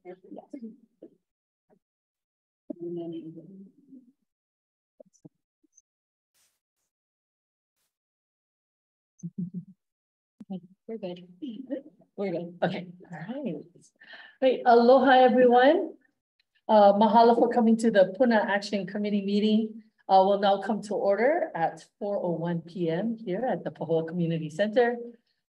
We're good. We're good. Okay. All right. Great. Aloha, everyone. Mahalo for coming to the Puna Action Committee meeting. Will now come to order at 4:01 p.m. here at the Pahoa Community Center.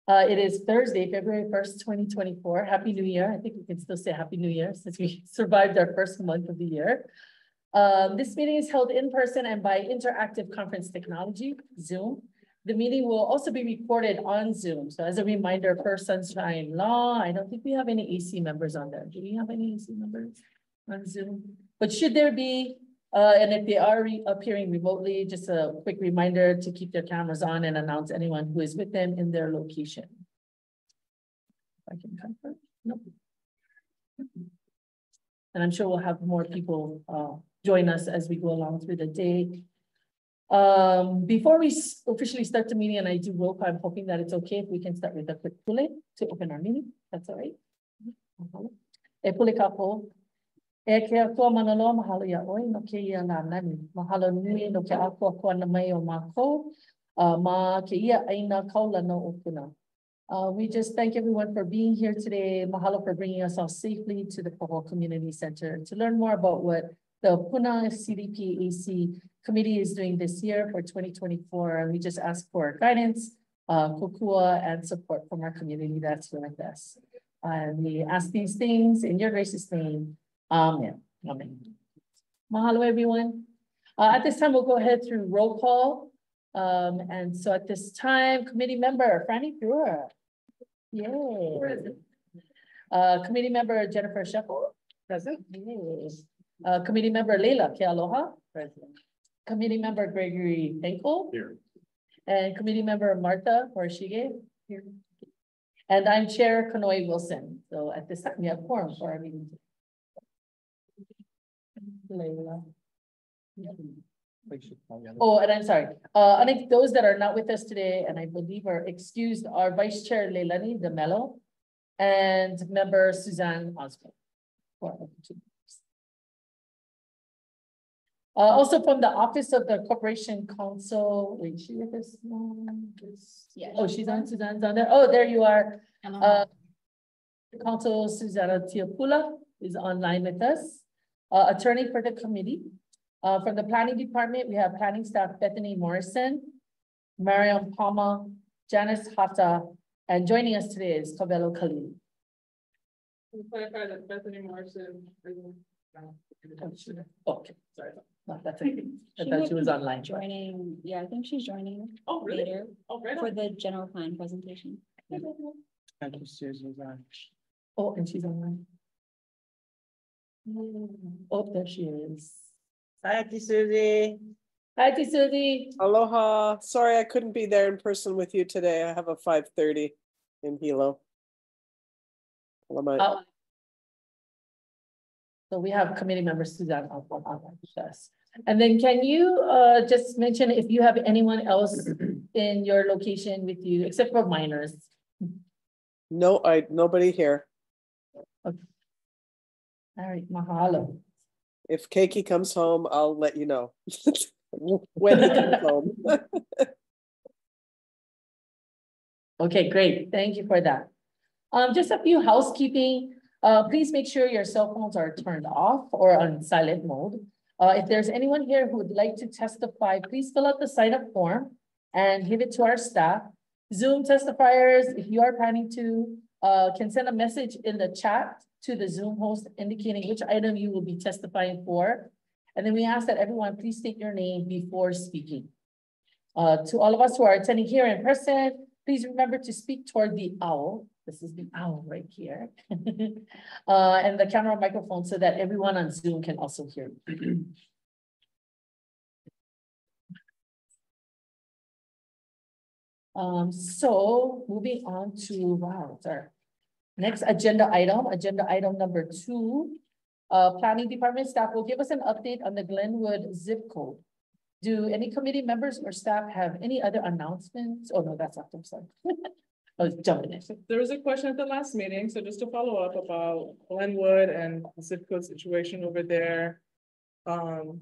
It is Thursday, February 1st, 2024. Happy New Year. I think we can still say Happy New Year since we survived our first month of the year. This meeting is held in person and by interactive conference technology, Zoom. The meeting will also be recorded on Zoom. So as a reminder, per Sunshine Law, I don't think we have any AC members on there. Do we have any AC members on Zoom? But should there be, and if they are appearing remotely, just a quick reminder to keep their cameras on and announce anyone who is with them in their location. I can confirm. Nope. And I'm sure we'll have more people join us as we go along through the day. Before we officially start the meeting and I do roll call, I'm hoping that it's okay if we can start with a quick pule to open our meeting. That's all right. E pule ka po. E ke ako manalo mahalo ya oi no ke ia na nani. Mahalo nui no ke ako ko na mai o mako. Ma ke ia aina kaula no o Puna. We just thank everyone for being here today. Mahalo for bringing us all safely to the Pahoa Community Center to learn more about what the Puna CDP AC committee is doing this year for 2024. And we just ask for guidance, kukua, and support from our community that's here with us. And we ask these things in your gracious name. Amen. Amen. Mahalo, everyone. At this time, we'll go ahead through roll call. And so at this time, committee member, Franny Brewer. Yay. Committee member, Jennifer Sheppel. Present. Yes. Committee member, Leila Kealoha. Present. Committee member, Gregory Henkel. Here. And committee member, Martha Horishige. Here. And I'm Chair Kanoi Wilson. So at this time, we have quorum for our meeting. Leila. Oh, and I'm sorry. I think those that are not with us today, and I believe are excused, are Vice Chair Leilani DeMello and member Suzanne Osborne. Also from the Office of the Corporation Counsel, wait, she with us? Yeah. Oh, she's on, Suzanne's on there. Oh, there you are. Counsel Susanna Tiapula is online with us. Attorney for the committee. From the planning department, we have planning staff Bethany Morrison, Mariam Palma, Janice Hata, and joining us today is Tabelo Khalil. To clarify that Bethany Morrison isn't. Okay, sorry. No, that's okay. I thought she was online. Joining, yeah, I think she's joining really? later for the general plan presentation. Thank you, Susan. Oh, and she's online. Oh, there she is. Hi, Auntie Susie. Hi, Auntie Susie. Aloha. Sorry I couldn't be there in person with you today. I have a 5:30 in Hilo. So we have committee member Suzanne online with us. And then can you just mention if you have anyone else in your location with you, except for minors? No, nobody here. Okay. All right, mahalo. If Keiki comes home, I'll let you know when he comes home. Okay, great. Thank you for that. Just a few housekeeping. Please make sure your cell phones are turned off or on silent mode. If there's anyone here who would like to testify, please fill out the sign-up form and give it to our staff. Zoom testifiers, if you are planning to, can send a message in the chat to the Zoom host indicating which item you will be testifying for. And then we ask that everyone please state your name before speaking. To all of us who are attending here in person, please remember to speak toward the owl. This is the owl right here. And the camera microphone so that everyone on Zoom can also hear. So moving on to, wow, sorry. Next agenda item number 2. Planning department staff will give us an update on the Glenwood zip code. Do any committee members or staff have any other announcements? Oh no, that's not, I'm sorry. was jumping in. There was a question at the last meeting, so just to follow up about Glenwood and the zip code situation over there. Oh,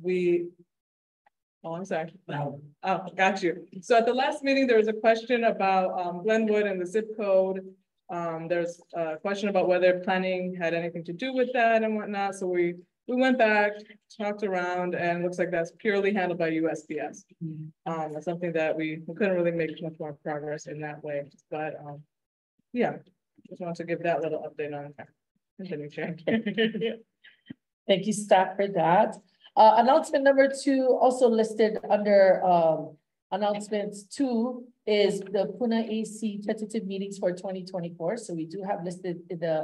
I'm sorry. Oh, got you. So at the last meeting, there was a question about Glenwood and the zip code. There's a question about whether planning had anything to do with that and whatnot. So we went back, talked around, and it looks like that's purely handled by USPS. That's something that we couldn't really make much more progress in that way, but yeah, just wanted to give that little update on that. Continue, Chair. Thank you, staff, for that. Announcement number 2, also listed under announcements 2, is the Puna AC tentative meetings for 2024. So we do have listed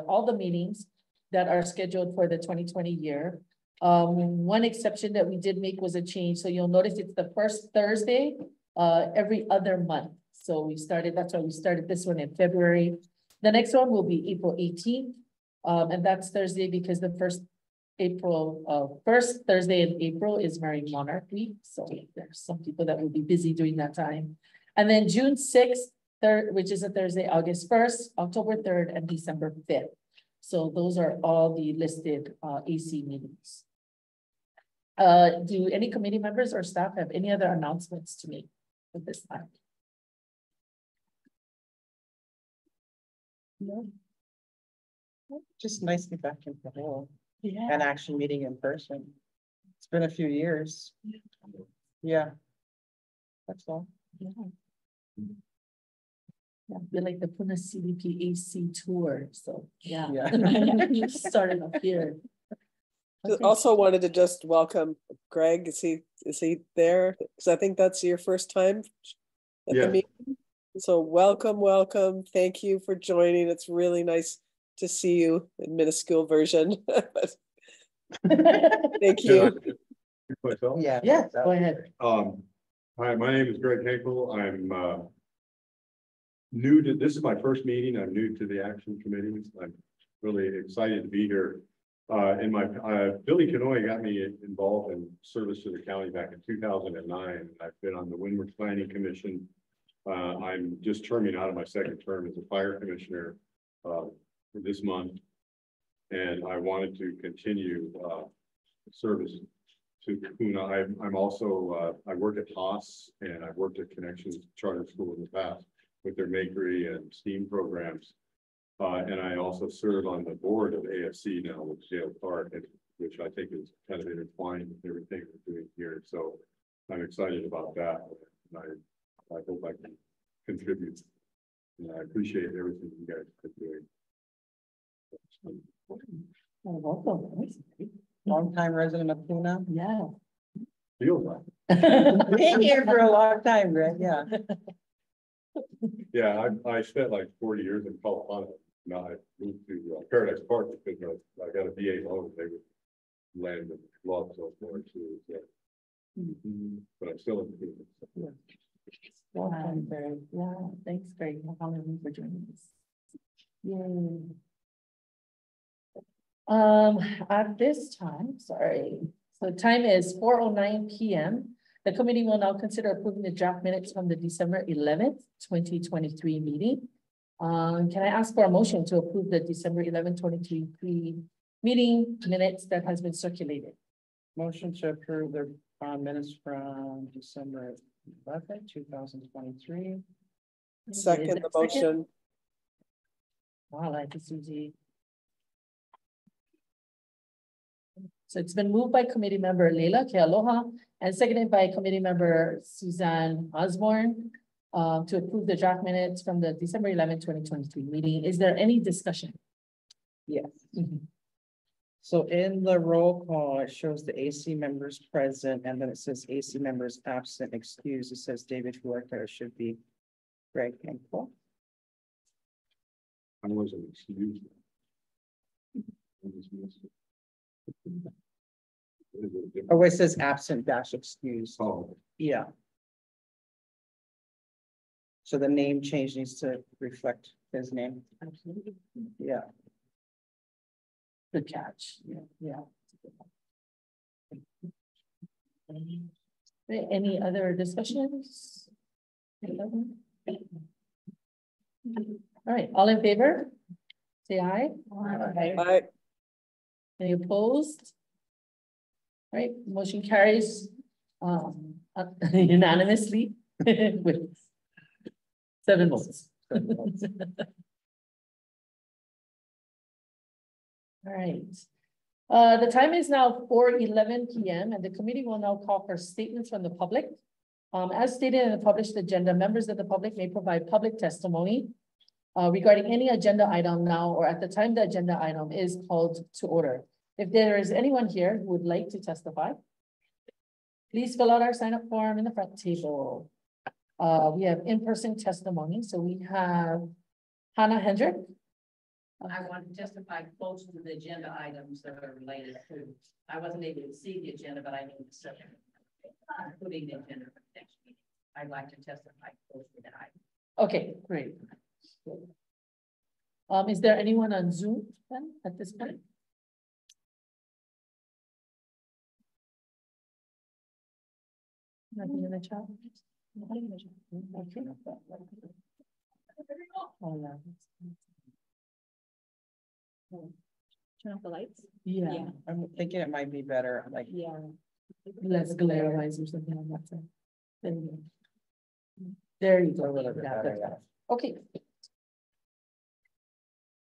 all the meetings that are scheduled for the 2020 year. One exception that we did make was a change. So you'll notice it's the first Thursday every other month. So that's why we started this one in February. The next one will be April 18th. And that's Thursday because the first Thursday in April is Marine Monarch Week. So there's some people that will be busy during that time. And then June 6th, which is a Thursday, August 1st, October 3rd, and December 5th. So those are all the listed AC meetings. Do any committee members or staff have any other announcements to make at this time? No. Just nice to be back in the hall Yeah. and actually meeting in person. It's been a few years. Yeah. That's all. Yeah. Yeah, we like the Puna CDP AC tour. So yeah, Yeah. starting up here. Okay. Also wanted to just welcome Greg. Is he there? Because I think that's your first time at the meeting. So welcome. Thank you for joining. It's really nice to see you in minuscule version. Thank you. Yeah. Yeah, go ahead. Hi, my name is Greg Henkel. I'm new to, this is my first meeting. I'm new to the action committee. I'm really excited to be here. Billy Kanoy got me involved in service to the county back in 2009. I've been on the Windward Planning Commission. I'm just terming out of my second term as a fire commissioner this month. And I wanted to continue service to Puna. I'm also, I work at Haas and I've worked at Connections Charter School in the past with their Makery and STEAM programs. And I also serve on the board of AFC now with Dale Clark, which I think is kind of intertwined with everything we're doing here. So I'm excited about that. And I hope I can contribute. And I appreciate everything you guys are doing. Welcome. Long time resident of Puna. Yeah. Feels like. Been here for a long time, Greg. Yeah. Yeah, I spent like 40 years in Colorado. Now I moved to Paradise Park because I got a VA loan. They would land and love so far too. So. But I'm still in the business. Yeah. Welcome, Greg. Yeah, thanks, Greg, for joining us. Yay. At this time, sorry. So time is 4:09 p.m. The committee will now consider approving the draft minutes from the December 11th, 2023 meeting. Can I ask for a motion to approve the December 11th, 2023 meeting minutes that has been circulated? Motion to approve the minutes from December 11th, 2023. Second the motion. Wow, like Susie. So it's been moved by committee member Leila Kealoha and seconded by committee member Suzanne Osborne to approve the draft minutes from the December 11th, 2023 meeting. Is there any discussion? Yes. So in the roll call, it shows the AC members present, and then it says AC members absent, excused. It says David Huerta. It should be Greg Henkel. I wasn't excused. I just missed it. Oh, it says absent dash excused. Oh, Yeah. So the name change needs to reflect his name. Absolutely. Yeah. Good catch. Yeah. Any other discussions? All right, all in favor? Say aye. Bye. Any opposed? All right, motion carries unanimously with 7 votes. All right. The time is now 4:11 p.m. and the committee will now call for statements from the public. As stated in the published agenda, members of the public may provide public testimony regarding any agenda item now or at the time the agenda item is called to order. If there is anyone here who would like to testify, please fill out our sign-up form in the front table. We have in-person testimony. So we have Hannah Hendrick. I want to testify close to the agenda items that are related to, I wasn't able to see the agenda, but I know the subject, including the agenda for the next meeting. I'd like to testify close to that item. Okay, great. Is there anyone on Zoom then at this point? Nothing in the chat? Okay. Oh, yeah. Turn off the lights. Yeah, Yeah. I'm thinking it might be better, like, Yeah. less glare wise or something like that. There you go. There you a go. little bit Yeah, better, that's yeah. better. Okay.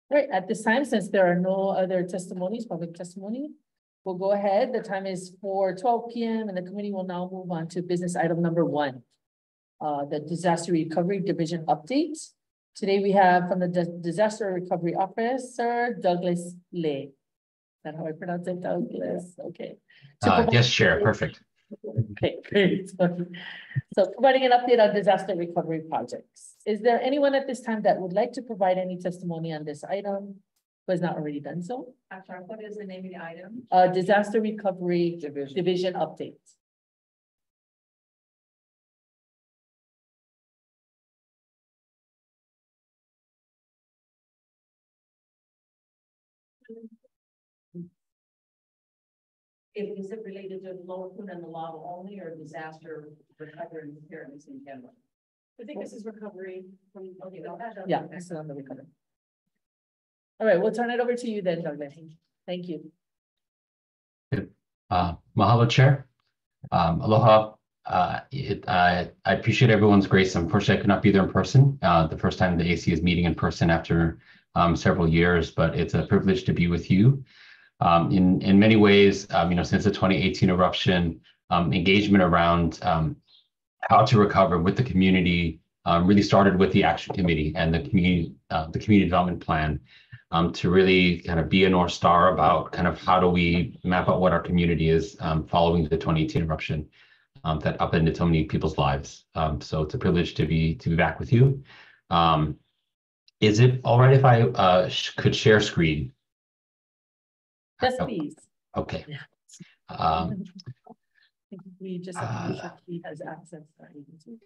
All right, at this time, since there are no other testimonies, public testimony, we'll go ahead. The time is 4:12 p.m. and the committee will now move on to business item number 1. The disaster recovery division updates. Today we have from the disaster recovery officer, Douglas Lay. Is that how I pronounce it, Douglas? Okay. Yes, Chair, perfect. Okay, great. So providing an update on disaster recovery projects. Is there anyone at this time that would like to provide any testimony on this item who has not already done so? I'm sorry, what is the name of the item? Disaster recovery division update. Is it related to Lower Puna and the lava only or disaster recovery and preparedness in general? I think this is recovery from. Okay, no, that doesn't. Yeah, this is on the recovery. All right, we'll turn it over to you then, Douglas. Thank you. Mahalo, Chair. Aloha. I appreciate everyone's grace. Unfortunately, I could not be there in person. The first time the AC is meeting in person after several years, but it's a privilege to be with you. In many ways, since the 2018 eruption, engagement around how to recover with the community really started with the action committee and the community development plan to really kind of be a North Star about kind of how do we map out what our community is following the 2018 eruption that upended so many people's lives. So it's a privilege to be back with you. Is it all right if I could share screen? Yes, please. Okay. I think we just have to make sure he has access.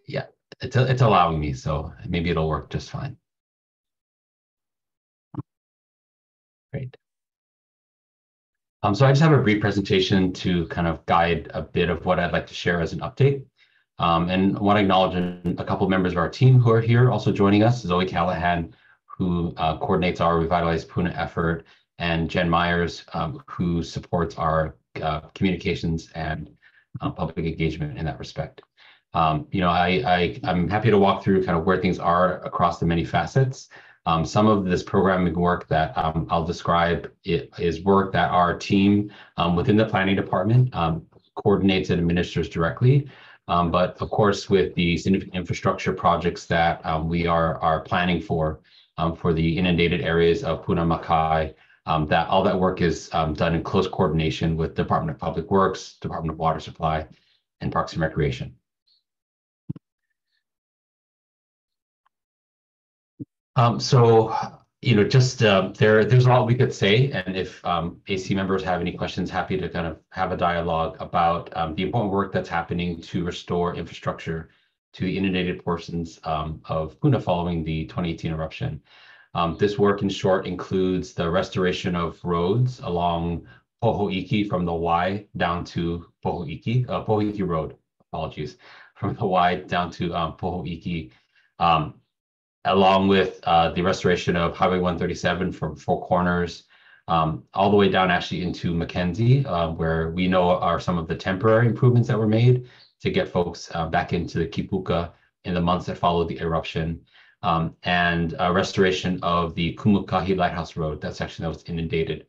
Yeah, it's allowing me, so maybe it'll work just fine. Great. So I just have a brief presentation to kind of guide a bit of what I'd like to share as an update. And I want to acknowledge a couple of members of our team who are here also joining us, Zoe Callahan, who coordinates our Revitalize Puna effort, and Jen Myers, who supports our communications and public engagement in that respect. I'm happy to walk through kind of where things are across the many facets. Some of this programming work that I'll describe is work that our team within the planning department coordinates and administers directly. But of course, with the significant infrastructure projects that we are planning for the inundated areas of Puna Makai, that all that work is done in close coordination with Department of Public Works, Department of Water Supply, and Parks and Recreation. There's a lot we could say, and if AC members have any questions, happy to kind of have a dialogue about the important work that's happening to restore infrastructure to the inundated portions of Puna following the 2018 eruption. This work, in short, includes the restoration of roads along Poho'iki from the Y down to Poho'iki Road, apologies, from the Y down to Poho'iki. along with the restoration of Highway 137 from Four Corners all the way down actually into Mackenzie, where we know are some of the temporary improvements that were made to get folks back into the Kipuka in the months that followed the eruption, and restoration of the Kumukahi Lighthouse Road, that section that was inundated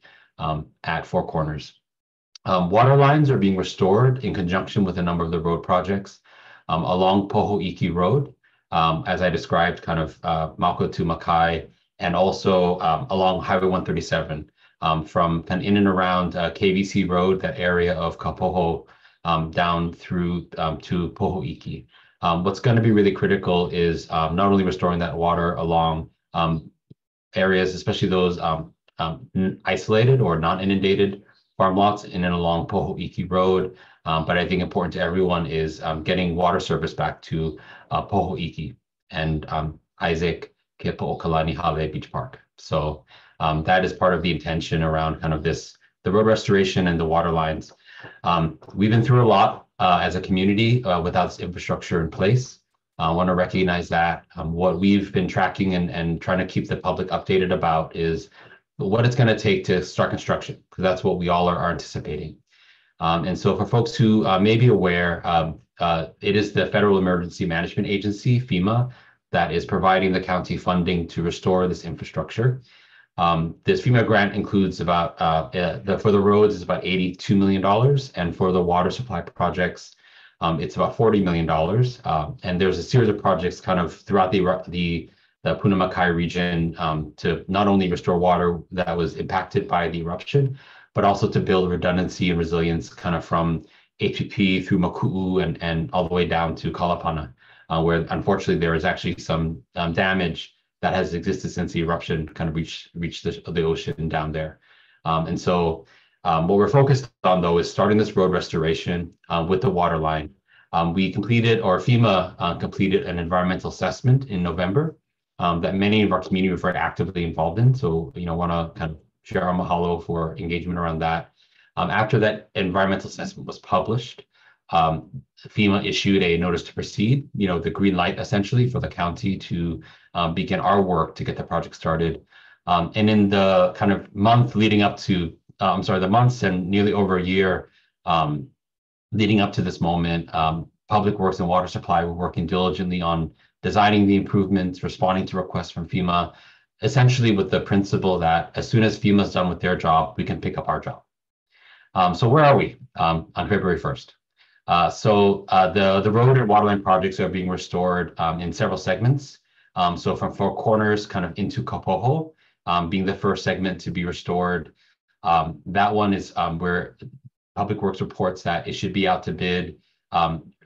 at Four Corners. Water lines are being restored in conjunction with a number of the road projects along Poho'iki Road, as I described, kind of Mauka to Makai, and also along Highway 137 from kind of in and around KVC Road, that area of Kapoho, down through to Poho'iki. What's going to be really critical is not only restoring that water along areas, especially those isolated or non-inundated farm lots in and along Poho'iki Road, but I think important to everyone is getting water service back to Poho'iki and Isaac Kepo'okalani Hale Beach Park. So that is part of the intention around kind of the road restoration and the water lines. We've been through a lot as a community without this infrastructure in place. I want to recognize that. What we've been tracking and trying to keep the public updated about is what it's going to take to start construction, because that's what we all are anticipating. And so for folks who may be aware, it is the Federal Emergency Management Agency, FEMA, that is providing the county funding to restore this infrastructure. This FEMA grant includes about, for the roads is about $82 million, and for the water supply projects, it's about $40 million. And there's a series of projects kind of throughout the Puna Makai region to not only restore water that was impacted by the eruption, but also to build redundancy and resilience kind of from HPP through Maku'u and all the way down to Kalapana, where unfortunately there is actually some damage that has existed since the eruption kind of reached the ocean down there. And so what we're focused on, though, is starting this road restoration with the water line. We completed, or FEMA completed, an environmental assessment in November that many of our community were very actively involved in. So, want to kind of share our mahalo for engagement around that. After that environmental assessment was published, FEMA issued a notice to proceed, the green light essentially for the county to begin our work to get the project started. And in the kind of month leading up to, the months and nearly over a year leading up to this moment, Public Works and Water Supply were working diligently on designing the improvements, responding to requests from FEMA, essentially with the principle that as soon as FEMA's done with their job, we can pick up our job. So where are we on February 1st? The road and water line projects are being restored in several segments. So from Four Corners kind of into Kapoho, being the first segment to be restored. That one is where Public Works reports that it should be out to bid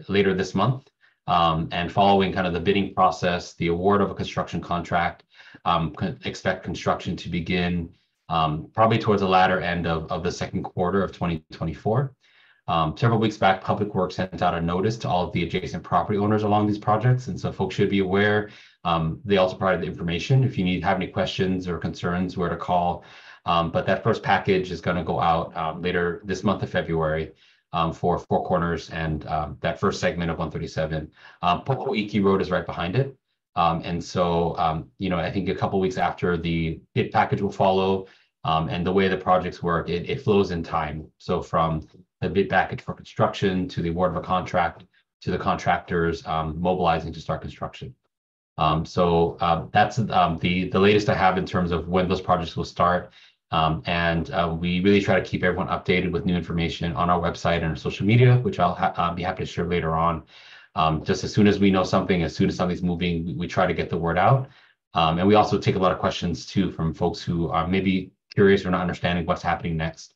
later this month. And following kind of the bidding process, the award of a construction contract, expect construction to begin probably towards the latter end of the second quarter of 2024. Several weeks back, Public Works sent out a notice to all of the adjacent property owners along these projects. And so folks should be aware. They also provided the information if you have any questions or concerns, where to call. But that first package is going to go out later this month of February for Four Corners and that first segment of 137. Poho'iki Road is right behind it. And so, I think a couple of weeks after the bid package will follow, and the way the projects work, it flows in time. So from the bid package for construction to the award of a contract to the contractors mobilizing to start construction. So that's the latest I have in terms of when those projects will start. And we really try to keep everyone updated with new information on our website and our social media, which I'll be happy to share later on. Just as soon as we know something, as soon as something's moving, we try to get the word out. And we also take a lot of questions too from folks who are maybe curious or not understanding what's happening next.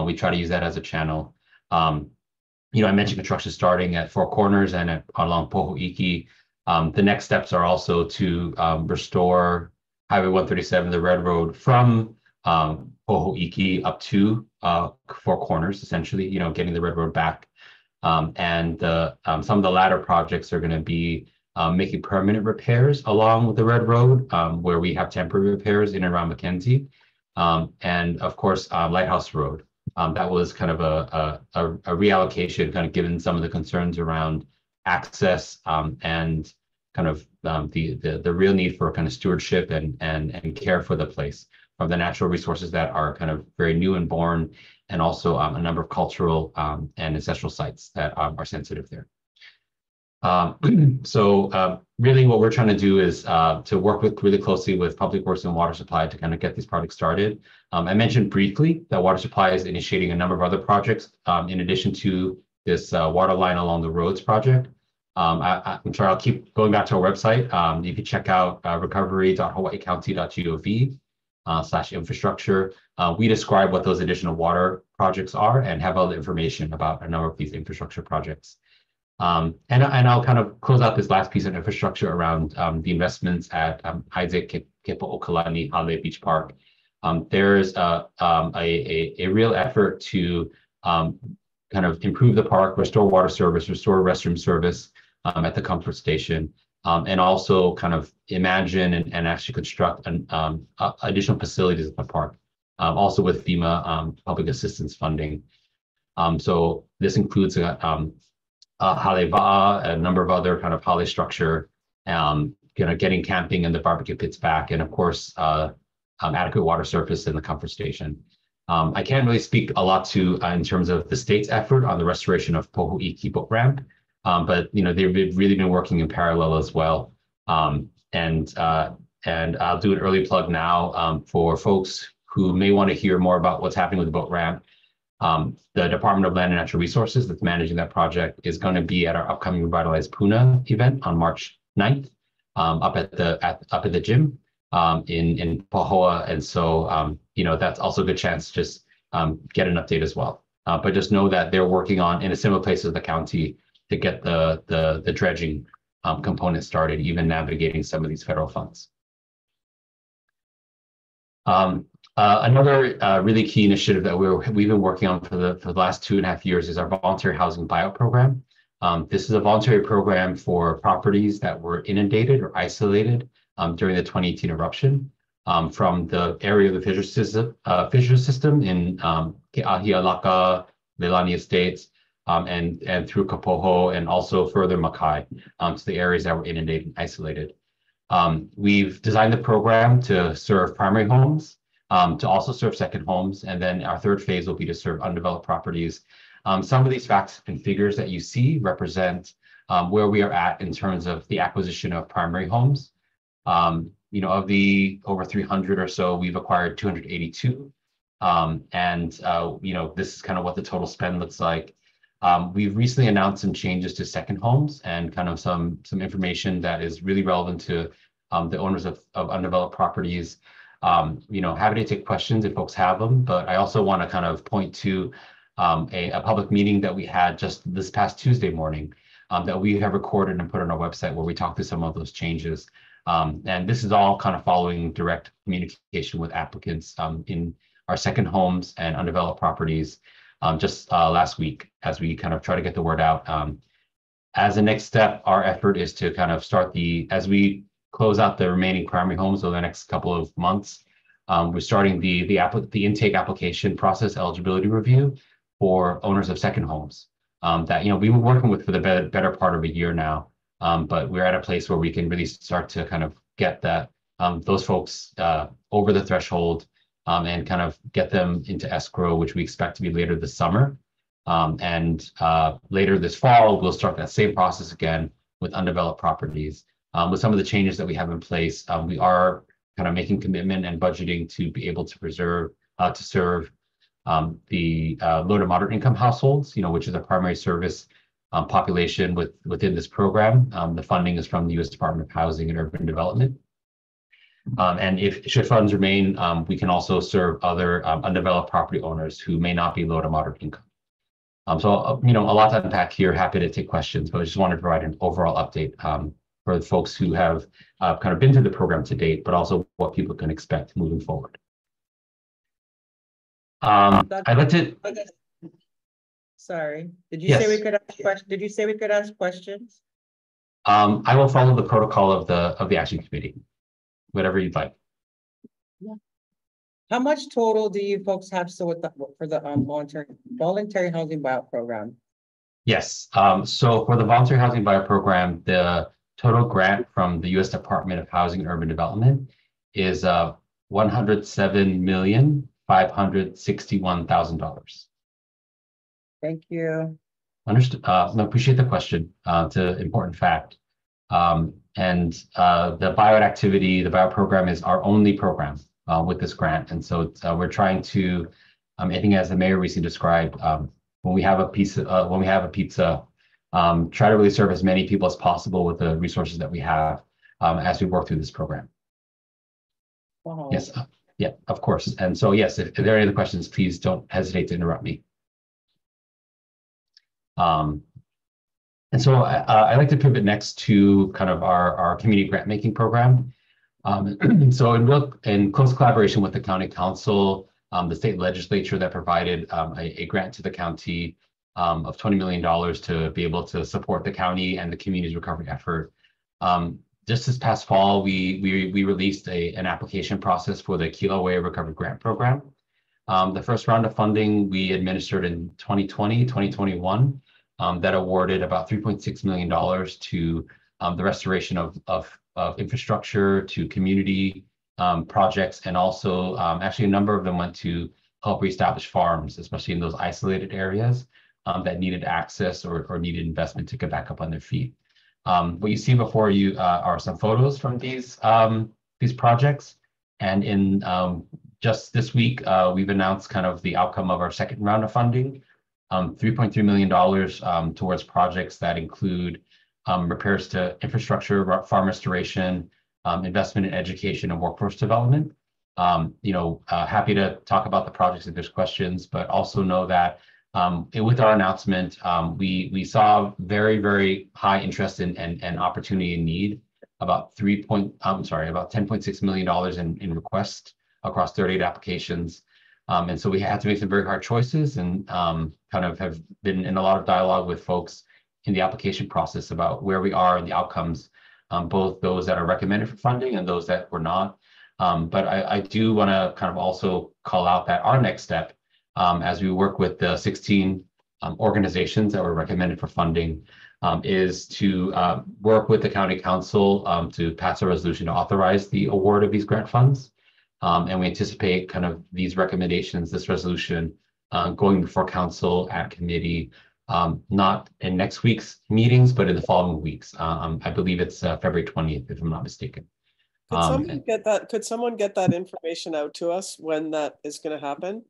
We try to use that as a channel. I mentioned construction starting at Four Corners and along Poho'iki. The next steps are also to restore Highway 137, the Red Road, from Poho'iki up to Four Corners, essentially, getting the Red Road back. And some of the latter projects are going to be making permanent repairs along with the Red Road, where we have temporary repairs in and around Mackenzie. And of course, Lighthouse Road. That was kind of a reallocation, kind of given some of the concerns around access and kind of the real need for kind of stewardship and care for the place, from the natural resources that are kind of very new and born, and also a number of cultural and ancestral sites that are sensitive there. Really what we're trying to do is to work really closely with Public Works and Water Supply to kind of get these projects started. I mentioned briefly that Water Supply is initiating a number of other projects in addition to this water line along the roads project. I'm sorry, I'll keep going back to our website. You can check out recovery.hawaiicounty.gov/infrastructure. We describe what those additional water projects are and have all the information about a number of these infrastructure projects. And I'll kind of close out this last piece of infrastructure around the investments at Isaac, Kepo'okalani, Hale Beach Park. There's a real effort to kind of improve the park, restore water service, restore restroom service at the comfort station, and also kind of imagine and actually construct additional facilities at the park, also with FEMA public assistance funding. So this includes Hale Va'a, a number of other kind of Hale structure, getting camping and the barbecue pits back, and of course, adequate water surface in the comfort station. I can't really speak a lot to in terms of the state's effort on the restoration of Pohu'iki boat ramp, but they've really been working in parallel as well. And I'll do an early plug now for folks who may want to hear more about what's happening with the boat ramp. The Department of Land and Natural Resources that's managing that project is going to be at our upcoming Revitalize Puna event on March 9th, up at the gym in Pahoa. And so, that's also a good chance to just get an update as well. But just know that they're working on, in a similar place as the county, to get the dredging component started, even navigating some of these federal funds. Another really key initiative that we've been working on for the last 2.5 years is our voluntary housing buyout program. This is a voluntary program for properties that were inundated or isolated during the 2018 eruption from the area of the fissure system in Ke'ahialaka, Leilani Estates, and through Kapoho, and also further Makai to the areas that were inundated and isolated. We've designed the program to serve primary homes, to also serve second homes, and then our third phase will be to serve undeveloped properties. Some of these facts and figures that you see represent where we are at in terms of the acquisition of primary homes. Of the over 300 or so, we've acquired 282. This is kind of what the total spend looks like. We've recently announced some changes to second homes and kind of some information that is really relevant to the owners of undeveloped properties. Happy to take questions if folks have them, but I also want to kind of point to a public meeting that we had just this past Tuesday morning that we have recorded and put on our website, where we talked through some of those changes. And this is all kind of following direct communication with applicants in our second homes and undeveloped properties just last week, as we kind of try to get the word out. As a next step, our effort is to kind of start as we close out the remaining primary homes over the next couple of months. We're starting the intake application process eligibility review for owners of second homes that we've been working with for the better part of a year now. But we're at a place where we can really start to kind of get those folks over the threshold and kind of get them into escrow, which we expect to be later this summer. And later this fall, we'll start that same process again with undeveloped properties. With some of the changes that we have in place, we are kind of making commitment and budgeting to be able to serve the low to moderate income households, which is a primary service population within this program. The funding is from the U.S. Department of Housing and Urban Development. And should funds remain, we can also serve other undeveloped property owners who may not be low to moderate income. So a lot to unpack here. Happy to take questions, but I just wanted to provide an overall update for the folks who have kind of been through the program to date, but also what people can expect moving forward. I'd like to. Sorry, did you Yes. say we could ask questions? Did you say we could ask questions? I will follow the protocol of the action committee, whatever you'd like. Yeah. How much total do you folks have for the voluntary housing buyout program? Yes. So for the voluntary housing buyout program, the total grant from the U.S. Department of Housing and Urban Development is $107,561,000. Thank you. Understood. No, appreciate the question. It's an important fact. The bio activity, the bio program is our only program with this grant. And so we're trying to, I think as the mayor recently described, when we have a pizza, try to really serve as many people as possible with the resources that we have as we work through this program. Wow. Yes, yeah, of course. And so, yes, if there are any other questions, please don't hesitate to interrupt me. And so I'd like to pivot next to kind of our community grant making program. So in close collaboration with the county council, the state legislature that provided a grant to the county of $20 million to be able to support the county and the community's recovery effort. Just this past fall, we released an application process for the Kilauea Recovery Grant Program. The first round of funding we administered in 2020, 2021, that awarded about $3.6 million to the restoration of infrastructure, to community projects, and also actually a number of them went to help reestablish farms, especially in those isolated areas that needed access or needed investment to get back up on their feet. What you see before you are some photos from these projects. And in just this week, we've announced kind of the outcome of our second round of funding, $3.3 million towards projects that include repairs to infrastructure, farm restoration, investment in education and workforce development. Happy to talk about the projects if there's questions, but also know that with our announcement, we saw very, very high interest and opportunity and need, about $10.6 million in requests across 38 applications. And so we had to make some very hard choices and kind of have been in a lot of dialogue with folks in the application process about where we are and the outcomes, both those that are recommended for funding and those that were not. But I do want to kind of also call out that our next step, as we work with the 16 organizations that were recommended for funding, is to work with the county council to pass a resolution to authorize the award of these grant funds. And we anticipate kind of these recommendations, this resolution, going before council at committee, not in next week's meetings, but in the following weeks. I believe it's February 20th, if I'm not mistaken. Could someone get that information out to us when that is going to happen?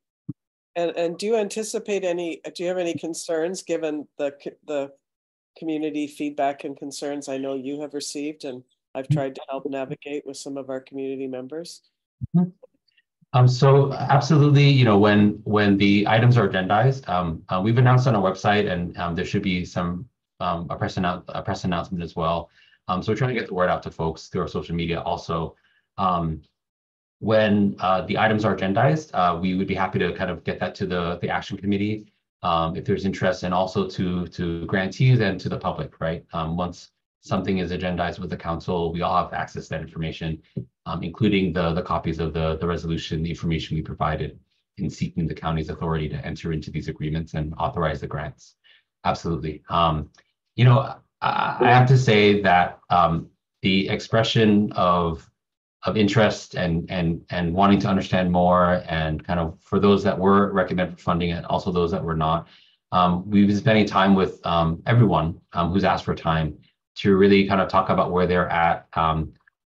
And do you anticipate do you have any concerns given the community feedback and concerns I know you have received, and I've tried to help navigate with some of our community members? So absolutely, when the items are agendized, we've announced on our website, and there should be a press announcement as well. So we're trying to get the word out to folks through our social media also. When the items are agendized, we would be happy to kind of get that to the action committee if there's interest, and also to grantees and to the public, right? Once something is agendized with the council, we all have access to that information, including the copies of the resolution, the information we provided in seeking the county's authority to enter into these agreements and authorize the grants. Absolutely. I have to say that the expression of interest and wanting to understand more, and kind of for those that were recommended for funding and also those that were not, we've been spending time with everyone who's asked for time to really kind of talk about where they're at,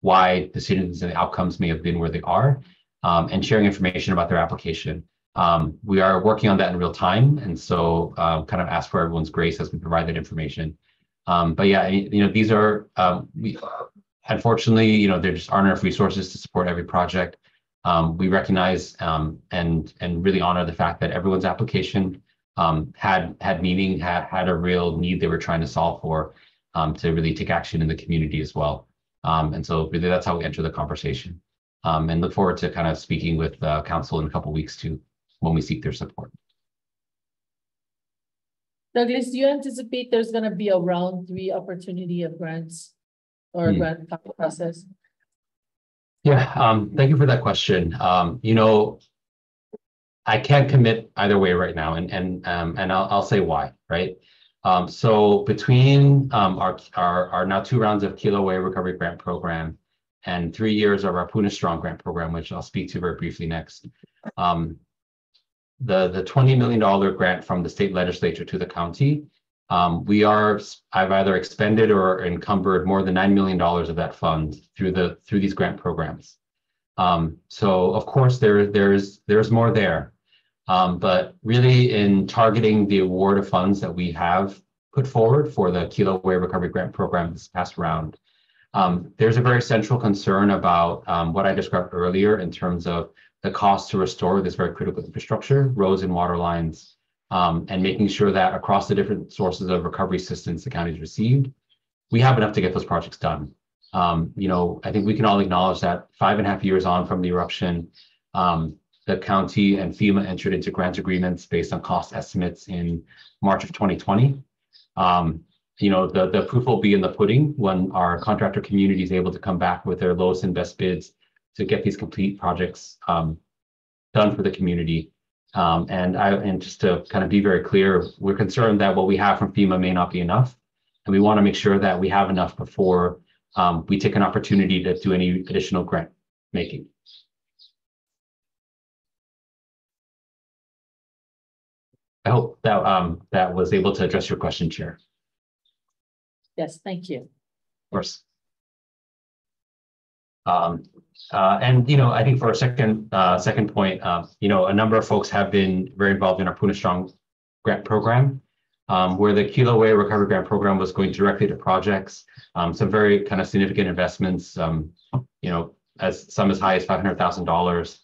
why decisions and outcomes may have been where they are, and sharing information about their application. We are working on that in real time, and so kind of ask for everyone's grace as we provide that information. But yeah, these are, unfortunately, there just aren't enough resources to support every project. We recognize and really honor the fact that everyone's application had meaning, had a real need they were trying to solve for, to really take action in the community as well. And so really that's how we enter the conversation, and look forward to kind of speaking with council in a couple of weeks too, when we seek their support. Douglas, do you anticipate there's going to be a round 3 opportunity of grants or grant process? Yeah, thank you for that question. I can't commit either way right now, and I'll say why, right? So between our now 2 rounds of Kilo Way Recovery Grant Program and 3 years of our Puna Strong Grant Program, which I'll speak to very briefly next, the $20 million grant from the state legislature to the county, I've either expended or encumbered more than $9 million of that fund through these grant programs. So of course there's more there. But really in targeting the award of funds that we have put forward for the Kilo Way Recovery Grant Program this past round, there's a very central concern about what I described earlier in terms of the cost to restore this very critical infrastructure, roads and water lines, and making sure that across the different sources of recovery assistance the county's received, we have enough to get those projects done. I think we can all acknowledge that 5.5 years on from the eruption, the county and FEMA entered into grant agreements based on cost estimates in March of 2020. The proof will be in the pudding when our contractor community is able to come back with their lowest and best bids to get these complete projects done for the community. And just to kind of be very clear, we're concerned that what we have from FEMA may not be enough, and we want to make sure that we have enough before we take an opportunity to do any additional grant making. I hope that that was able to address your question, Chair. Yes, thank you. Of course. And I think for a second point, a number of folks have been very involved in our Puna Strong grant program, where the Kilo Way Recovery Grant Program was going directly to projects, some very kind of significant investments, as some as high as $500,000.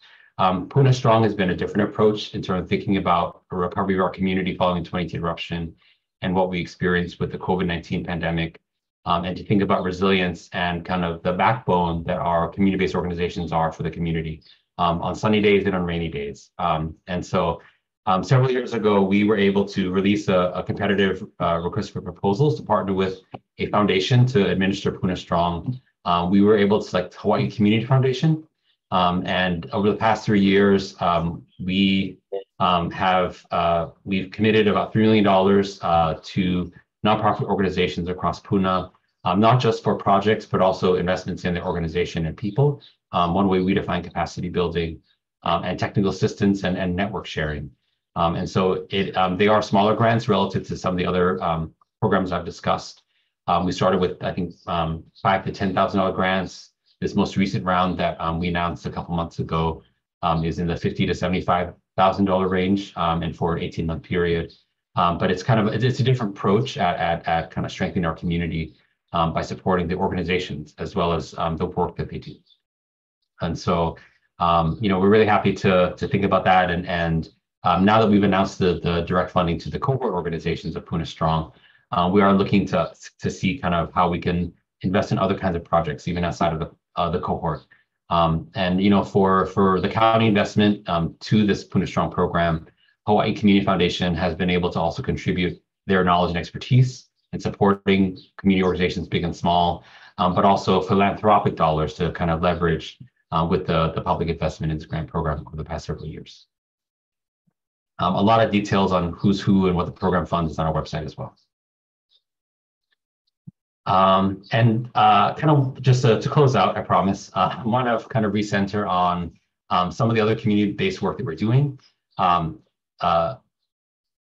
Puna Strong has been a different approach in terms of thinking about the recovery of our community following the 2018 eruption and what we experienced with the COVID-19 pandemic, and to think about resilience and kind of the backbone that our community-based organizations are for the community on sunny days and on rainy days. And so several years ago, we were able to release a competitive request for proposals to partner with a foundation to administer Puna Strong. We were able to select Hawaii Community Foundation. And over the past 3 years, we've committed about $3 million to nonprofit organizations across Puna, not just for projects, but also investments in the organization and people. One way we define capacity building and technical assistance and network sharing. And so they are smaller grants relative to some of the other programs I've discussed. We started with, I think, $5,000 to $10,000 grants. This most recent round that we announced a couple months ago is in the $50,000 to $75,000 range, and for an 18-month period. But it's a different approach at kind of strengthening our community by supporting the organizations as well as the work that they do. And so, we're really happy to think about that. And now that we've announced the direct funding to the cohort organizations of Puna Strong, we are looking to see kind of how we can invest in other kinds of projects, even outside of the cohort. And for the county investment to this Puna Strong program, Hawaii Community Foundation has been able to also contribute their knowledge and expertise in supporting community organizations, big and small, but also philanthropic dollars to kind of leverage with the public investment in this grant program over the past several years. A lot of details on who's who and what the program funds is on our website as well. And kind of just to close out, I promise, I want to kind of recenter on some of the other community-based work that we're doing.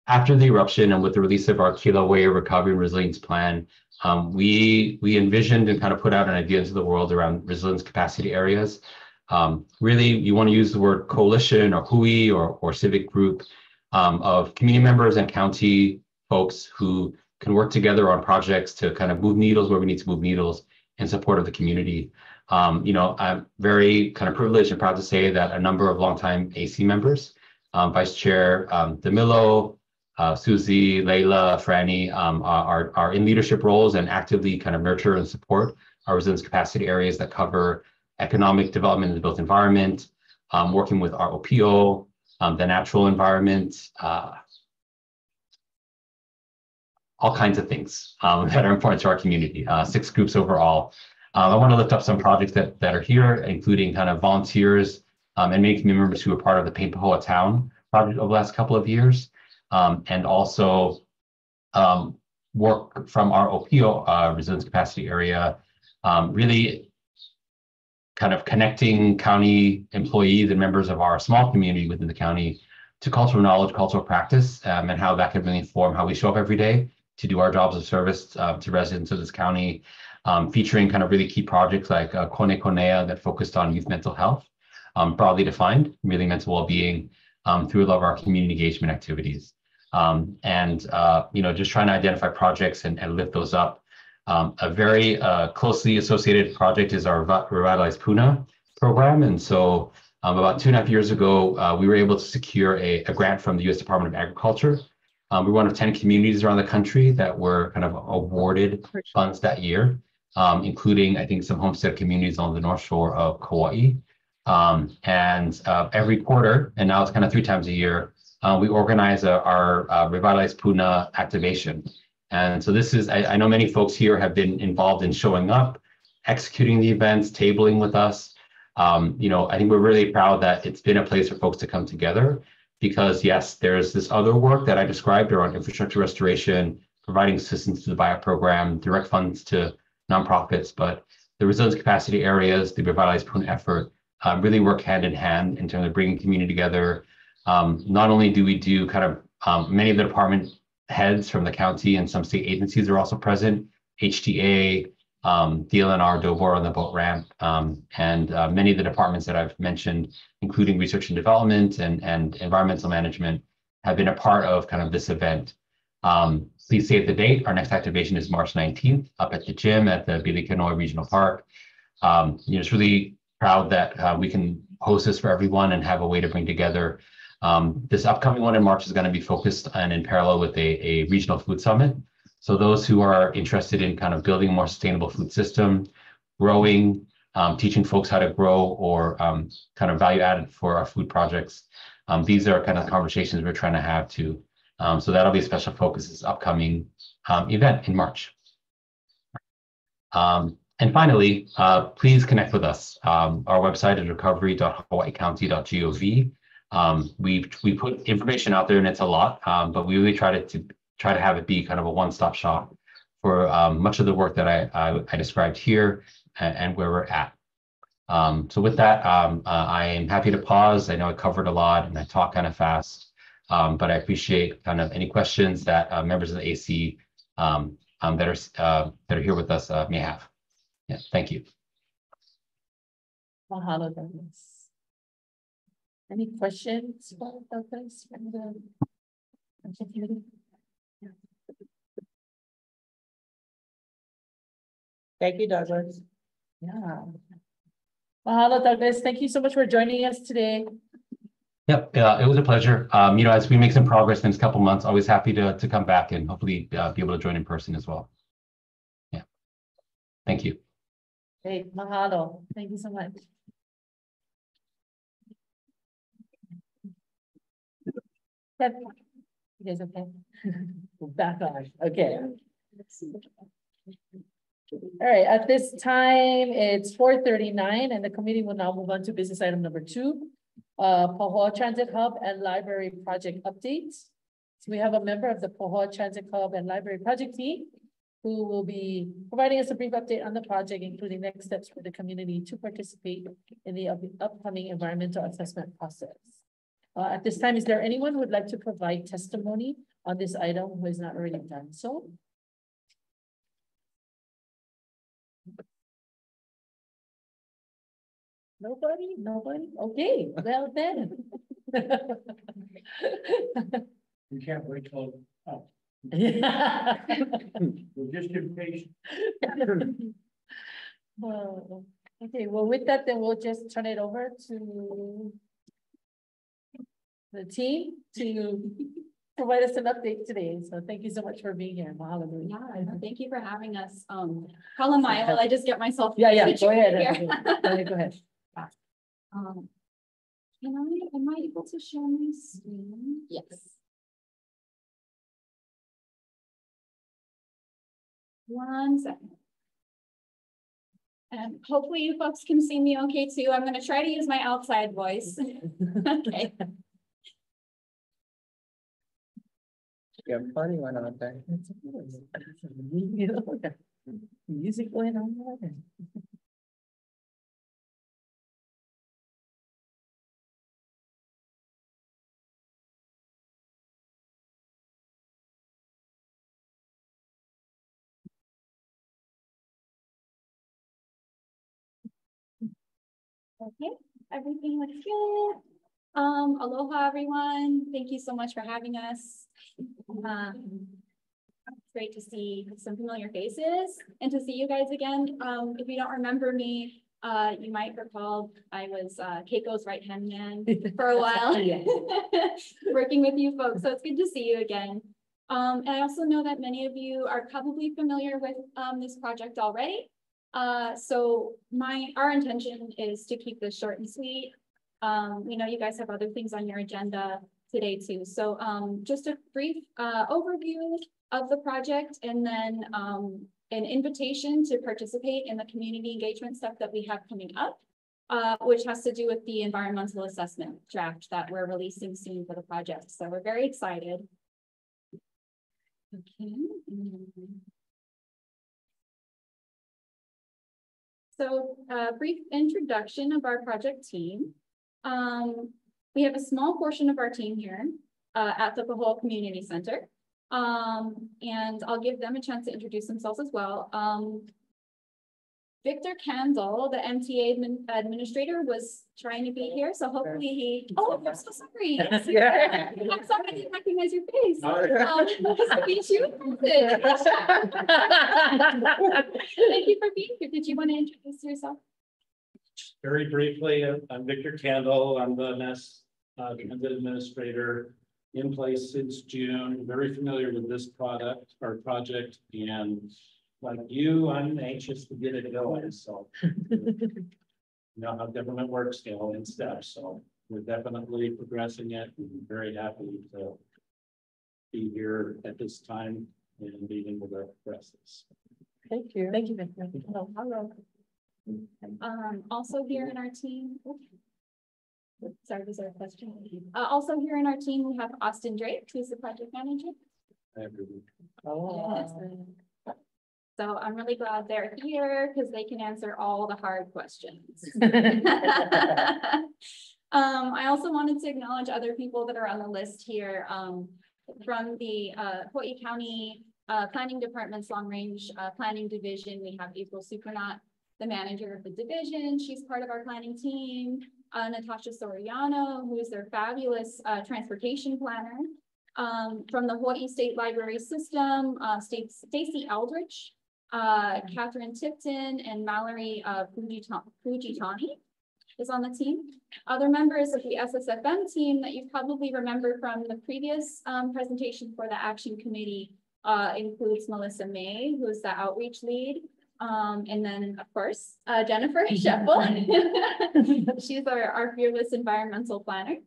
After the eruption and with the release of our Kilo Way Recovery and Resilience Plan, we envisioned and kind of put out an idea into the world around resilience capacity areas. Really, you want to use the word coalition or hui or civic group of community members and county folks who can work together on projects to kind of move needles where we need to move needles in support of the community. I'm very kind of privileged and proud to say that a number of longtime AC members, Vice Chair DeMillo, Susie, Layla, Franny, are in leadership roles and actively kind of nurture and support our resilience capacity areas that cover economic development in the built environment, working with our OPO, the natural environment, all kinds of things that are important to our community, 6 groups overall. I want to lift up some projects that are here, including kind of volunteers and many community members who are part of the Paint Pahoa Town project over the last couple of years. And also work from our OPO resilience capacity area, really kind of connecting county employees and members of our small community within the county to cultural knowledge, cultural practice, and how that can really inform how we show up every day to do our jobs of service to residents of this county, featuring kind of really key projects like Kone Konea that focused on youth mental health, broadly defined, really mental well-being through a lot of our community engagement activities. Just trying to identify projects and lift those up. A very closely associated project is our Revitalize Puna program. And so about 2.5 years ago, we were able to secure a grant from the U.S. Department of Agriculture. We're one of 10 communities around the country that were kind of awarded funds that year, including, I think, some homestead communities on the North Shore of Kauai. Every quarter, and now it's kind of 3 times a year, we organize our Revitalize Puna activation. And so this is, I know many folks here have been involved in showing up, executing the events, tabling with us. I think we're really proud that it's been a place for folks to come together because yes, there's this other work that I described around infrastructure restoration, providing assistance to the buyout program, direct funds to nonprofits, but the resilience capacity areas, the Revitalize Puna effort really work hand in hand in terms of bringing community together. Not only do we do kind of many of the department heads from the county and some state agencies are also present, HTA, DLNR, DOBOR on the boat ramp, and many of the departments that I've mentioned, including research and development and environmental management, have been a part of kind of this event. Please save the date. Our next activation is March 19th up at the gym at the Bili Kanoa Regional Park. It's really proud that we can host this for everyone and have a way to bring together. This upcoming one in March is going to be focused and in parallel with a regional food summit. So those who are interested in kind of building a more sustainable food system, growing, teaching folks how to grow or kind of value added for our food projects. These are kind of conversations we're trying to have too. So that'll be a special focus this upcoming event in March. And finally, please connect with us. Our website is recovery.hawaiicounty.gov. We put information out there and it's a lot, but we really try to have it be kind of a one-stop shop for much of the work that I described here and where we're at. So with that, I am happy to pause. I know I covered a lot and I talk kind of fast, but I appreciate kind of any questions that members of the AC that are here with us may have. Yeah, thank you. Mahalo, Douglas. Any questions for Douglas from the committee? Thank you, Douglas. Yeah. Mahalo, Douglas. Thank you so much for joining us today. Yep, it was a pleasure. As we make some progress in the next couple months, always happy to come back and hopefully be able to join in person as well. Yeah, thank you. Great, mahalo. Thank you so much. You guys okay? Back on. Okay. All right, at this time, it's 4:39 and the committee will now move on to business item number 2, Pahoa Transit Hub and Library Project updates. So we have a member of the Pahoa Transit Hub and Library Project team who will be providing us a brief update on the project, including next steps for the community to participate in the upcoming environmental assessment process. At this time, is there anyone who would like to provide testimony on this item who has not already done so? Nobody? Okay, well then. We can't wait till, Yeah. we're just impatient. Okay, well, with that, then we'll just turn it over to the team to provide us an update today. So thank you so much for being here. Mahalo. Yeah, thank you for having us. Kalamai, while I just get myself. Yeah, go ahead. Here. Go ahead. Am I able to share my screen? Yes. One second. And hopefully you folks can see me okay too. I'm going to try to use my outside voice. Okay. Yeah, funny one out there. Music going on. Okay, everything looks good. Aloha, everyone. Thank you so much for having us. It's great to see some familiar faces and to see you guys again. If you don't remember me, you might recall I was Keiko's right-hand man for a while, working with you folks. So it's good to see you again. And I also know that many of you are probably familiar with this project already. So our intention is to keep this short and sweet. We know you guys have other things on your agenda today too. So just a brief overview of the project, and then an invitation to participate in the community engagement stuff that we have coming up, which has to do with the environmental assessment draft that we're releasing soon for the project. So we're very excited. Okay. So a brief introduction of our project team. We have a small portion of our team here at the Pahoa Community Center. And I'll give them a chance to introduce themselves as well. Victor Candle, the MTA administrator, was trying to be here, so hopefully he. Oh, I'm so sorry. Yeah. I'm sorry I didn't recognize your face. Nice to meet you. Thank you for being here. Did you want to introduce yourself? Very briefly, I'm Victor Candle. I'm the NES transit administrator in place since June. Very familiar with this product or project, and like you, I'm anxious to get it going. So you know how government works, in steps. So we're definitely progressing it. And very happy to be here at this time and meeting with the process. Thank you. Thank you, Victor. Hello. Also here in our team. Sorry, was there a question? Also here in our team, we have Austin Drake, who's the project manager. Oh. Yes. So I'm really glad they're here because they can answer all the hard questions. I also wanted to acknowledge other people that are on the list here from the Hawaii County Planning Department's Long Range Planning Division. We have April Supernaut, the manager of the division. She's part of our planning team. Natasha Soriano, who is their fabulous transportation planner. From the Hawaii State Library System, Stacy Aldrich, Catherine Tipton, and Mallory Fujitani is on the team. Other members of the SSFM team that you probably remember from the previous presentation for the Action Committee includes Melissa May, who is the outreach lead. And then, of course, Jennifer Sheffel. She's our fearless environmental planner.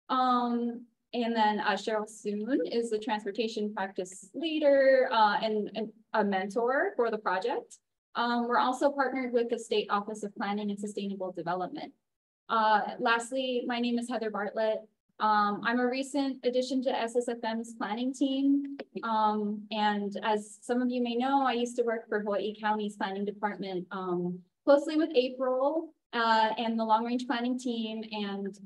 And then Cheryl Soon is the transportation practice leader and a mentor for the project. We're also partnered with the State Office of Planning and Sustainable Development. Lastly, my name is Heather Bartlett. I'm a recent addition to SSFM's planning team. And as some of you may know, I used to work for Hawaii County's planning department closely with April and the long range planning team and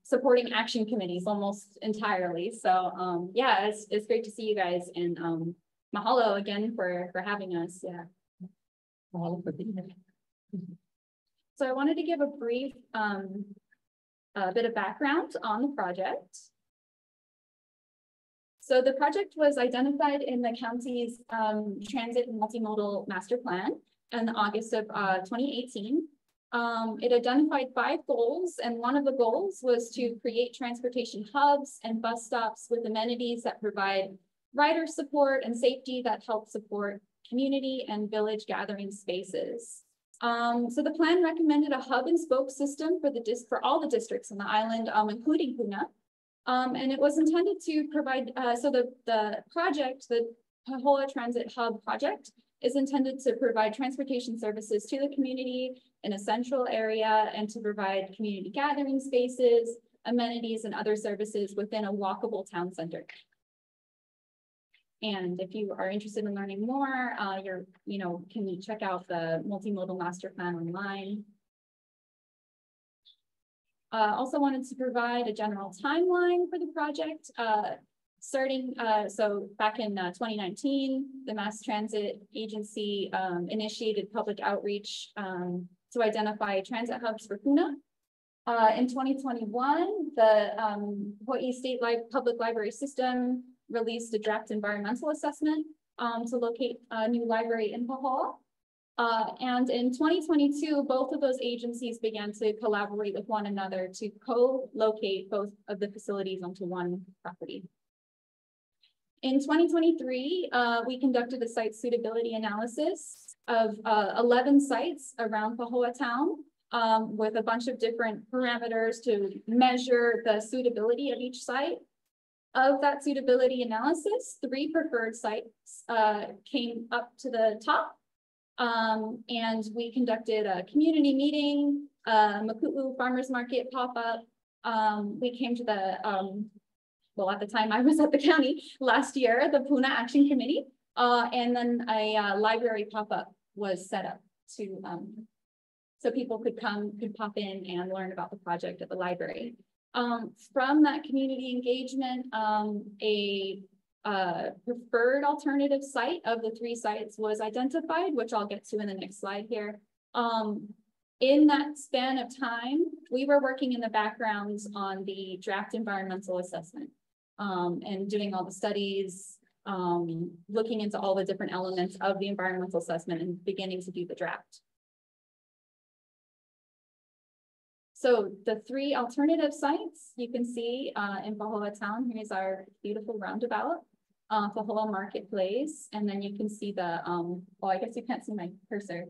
supporting action committees almost entirely. So yeah, it's great to see you guys, and mahalo again for having us. Yeah. Mahalo for being here. So I wanted to give a brief bit of background on the project. So the project was identified in the county's transit and multimodal master plan in August of 2018. It identified 5 goals, and one of the goals was to create transportation hubs and bus stops with amenities that provide rider support and safety that help support community and village gathering spaces. So the plan recommended a hub and spoke system for all the districts on the island, including Puna. And it was intended to provide, so the project, the Pahoa Transit Hub project, is intended to provide transportation services to the community in a central area and to provide community gathering spaces, amenities, and other services within a walkable town center. And if you are interested in learning more, can you check out the multimodal master plan online. Also wanted to provide a general timeline for the project. So back in 2019, the Mass Transit Agency initiated public outreach to identify transit hubs for Puna. In 2021, the Hawaii State Public Library System released a draft environmental assessment to locate a new library in Pahoa. And in 2022, both of those agencies began to collaborate with one another to co-locate both of the facilities onto one property. In 2023, we conducted a site suitability analysis of 11 sites around Pahoa town with a bunch of different parameters to measure the suitability of each site. Of that suitability analysis, 3 preferred sites came up to the top. And we conducted a community meeting, Maku'u Farmers Market pop-up. We came to the, well, at the time I was at the county last year, the Puna Action Committee, and then a library pop-up was set up to, so people could pop in and learn about the project at the library. From that community engagement, a preferred alternative site of the 3 sites was identified, which I'll get to in the next slide here. In that span of time, we were working in the backgrounds on the draft environmental assessment and doing all the studies, looking into all the different elements of the environmental assessment and beginning to do the draft. So the 3 alternative sites you can see in Pahoa town. Here's our beautiful roundabout, Pahoa Marketplace, and then you can see the, well, I guess you can't see my cursor.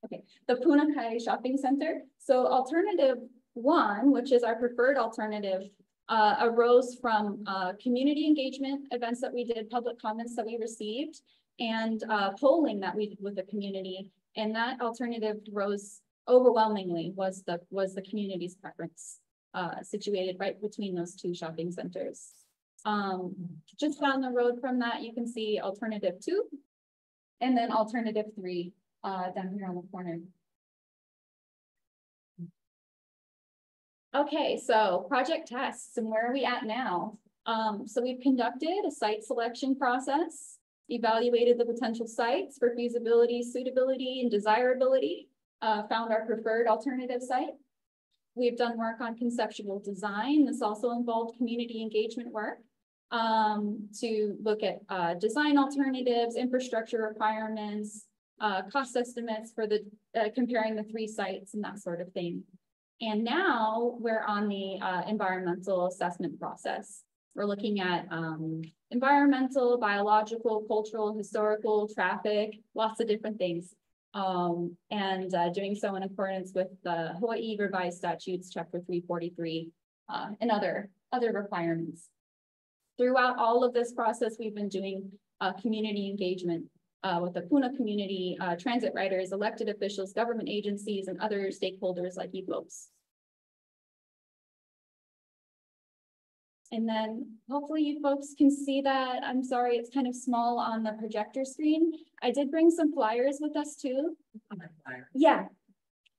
Okay, the Puna Kai Shopping Center. So alternative 1, which is our preferred alternative, arose from community engagement events that we did, public comments that we received, and polling that we did with the community. And that alternative rose overwhelmingly was the community's preference, situated right between those 2 shopping centers. Just down the road from that, you can see alternative 2, and then alternative 3 down here on the corner. Okay, so project tests, and where are we at now? So we've conducted a site selection process, evaluated the potential sites for feasibility, suitability, and desirability. Found our preferred alternative site. We've done work on conceptual design. This also involved community engagement work to look at design alternatives, infrastructure requirements, cost estimates for the comparing the 3 sites and that sort of thing. And now we're on the environmental assessment process. We're looking at environmental, biological, cultural, historical, traffic, lots of different things. And doing so in accordance with the Hawaii Revised Statutes, Chapter 343, and other requirements. Throughout all of this process, we've been doing community engagement with the Puna community, transit riders, elected officials, government agencies, and other stakeholders like you folks. And then hopefully you folks can see that. I'm sorry, it's kind of small on the projector screen. I did bring some flyers with us too. Yeah.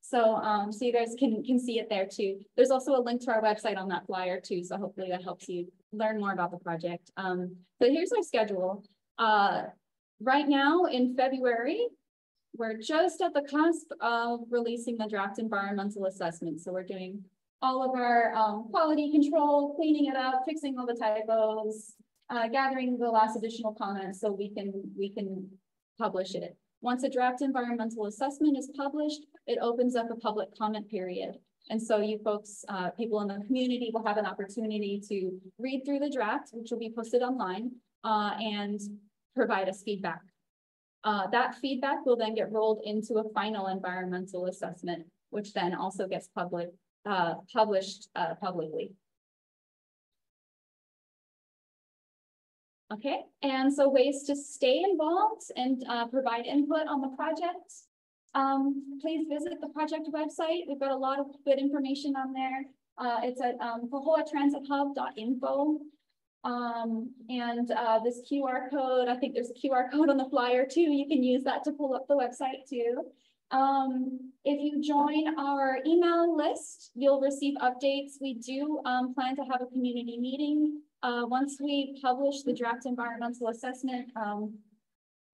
So, so you guys can see it there too. There's also a link to our website on that flyer too. So hopefully that helps you learn more about the project. So here's our schedule. Right now in February, we're just at the cusp of releasing the draft environmental assessment. So we're doing all of our quality control, cleaning it up, fixing all the typos, gathering the last additional comments so we can publish it. Once a draft environmental assessment is published, it opens up a public comment period. And so you folks, people in the community will have an opportunity to read through the draft, which will be posted online, and provide us feedback. That feedback will then get rolled into a final environmental assessment, which then also gets published publicly. Okay, and so ways to stay involved and provide input on the project. Please visit the project website. We've got a lot of good information on there. It's at pahoatransit.hub.info. This QR code, I think there's a QR code on the flyer too. You can use that to pull up the website too. If you join our email list, you'll receive updates. We do plan to have a community meeting once we publish the draft environmental assessment.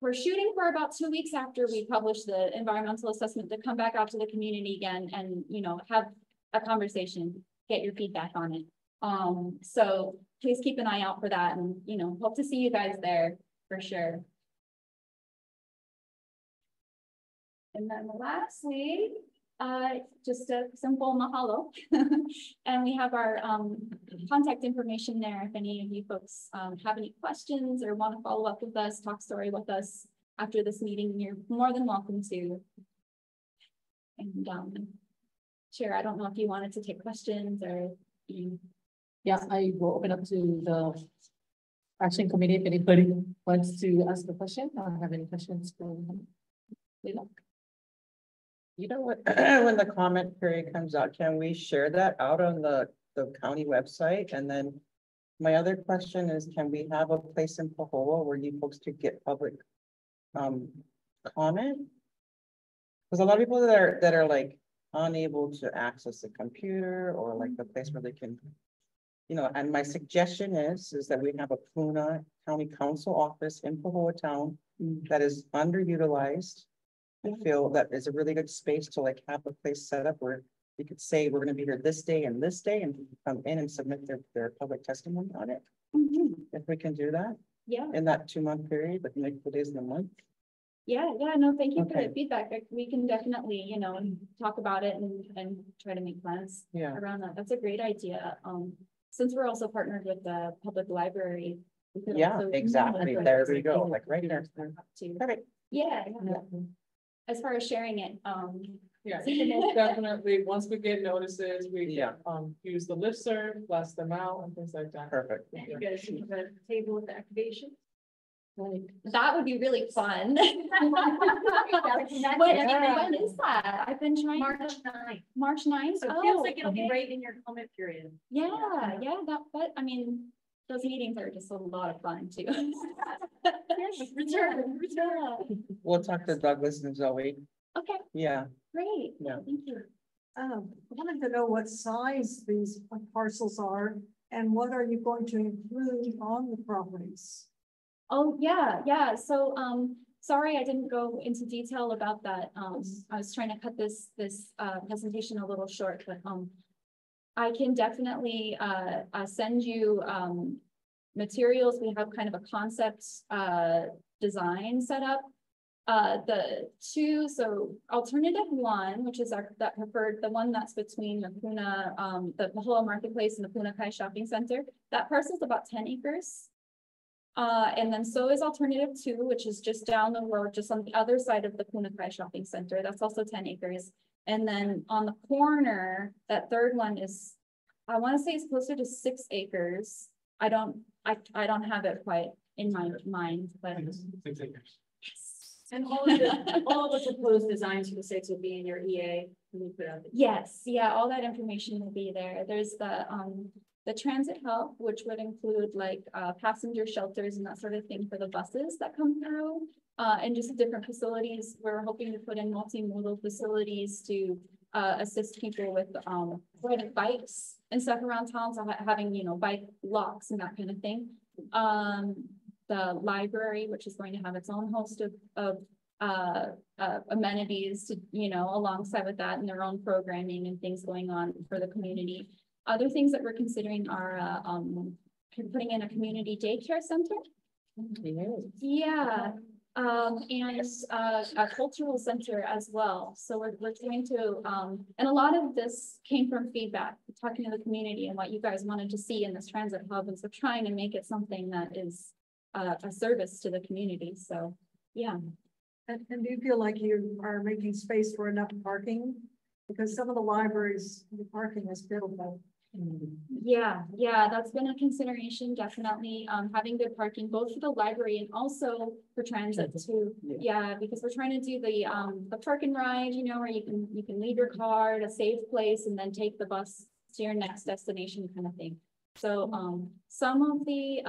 We're shooting for about 2 weeks after we publish the environmental assessment to come back out to the community again and, you know, have a conversation, get your feedback on it. So please keep an eye out for that, and, you know, hope to see you guys there for sure. And then lastly, just a simple mahalo. And we have our contact information there. If any of you folks have any questions or want to follow up with us, talk story with us after this meeting, you're more than welcome to. And Chair, I don't know if you wanted to take questions or you. Yeah, I will open up to the action committee if anybody wants to ask a question. I don't have any questions for Leila. You know what, when the comment period comes out, can we share that out on the county website? And then my other question is, can we have a place in Pahoa where you folks could get public comment? Because a lot of people that are like unable to access a computer or like the place where they can, you know, and my suggestion is that we have a Puna County Council office in Pahoa Town that is underutilized. I feel that is a really good space to like have a place set up where you could say, we're going to be here this day, and come in and submit their public testimony on it. If we can do that. Yeah. In that 2-month period, but multiple days in a month. Yeah, no, thank you for the feedback. We can definitely, you know, talk about it and try to make plans around that. That's a great idea. Since we're also partnered with the public library. Yeah, exactly. There we go. Like right there. Perfect. Yeah. As far as sharing it, yeah, most definitely. Once we get notices, we use the listserv, blast them out, and things like that. Perfect. You guys have a table with the activation. That would be really fun. When is that? I've been trying. March 9th. March 9th. So it feels like it'll be right in your comment period. Yeah. But I mean, those meetings are just a lot of fun too. Return. We'll talk to Douglas and Zoe. Okay. Yeah. Great. Yeah. Thank you. I wanted to know what size these parcels are and what are you going to include on the properties? Oh, yeah. So, sorry, I didn't go into detail about that. I was trying to cut this presentation a little short, but I can definitely send you materials. We have kind of a concept design set up. So alternative 1, which is that preferred, the one that's between the Puna, the Pahoa Marketplace and the Puna Kai Shopping Center, that parcel is about 10 acres. And then so is alternative 2, which is just down the road, just on the other side of the Puna Kai Shopping Center. That's also 10 acres. And then on the corner, that third one is, I want to say it's closer to 6 acres. I don't have it quite in my mind, but 6 acres. And all of the proposed designs for the sites will be in your EA when you put out the. Yes, yeah, all that information will be there. There's the transit hub, which would include like passenger shelters and that sort of thing for the buses that come through, and just different facilities. We're hoping to put in multimodal facilities to assist people with riding bikes and stuff around town, so having, you know, bike locks and that kind of thing. The library, which is going to have its own host of amenities to, you know, alongside with that, and their own programming and things going on for the community. Other things that we're considering are putting in a community daycare center. Yeah. And a cultural center as well. So we're going to, and a lot of this came from feedback, talking to the community and what you guys wanted to see in this transit hub. And so trying to make it something that is a service to the community. So, yeah. And do you feel like you are making space for enough parking? Because some of the libraries, the parking is pitiful. Yeah, that's been a consideration, definitely. Having good parking both for the library and also for transit too. Yeah, because we're trying to do the park and ride, you know, where you can leave your car at a safe place and then take the bus to your next destination kind of thing. So some of the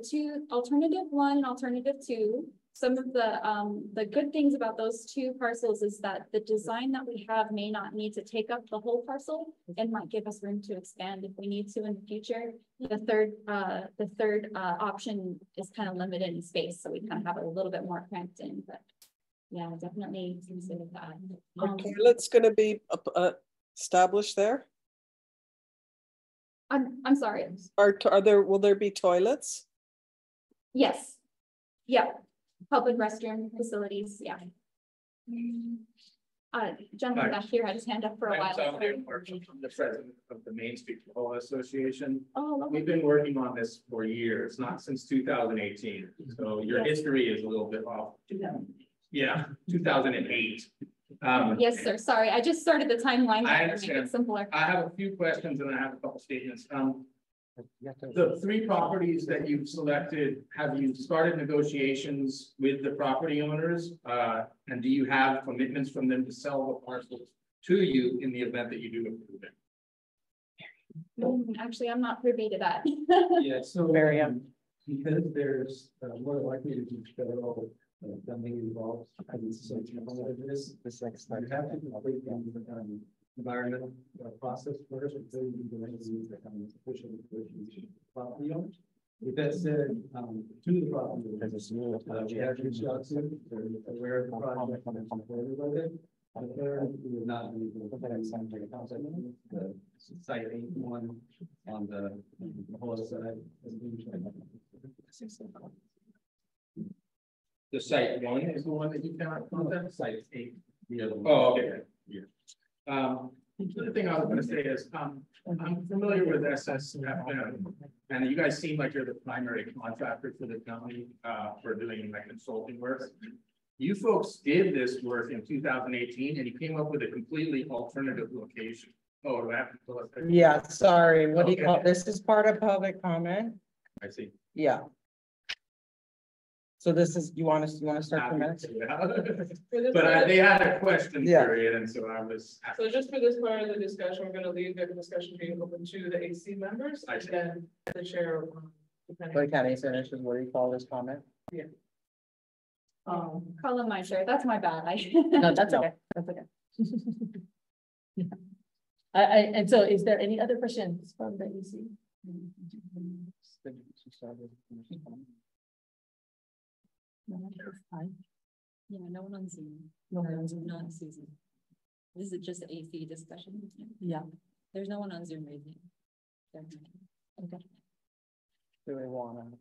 two, alternative one and alternative two, some of the good things about those two parcels is that the design that we have may not need to take up the whole parcel and might give us room to expand if we need to in the future. The third option is kind of limited in space, so we kind of have a little bit more cramped in, but yeah, definitely consider that. Are toilets gonna be established there? I'm sorry. Will there be toilets? Yes. Yeah. Public restroom facilities. Yeah. Gentleman back here had his hand up for a while. I'm the president of the Main Street Football Association. Oh, lovely. We've been working on this for years, not since 2018. So your history is a little bit off. Yeah, 2008. Yes, sir. Sorry, I just started the timeline. I to make understand. it simpler. I have a few questions and I have a couple statements. The three properties that you've selected, have you started negotiations with the property owners? And do you have commitments from them to sell the parcels to you in the event that you do approve it? Actually, I'm not privy to that. Yeah, so because there's more likely to be federal funding involved, I mean, so this next time have to complete the environmental process first before you do anything official property owners. With that said, to the property owners, we have reached out to, they're aware of the project and supportive of it. We will not be able to sign the concept. The site 81 on the whole side. The site one is the one that you cannot contact? Site 8. The other one. Oh, okay. Yeah. The other thing I was gonna say is, I'm familiar with SSFM, and you guys seem like you're the primary contractor for the county, for doing like consulting work. You folks did this work in 2018 and you came up with a completely alternative location. Oh, do I have to tell us that? Yeah, sorry, what do you Okay. call, this is part of public comment? I see. Yeah. So this is, you want to start the minutes? But they had a question Yeah. period, and so I was. So just for this part of the discussion, we're gonna leave the discussion being open to the AC members, I and see. then the chair. But County finishes, what do you call this comment? Call him my chair. That's my bad. No, that's No. okay. That's okay. Yeah. And so is there any other questions from the EC? No, that's fine. Yeah, no one on Zoom. No one on Zoom. Not Susan. This is just AC discussion. Yeah. There's no one on Zoom raising. Okay. Do we want to?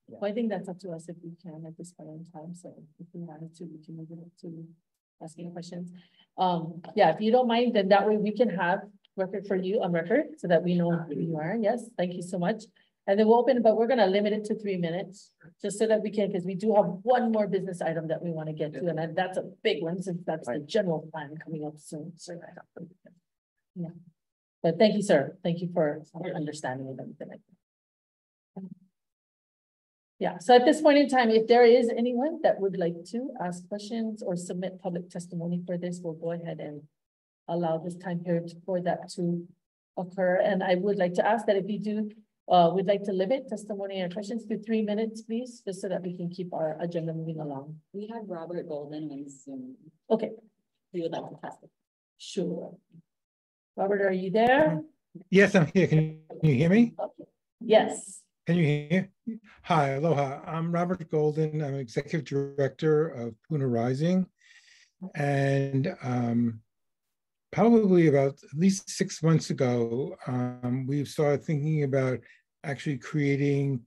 Well, I think that's up to us if we can at this point in time. So if we wanted to, we can move it up to asking questions. Yeah, if you don't mind, then that way we can have record for you on record so that we know who you are. Yes, thank you so much. And then we'll open, but we're gonna limit it to 3 minutes, just so that we can, because we do have one more business item that we want to get to, and that's a big one, since that's the general plan coming up soon. So, yeah. But thank you, sir. Thank you for understanding and everything like that. Yeah, so at this point in time, if there is anyone that would like to ask questions or submit public testimony for this, we'll go ahead and allow this time period for that to occur. And I would like to ask that if you do, we'd like to limit testimony and questions to 3 minutes, please, just so that we can keep our agenda moving along. We had Robert Golden on Zoom. Okay. We would like to test it. Sure. Robert, are you there? Yes, I'm here. Can you hear me? Okay. Yes. Can you hear? Hi, aloha. I'm Robert Golden. I'm Executive Director of Puna Rising. And probably about at least 6 months ago, we've started thinking about actually creating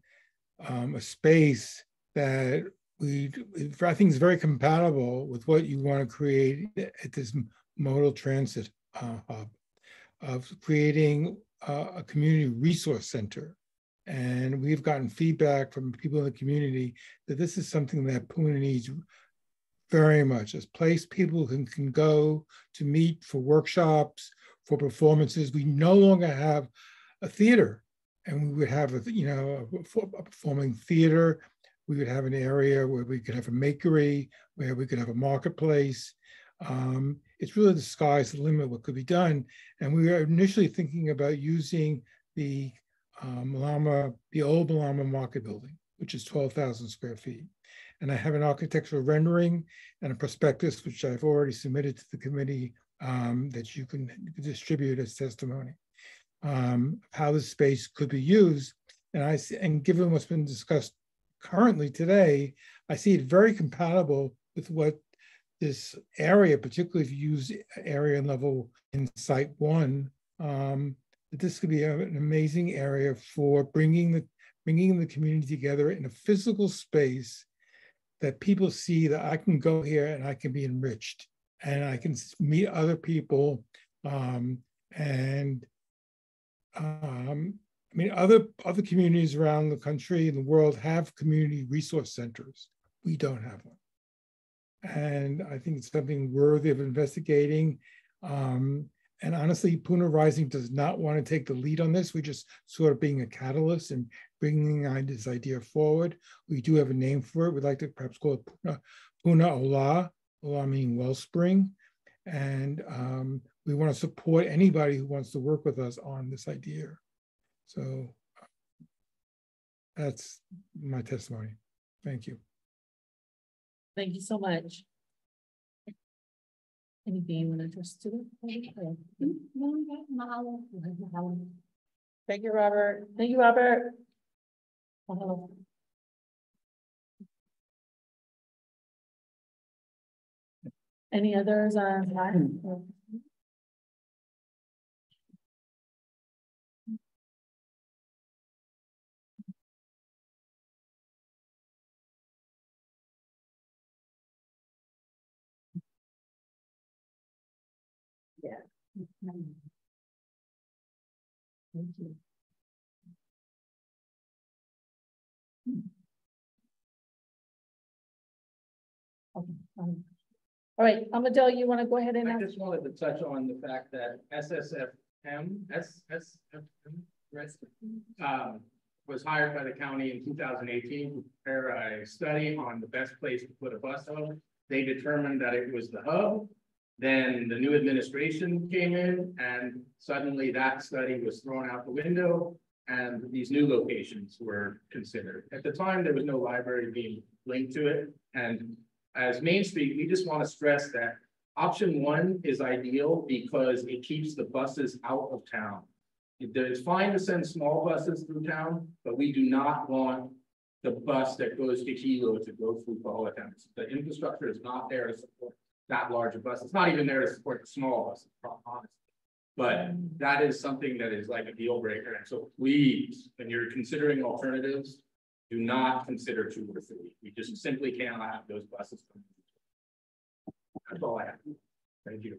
a space that I think is very compatible with what you want to create at this modal transit hub, of creating a community resource center. And we've gotten feedback from people in the community that this is something that Puna needs very much, a place people can go to meet for workshops, for performances. We no longer have a theater, and we would have a performing theater. We would have an area where we could have a makery, where we could have a marketplace. it's really the sky's the limit what could be done. And we were initially thinking about using the old Malama Market Building, which is 12,000 square feet. And I have an architectural rendering and a prospectus, which I've already submitted to the committee that you can distribute as testimony, how the space could be used. And given what's been discussed currently today, I see it very compatible with what this area, particularly if you use area level in Site 1, that this could be an amazing area for bringing the community together in a physical space that people see that I can go here and I can be enriched and I can meet other people. I mean, other communities around the country and the world have community resource centers. We don't have one. And I think it's something worthy of investigating. And honestly, Puna Rising does not want to take the lead on this. We're just sort of being a catalyst and bringing this idea forward. We do have a name for it. We'd like to perhaps call it Puna Ola, Ola meaning wellspring. And we want to support anybody who wants to work with us on this idea. So that's my testimony. Thank you. Thank you so much. Anything you want to address to them? Thank you, Robert. Thank you, Robert. Mahalo. Any others on line? Yeah. Thank you. Okay. All right, Amadel, you want to go ahead and I just wanted to touch on the fact that SSFM was hired by the county in 2018 to prepare a study on the best place to put a bus hub. They determined that it was the hub. Then the new administration came in and suddenly that study was thrown out the window and these new locations were considered. At the time, there was no library being linked to it. And as Main Street, we just want to stress that option 1 is ideal because it keeps the buses out of town. It's fine to send small buses through town, but we do not want the bus that goes to Hilo to go through Pahoa. The infrastructure is not there to support that large a bus. It's not even there to support the small buses, honestly. But that is something that is like a deal breaker. And so please, when you're considering alternatives, do not consider 2 or 3. We just simply cannot have those buses. That's all I have. Thank you.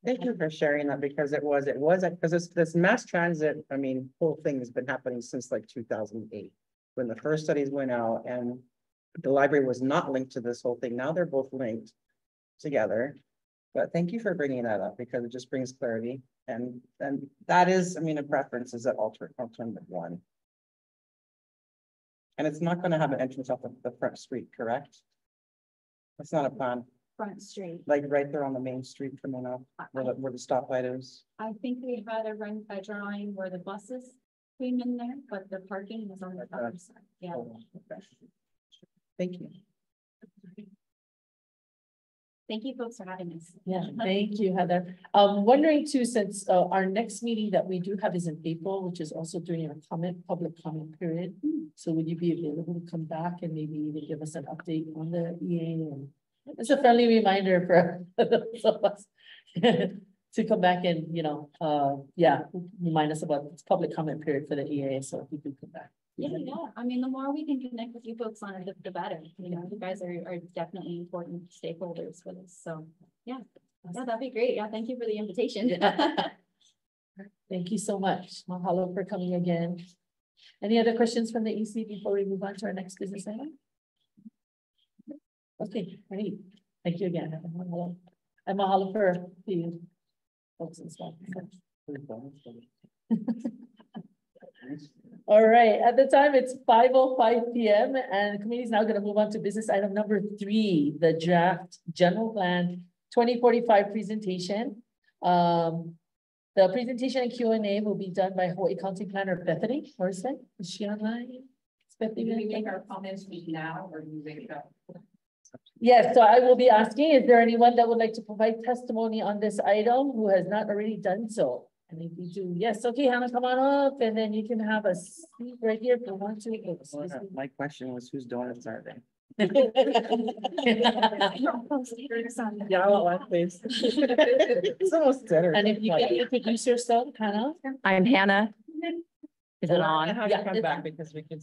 Thank you for sharing that because because this mass transit, I mean, whole thing has been happening since like 2008 when the first studies went out and the library was not linked to this whole thing. Now they're both linked together. But thank you for bringing that up because it just brings clarity. And that is, I mean, a preference is that alternative 1. And it's not going to have an entrance off the front street, correct? That's not a plan. Front street. Like right there on the main street coming up where the stoplight is. I think we'd rather run a drawing where the buses came in there, but the parking is on the other side. Yeah. Thank you. Thank you folks for having us. Yeah, thank you, Heather. Wondering too, since our next meeting that we do have is in April, which is also during our public comment period. So would you be available to come back and maybe even give us an update on the EA? And it's a friendly reminder for those of us to come back and, remind us about this public comment period for the EA. So if you could come back. Yeah. I mean, the more we can connect with you folks on it, the better. You know, you guys are definitely important stakeholders for this. So yeah, that'd be great. Yeah, thank you for the invitation. Thank you so much. Mahalo for coming again. Any other questions from the EC before we move on to our next business item? Okay, great. Thank you again. Mahalo. And mahalo for the folks and stuff. All right, at the time, it's 5:05 p.m. and the committee is now going to move on to business item number 3, the draft general plan 2045 presentation. The presentation and Q&A will be done by Hawaii County Planner Bethany Morrison. Is she online? Is Bethany Do we make our comments now or do we wait up? Yes, so I will be asking, is there anyone that would like to provide testimony on this item who has not already done so? And if you do, yes, okay, Hannah, come on up and then you can have a seat right here if you want to. My question was, whose donuts are they? Yeah, well, please. It's almost dinner. And if you can introduce yourself, Hannah. I'm Hannah. Is it I on? have Yeah, to come it's back on. because we can,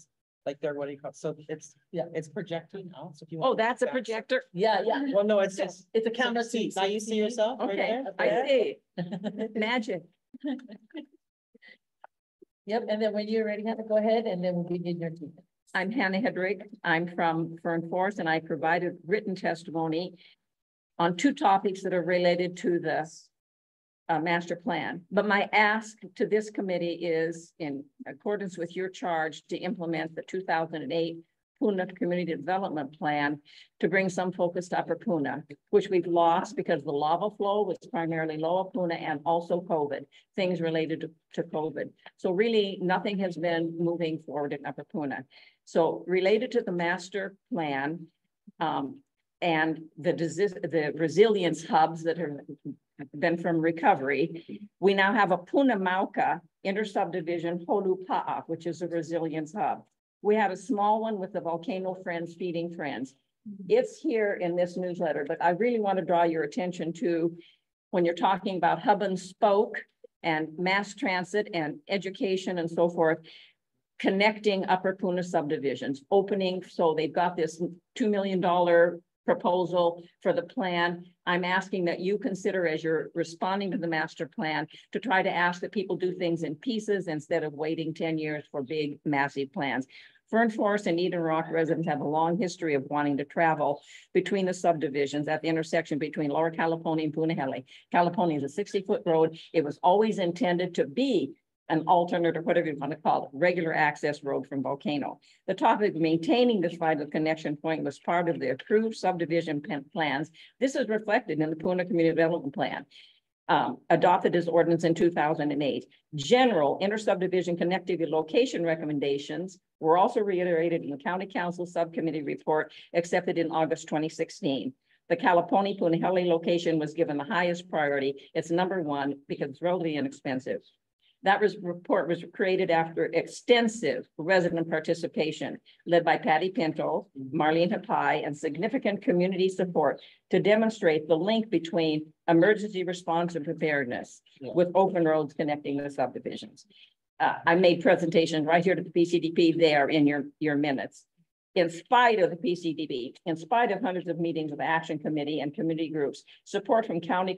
like, they're, what do you call, so it's, Yeah. it's projecting now, so if you. Oh, want to that's a back- projector? Yeah, yeah. Well, no, it's just. It's a camera see, too. now you see yourself right Okay, there? I see. Magic. Yep, and then when you're ready, Hannah, go ahead and then we'll begin your team. I'm Hannah Hedrick. I'm from Fern Forest and I provided written testimony on 2 topics that are related to the master plan. But my ask to this committee is in accordance with your charge to implement the 2008 Puna Community Development Plan to bring some focus to Upper Puna, which we've lost because the lava flow was primarily Lower Puna and also COVID, things related to COVID. So really nothing has been moving forward in Upper Puna. So related to the master plan and the resilience hubs that have been from recovery, we now have a Puna Mauka inter-subdivision Holupa'a, which is a resilience hub. We had a small one with the Volcano Friends Feeding Friends. It's here in this newsletter, but I really want to draw your attention to when you're talking about hub and spoke and mass transit and education and so forth, connecting Upper Puna subdivisions, opening. So they've got this $2 million proposal for the plan. I'm asking that you consider as you're responding to the master plan to try to ask that people do things in pieces instead of waiting 10 years for big, massive plans. Fern Forest and Eden Rock residents have a long history of wanting to travel between the subdivisions at the intersection between Lower Caliponia and Punahele. Caliponia is a 60-foot road. It was always intended to be an alternate, or whatever you want to call it, regular access road from Volcano. The topic of maintaining this vital connection point was part of the approved subdivision plans. This is reflected in the Puna Community Development Plan, adopted as ordinance in 2008. General inter-subdivision connectivity location recommendations were also reiterated in the County Council Subcommittee report accepted in August 2016. The Caliponia Punahele location was given the highest priority. It's #1 because it's relatively inexpensive. That report was created after extensive resident participation led by Patty Pinto, Marlene Hapai, and significant community support to demonstrate the link between emergency response and preparedness with open roads connecting the subdivisions. I made presentations right here to the PCDP there in your minutes. In spite of the PCDP, in spite of hundreds of meetings of the Action Committee and community groups, support from county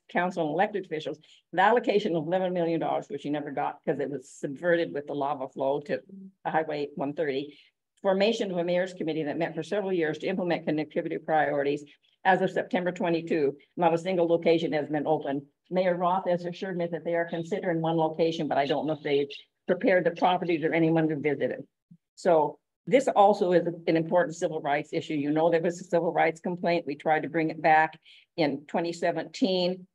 council and elected officials, the allocation of $11 million, which you never got because it was subverted with the lava flow to Highway 130, formation of a mayor's committee that met for several years to implement connectivity priorities. As of September 22, not a single location has been opened. Mayor Roth has assured me that they are considering one location, but I don't know if they've prepared the properties or anyone to visit it. So this also is an important civil rights issue. You know, there was a civil rights complaint. We tried to bring it back in 2017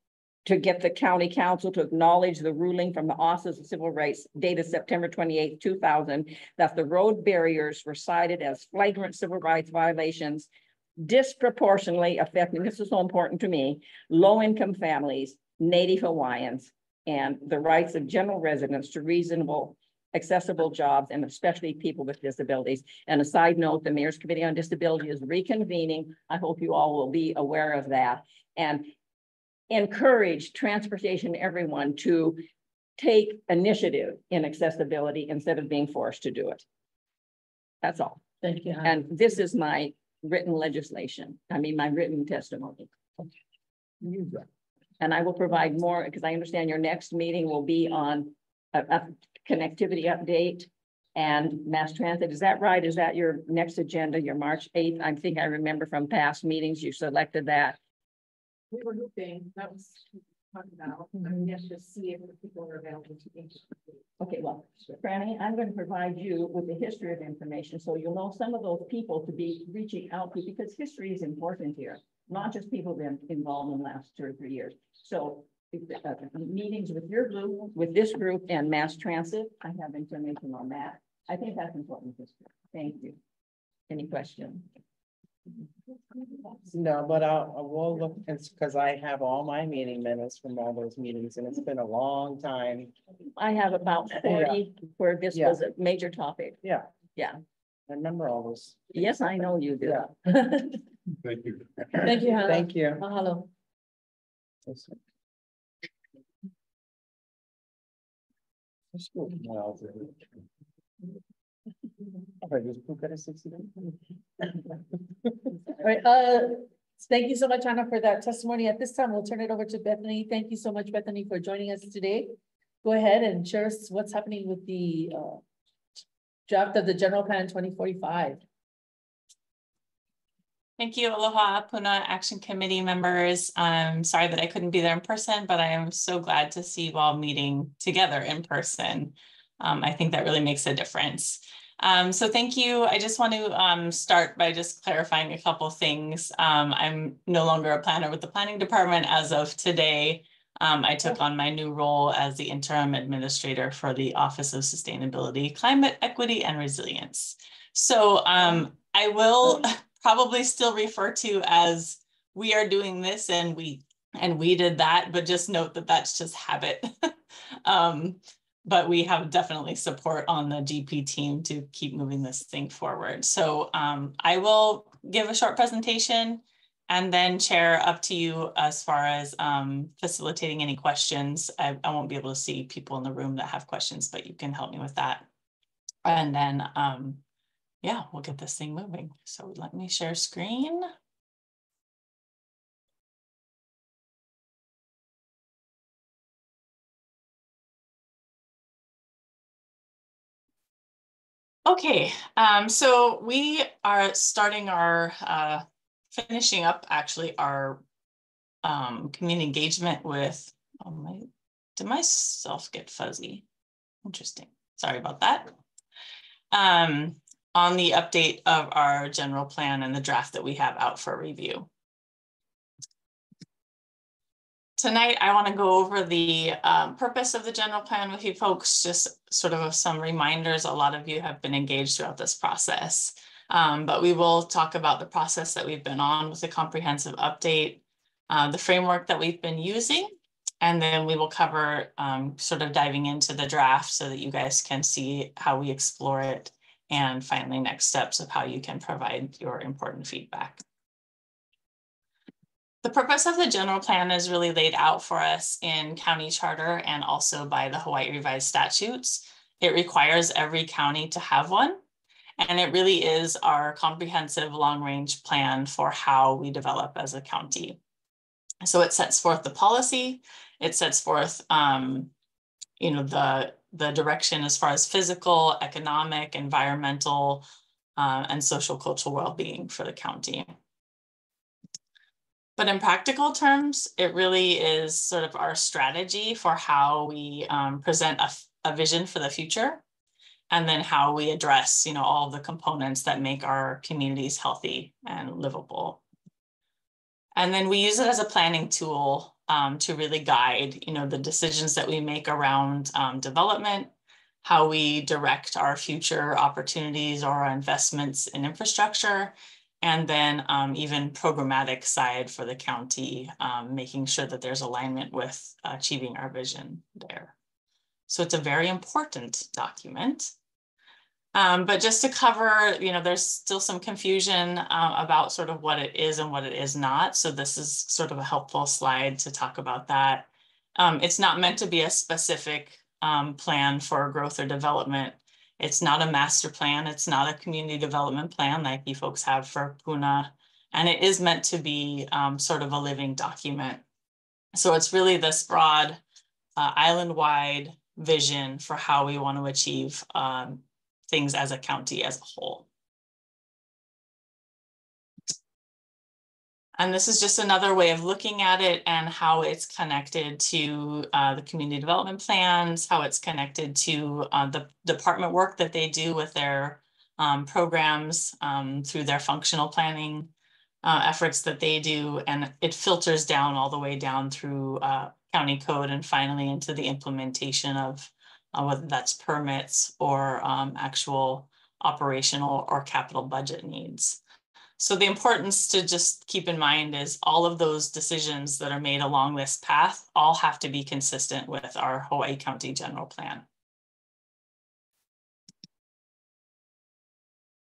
to get the county council to acknowledge the ruling from the Office of Civil Rights dated September 28, 2000, that the road barriers were cited as flagrant civil rights violations, disproportionately affecting, this is so important to me, low-income families, Native Hawaiians, and the rights of general residents to reasonable accessible jobs, and especially people with disabilities. And a side note, the Mayor's Committee on Disability is reconvening. I hope you all will be aware of that and encourage transportation everyone to take initiative in accessibility instead of being forced to do it. That's all. Thank you. And this is my written legislation. I mean, my written testimony. And I will provide more because I understand your next meeting will be on a connectivity update and mass transit. Is that right? Is that your next agenda, your March 8th? I think I remember from past meetings, you selected that. We were hoping that was talk about. Yes, just see if people are available to be. Okay, well, Franny, I'm going to provide you with the history of information, so you'll know some of those people to be reaching out to, because history is important here, not just people that have been involved in the last 2 or 3 years. So meetings with your group, with this group, and mass transit, I have information on that. I think that's important history. Thank you. Any questions? No, but I will look, it's because I have all my meeting minutes from all those meetings, and it's been a long time. I have about 40 where this Yeah. was a major topic. Yeah. Yeah. I remember all those. Yes, I know you do. Thank you. Thank you, Hannah. Thank you. Mahalo. All right, thank you so much, Hannah, for that testimony. At this time, we'll turn it over to Bethany. Thank you so much, Bethany, for joining us today. Go ahead and share us what's happening with the draft of the general plan 2045. Thank you, aloha, Puna Action Committee members. I'm sorry that I couldn't be there in person, but I am so glad to see you all meeting together in person. I think that really makes a difference. So thank you. I just want to start by just clarifying a couple things. I'm no longer a planner with the planning department as of today. I took on my new role as the interim administrator for the Office of Sustainability, Climate Equity, and Resilience. So I will probably still refer to as we are doing this and we did that, but just note that that's just habit. But we have definitely support on the GP team to keep moving this thing forward. So I will give a short presentation and then Chair, up to you as far as facilitating any questions. I won't be able to see people in the room that have questions, but you can help me with that. And then, yeah, we'll get this thing moving. So let me share screen. Okay, so we are starting our, finishing up actually our community engagement with, did myself get fuzzy? Interesting, sorry about that. On the update of our general plan and the draft that we have out for review. Tonight, I want to go over the purpose of the general plan with you folks, just sort of some reminders. A lot of you have been engaged throughout this process, but we will talk about the process that we've been on with a comprehensive update, the framework that we've been using, and then we will cover sort of diving into the draft so that you guys can see how we explore it, and finally next steps of how you can provide your important feedback. The purpose of the general plan is really laid out for us in county charter and also by the Hawaii revised statutes. It requires every county to have one. And it really is our comprehensive long-range plan for how we develop as a county. So it sets forth the policy, it sets forth you know, the direction as far as physical, economic, environmental, and social cultural well-being for the county. But in practical terms, it really is sort of our strategy for how we present a vision for the future, and then how we address, you know, all of the components that make our communities healthy and livable. And then we use it as a planning tool to really guide, you know, the decisions that we make around development, how we direct our future opportunities or our investments in infrastructure, and then even programmatic side for the county, making sure that there's alignment with achieving our vision there. So it's a very important document. But just to cover, you know, there's still some confusion about sort of what it is and what it is not. So this is sort of a helpful slide to talk about that. It's not meant to be a specific plan for growth or development. It's not a master plan. It's not a community development plan like you folks have for Puna. And it is meant to be sort of a living document. So it's really this broad island-wide vision for how we want to achieve things as a county as a whole. And this is just another way of looking at it and how it's connected to the community development plans, how it's connected to the department work that they do with their programs through their functional planning efforts that they do. And it filters down all the way down through county code and finally into the implementation of whether that's permits or actual operational or capital budget needs. So the importance to just keep in mind is all of those decisions that are made along this path all have to be consistent with our Hawaii County General Plan.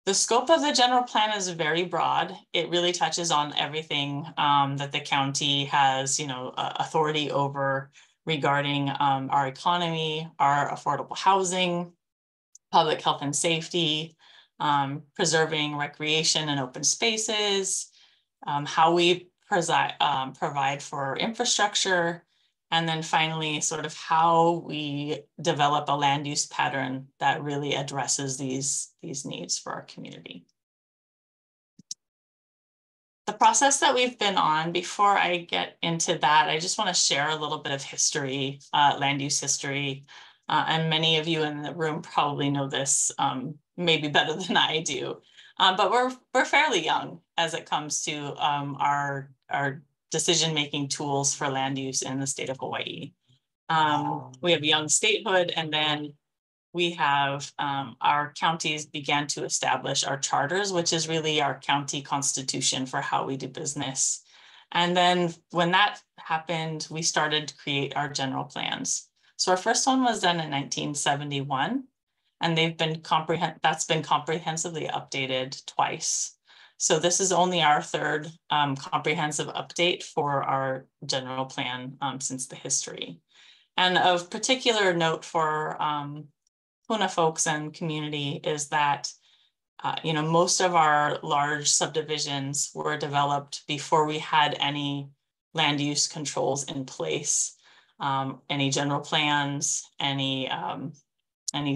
The scope of the general plan is very broad. It really touches on everything that the county has, authority over regarding our economy, our affordable housing, public health and safety, preserving recreation and open spaces, how we provide for infrastructure, and then finally sort of how we develop a land use pattern that really addresses these needs for our community. The process that we've been on, before I get into that, I just want to share a little bit of history, land use history. And many of you in the room probably know this maybe better than I do. But we're fairly young as it comes to our decision-making tools for land use in the state of Hawaii. We have young statehood, and then we have our counties began to establish our charters, which is really our county constitution for how we do business. And then when that happened, we started to create our general plans. So our first one was done in 1971, and that's been comprehensively updated twice. So this is only our third comprehensive update for our general plan since the history. And of particular note for Puna folks and community is that most of our large subdivisions were developed before we had any land use controls in place, any general plans, any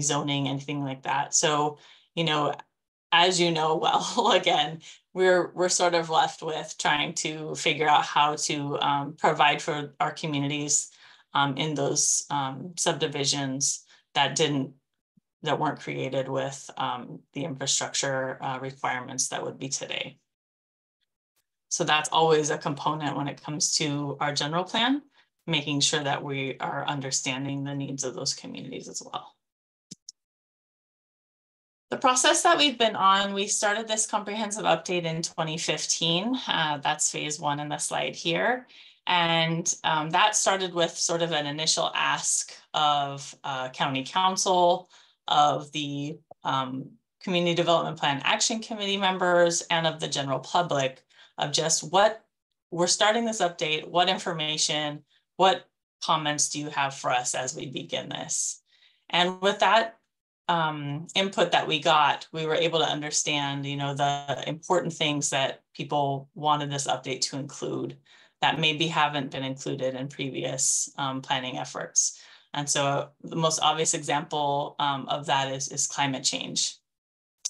zoning, anything like that. So, as you know, well, again, we're sort of left with trying to figure out how to provide for our communities in those subdivisions that weren't created with the infrastructure requirements that would be today. So that's always a component when it comes to our general plan, making sure that we are understanding the needs of those communities as well. The process that we've been on, we started this comprehensive update in 2015. That's phase one in the slide here. And that started with sort of an initial ask of county council, of the Community Development Plan Action Committee members, and of the general public, of just we're starting this update, what information, what comments do you have for us as we begin this? And with that input that we got, we were able to understand, the important things that people wanted this update to include that maybe haven't been included in previous planning efforts. And so the most obvious example of that is climate change.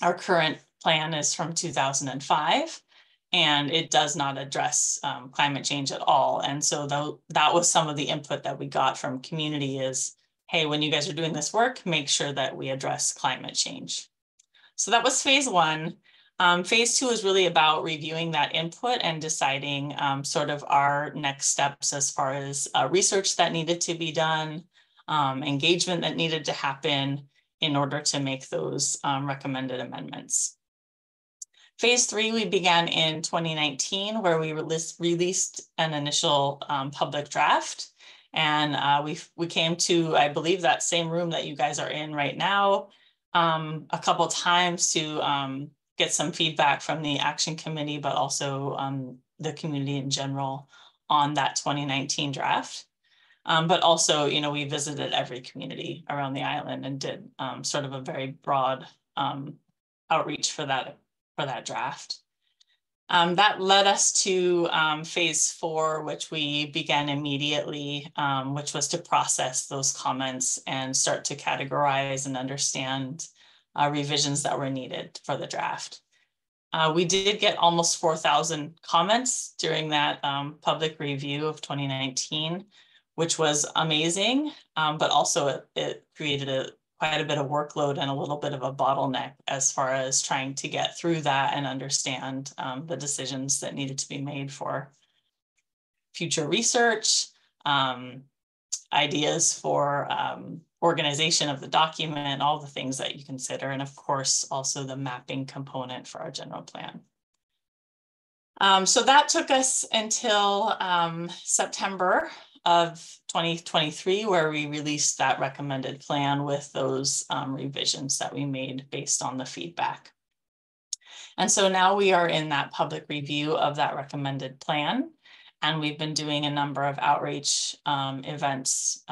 Our current plan is from 2005, and it does not address climate change at all. And so that was some of the input that we got from community is, hey, when you guys are doing this work, make sure that we address climate change. So that was phase one. Phase two is really about reviewing that input and deciding sort of our next steps as far as research that needed to be done, engagement that needed to happen in order to make those recommended amendments. Phase three, we began in 2019, where we released an initial public draft. And we came to, I believe, that same room that you guys are in right now, a couple times to get some feedback from the action committee, but also the community in general on that 2019 draft. But also, we visited every community around the island and did sort of a very broad outreach for that draft. That led us to phase four, which we began immediately, which was to process those comments and start to categorize and understand revisions that were needed for the draft. We did get almost 4,000 comments during that public review of 2019, which was amazing, but also it created quite a bit of workload and a little bit of a bottleneck as far as trying to get through that and understand the decisions that needed to be made for future research, ideas for organization of the document, all the things that you consider, and of course, also the mapping component for our general plan. So that took us until September of 2023, where we released that recommended plan with those revisions that we made based on the feedback. And so now we are in that public review of that recommended plan. And we've been doing a number of outreach events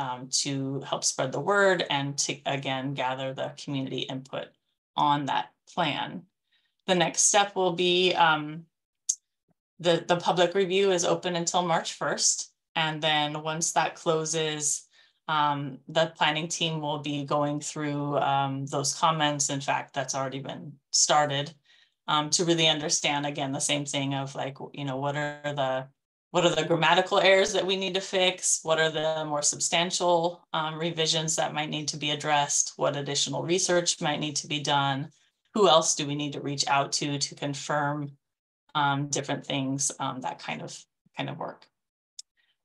to help spread the word and to, again, gather the community input on that plan. The next step will be the public review is open until March 1st. And then once that closes, the planning team will be going through those comments. In fact, that's already been started to really understand, again, the same thing of like, you know, what are the grammatical errors that we need to fix? What are the more substantial revisions that might need to be addressed? What additional research might need to be done? Who else do we need to reach out to confirm different things, that kind of work.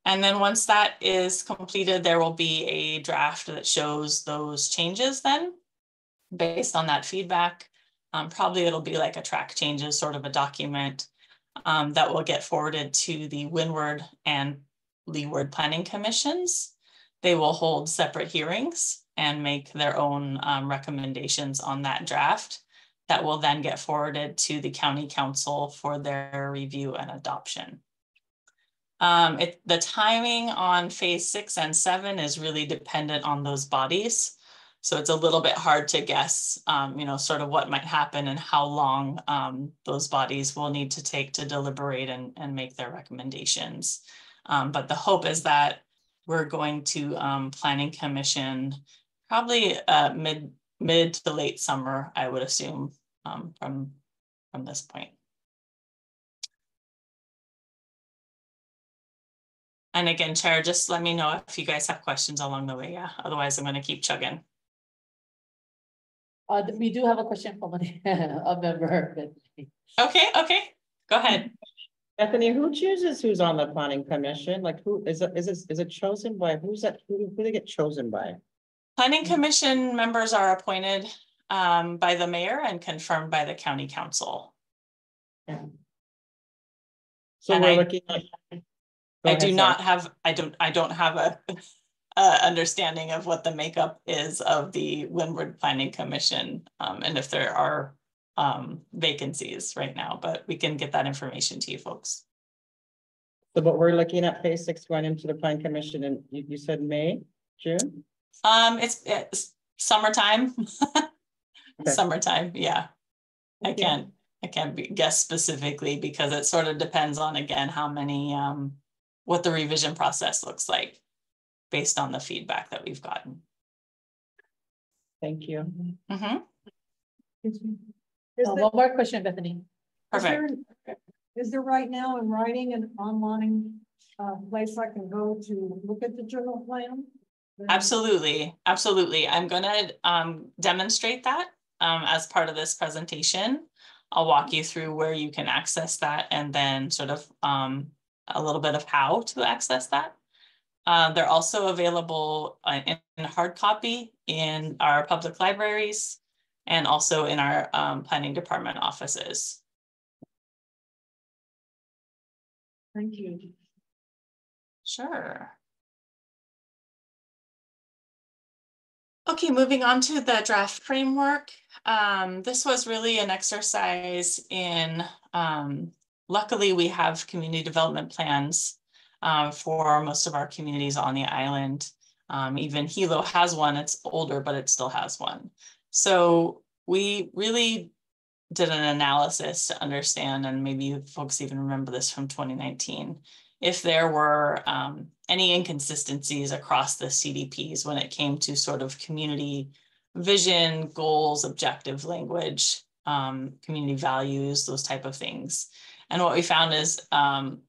And then once that is completed, there will be a draft that shows those changes then based on that feedback. Probably it'll be like a track changes sort of a document that will get forwarded to the Windward and Leeward Planning Commissions. They will hold separate hearings and make their own recommendations on that draft that will then get forwarded to the County Council for their review and adoption. The timing on phase 6 and 7 is really dependent on those bodies. So it's a little bit hard to guess, you know, sort of what might happen and how long those bodies will need to take to deliberate and make their recommendations. But the hope is that we're going to Planning Commission probably mid to late summer, I would assume, from this point. And again, Chair, just let me know if you guys have questions along the way. Yeah, otherwise I'm going to keep chugging. We do have a question from a member. Okay, go ahead. Bethany, who chooses who's on the planning commission? Like, who is it chosen by? Who's that? Who they get chosen by? Planning commission members are appointed by the mayor and confirmed by the county council. Yeah. So and we're looking at. I don't have a understanding of what the makeup is of the Windward Planning Commission and if there are vacancies right now, but we can get that information to you folks. So, but we're looking at phase 6 going into the Planning Commission, and you said May, June? It's summertime. Okay. Summertime, yeah. Okay. I can't guess specifically because it sort of depends on, again, how many what the revision process looks like based on the feedback that we've gotten. Thank you. Mm-hmm. One more question, Bethany. Perfect. Is there right now in writing an online place I can go to look at the general plan? Absolutely. I'm going to demonstrate that as part of this presentation. I'll walk you through where you can access that and then sort of a little bit of how to access that. They're also available in hard copy in our public libraries and also in our planning department offices. Thank you. Sure. Okay, moving on to the draft framework. This was really an exercise in, luckily we have community development plans for most of our communities on the island. Even Hilo has one, it's older, but it still has one. So we really did an analysis to understand, and maybe you folks even remember this from 2019, if there were any inconsistencies across the CDPs when it came to sort of community vision, goals, objective language, community values, those type of things. And what we found is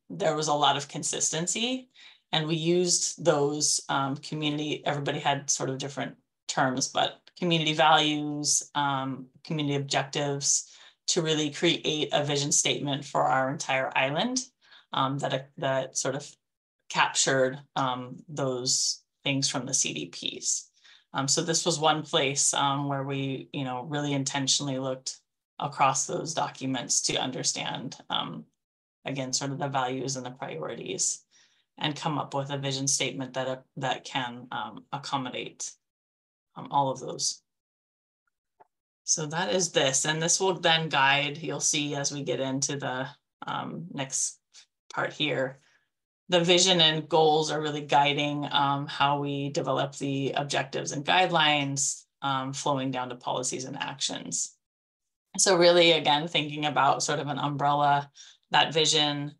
there was a lot of consistency, and we used those everybody had sort of different terms, but community values, community objectives, to really create a vision statement for our entire island that sort of captured those things from the CDPs. So this was one place where we, really intentionally looked across those documents to understand, again, sort of the values and the priorities, and come up with a vision statement that can accommodate all of those. So that is this, and this will then guide, you'll see as we get into the next part here, the vision and goals are really guiding how we develop the objectives and guidelines, flowing down to policies and actions. So really, again, thinking about sort of an umbrella, that vision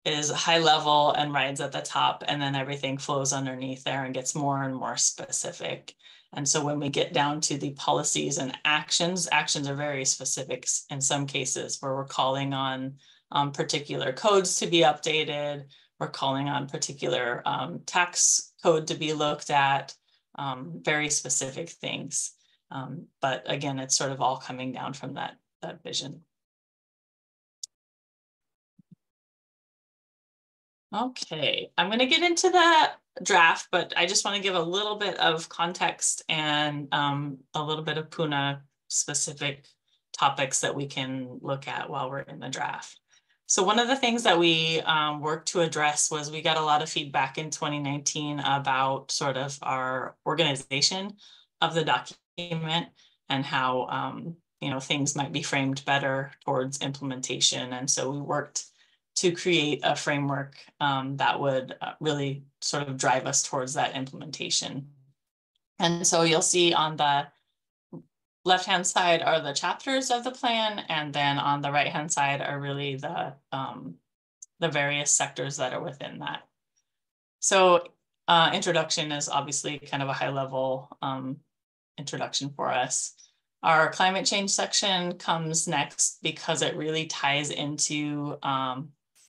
is high level and rides at the top, and then everything flows underneath there and gets more and more specific. And so when we get down to the policies and actions are very specific in some cases, where we're calling on particular codes to be updated. We're calling on particular tax code to be looked at, very specific things. But again, it's sort of all coming down from that vision. Okay, I'm going to get into the draft, but I just want to give a little bit of context and a little bit of Puna specific topics that we can look at while we're in the draft. So one of the things that we worked to address was we got a lot of feedback in 2019 about sort of our organization of the document and how things might be framed better towards implementation. And so we worked to create a framework that would really sort of drive us towards that implementation. And so you'll see on the left-hand side are the chapters of the plan, and then on the right-hand side are really the various sectors that are within that. So introduction is obviously kind of a high-level introduction for us. Our climate change section comes next because it really ties into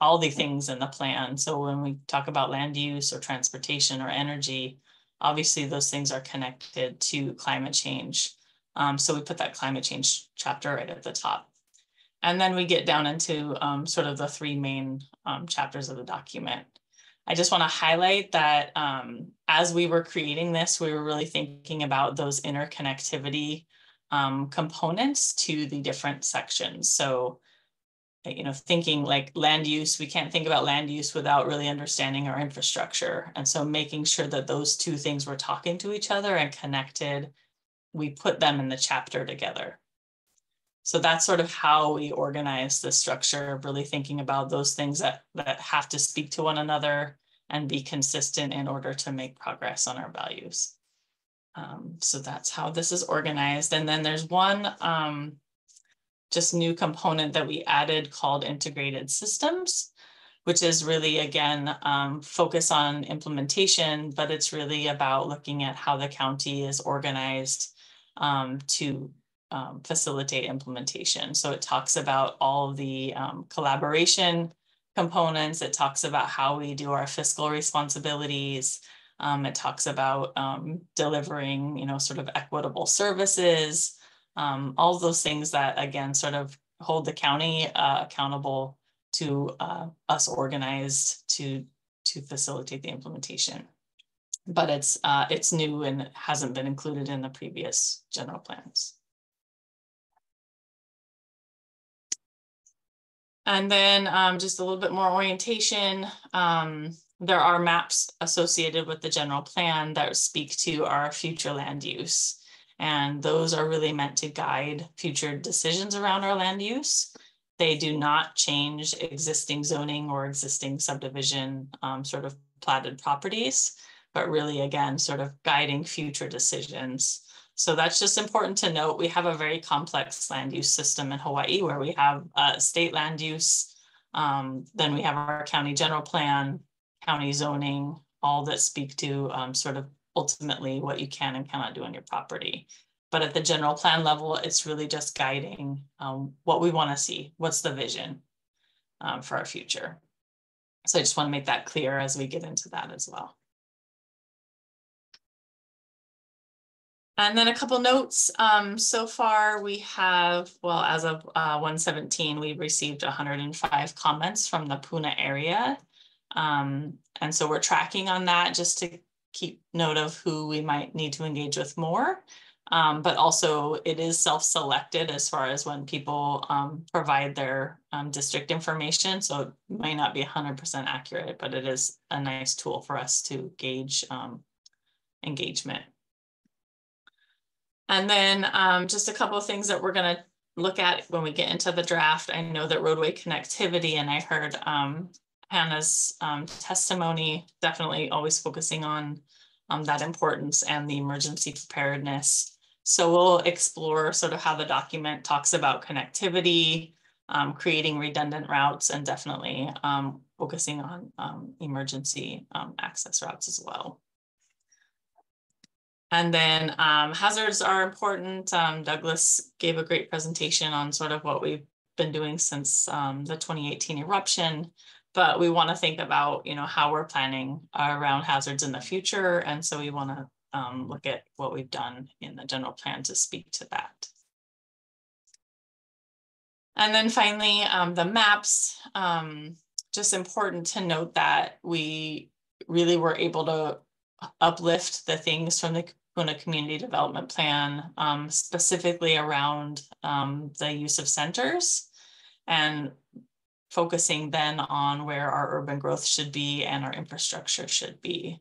all the things in the plan. So when we talk about land use or transportation or energy, obviously those things are connected to climate change. So we put that climate change chapter right at the top. And then we get down into sort of the three main chapters of the document. I just want to highlight that as we were creating this, we were really thinking about those interconnectivity components to the different sections. So, thinking like land use, we can't think about land use without really understanding our infrastructure. And so making sure that those two things were talking to each other and connected, we put them in the chapter together. So that's sort of how we organize the structure, really thinking about those things that have to speak to one another and be consistent in order to make progress on our values. So that's how this is organized. And then there's one just new component that we added called integrated systems, which is really, again, focus on implementation, but it's really about looking at how the county is organized to facilitate implementation. So it talks about all of the collaboration components. It talks about how we do our fiscal responsibilities. It talks about delivering, sort of equitable services, all of those things that, again, sort of hold the county accountable to us organized to facilitate the implementation. But it's new and hasn't been included in the previous general plans. And then just a little bit more orientation. There are maps associated with the general plan that speak to our future land use. And those are really meant to guide future decisions around our land use. They do not change existing zoning or existing subdivision sort of platted properties, but really, again, sort of guiding future decisions. So that's just important to note. We have a very complex land use system in Hawaii where we have state land use, then we have our county general plan, county zoning, all that speak to sort of ultimately what you can and cannot do on your property. But at the general plan level, it's really just guiding what we want to see. What's the vision for our future? So I just want to make that clear as we get into that as well. And then a couple notes. So far we have, well, as of 1/17, we've received 105 comments from the Puna area. And so we're tracking on that just to keep note of who we might need to engage with more. But also it is self-selected as far as when people provide their district information. So it might not be 100% accurate, but it is a nice tool for us to gauge engagement. And then just a couple of things that we're going to look at when we get into the draft. I know that roadway connectivity, and I heard Hannah's testimony, definitely always focusing on that importance and the emergency preparedness. So we'll explore sort of how the document talks about connectivity, creating redundant routes, and definitely focusing on emergency access routes as well. And then hazards are important. Douglas gave a great presentation on sort of what we've been doing since the 2018 eruption, but we want to think about, you know, how we're planning around hazards in the future. And so we want to look at what we've done in the general plan to speak to that. And then finally, the maps, just important to note that we really were able to uplift the things from the Puna Community Development Plan, specifically around the use of centers and focusing then on where our urban growth should be and our infrastructure should be.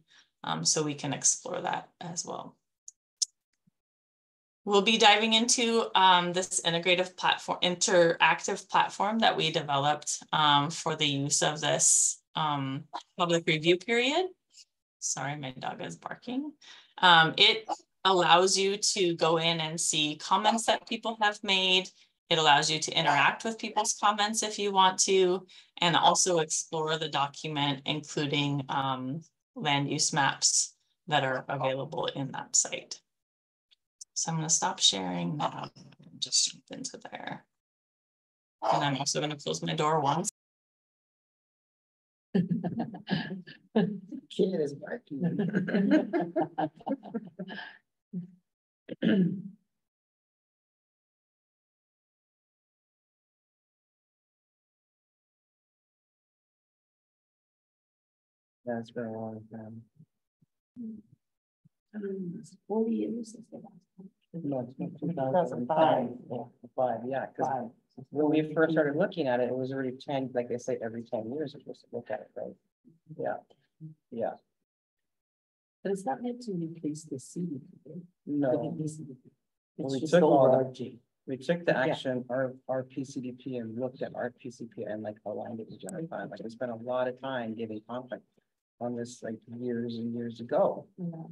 So we can explore that as well. We'll be diving into this interactive platform that we developed for the use of this public review period. Sorry, my dog is barking. It allows you to go in and see comments that people have made. It allows you to interact with people's comments if you want to, and also explore the document, including land use maps that are available in that site. So I'm going to stop sharing now and just jump into there. And I'm also going to close my door once. Kid is barking. That's been a long time. 40 years since the last time. No, it's been 2005. Yeah, because when we first started looking at it, it was already 10, like they say, every 10 years we're supposed to look at it, right? Yeah, yeah. But it's not meant to replace the CDP. No. It's We just took all overarching. We took the action, our PCDP, and looked at our PCP and like aligned it with general plan. Like we spent a lot of time giving conflict on this like years and years ago. Yeah.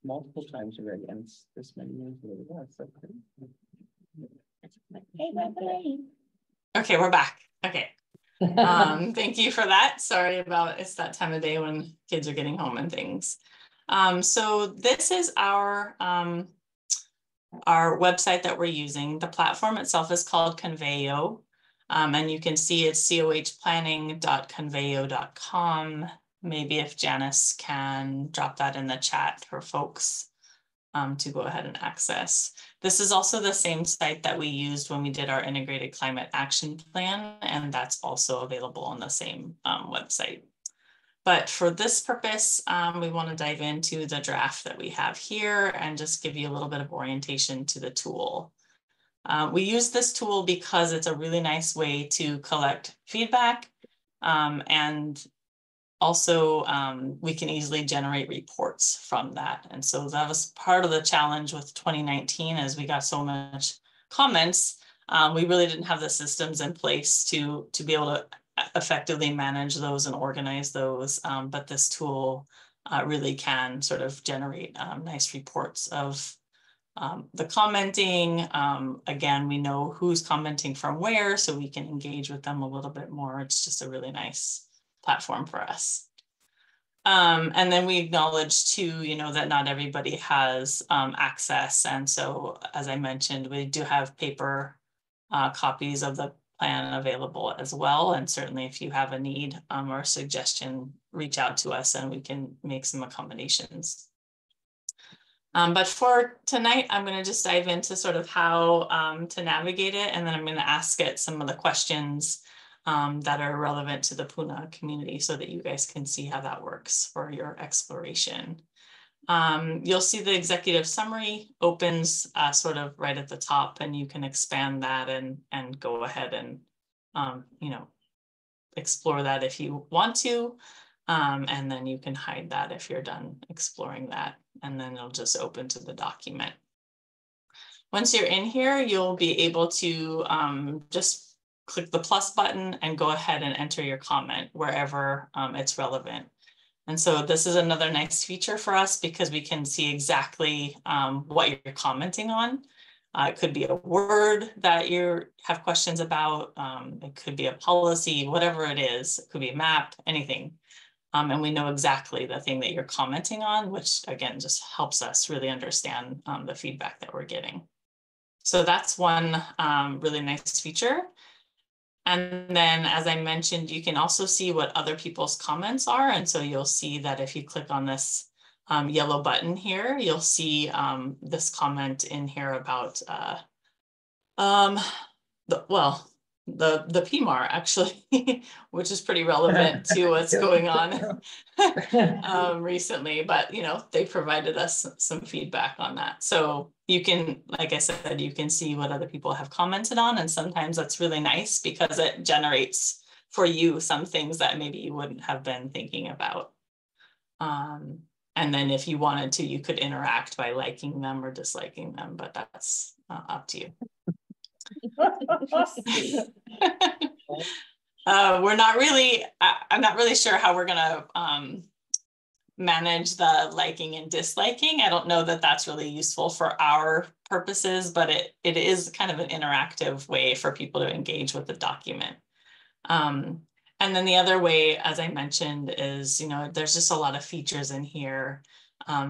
Multiple times already, and it's this many years ago. Yeah, so Okay, we're back. Okay. Thank you for that. Sorry about, it's that time of day when kids are getting home and things. So this is our website that we're using. The platform itself is called Conveyo. And you can see it's cohplanning.conveyo.com. Maybe if Janice can drop that in the chat for folks to go ahead and access. This is also the same site that we used when we did our integrated climate action plan, and that's also available on the same website. But for this purpose, we want to dive into the draft that we have here and just give you a little bit of orientation to the tool. We use this tool because it's a really nice way to collect feedback, and also we can easily generate reports from that. And so that was part of the challenge with 2019, as we got so much comments. We really didn't have the systems in place to be able to effectively manage those and organize those. But this tool really can sort of generate nice reports of the commenting. Again, we know who's commenting from where, so we can engage with them a little bit more. It's just a really nice platform for us. And then we acknowledge too, that not everybody has access. And so, as I mentioned, we do have paper copies of the plan available as well. And certainly if you have a need or a suggestion, reach out to us and we can make some accommodations. But for tonight, I'm going to just dive into sort of how to navigate it. And then I'm going to ask it some of the questions that are relevant to the Puna community so that you guys can see how that works for your exploration. You'll see the executive summary opens sort of right at the top, and you can expand that and go ahead and, explore that if you want to. And then you can hide that if you're done exploring that, and then it'll just open to the document. Once you're in here, you'll be able to just click the plus button and go ahead and enter your comment wherever it's relevant. And so this is another nice feature for us because we can see exactly what you're commenting on. It could be a word that you have questions about. It could be a policy, whatever it is. It could be a map, anything. And we know exactly the thing that you're commenting on, which again, just helps us really understand the feedback that we're getting. So that's one really nice feature. And then, as I mentioned, you can also see what other people's comments are. And so you'll see that if you click on this yellow button here, you'll see this comment in here about the PMAR actually, which is pretty relevant to what's going on recently, but they provided us some feedback on that. So you can, like I said, you can see what other people have commented on, and sometimes that's really nice because it generates for you some things that maybe you wouldn't have been thinking about. And then if you wanted to, you could interact by liking them or disliking them, but that's up to you. I'm not really sure how we're gonna manage the liking and disliking. I don't know that that's really useful for our purposes, but it is kind of an interactive way for people to engage with the document. And then the other way, as I mentioned, is, there's just a lot of features in here.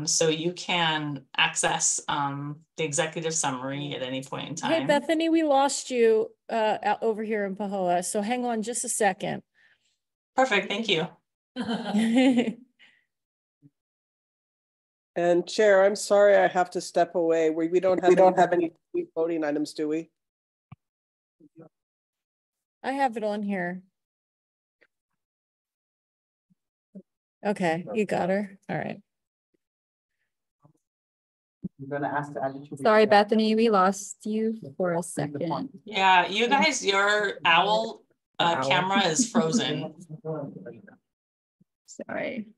So you can access the executive summary at any point in time. Hey, Bethany, we lost you over here in Pahoa, so hang on just a second. Perfect, thank you. And Chair, I'm sorry I have to step away. We don't have any voting items, do we? I have it on here. Okay, you got her. All right. I'm gonna ask to add you to the Sorry, chat. Bethany, we lost you for a second. Yeah, you guys, your owl camera is frozen. Sorry.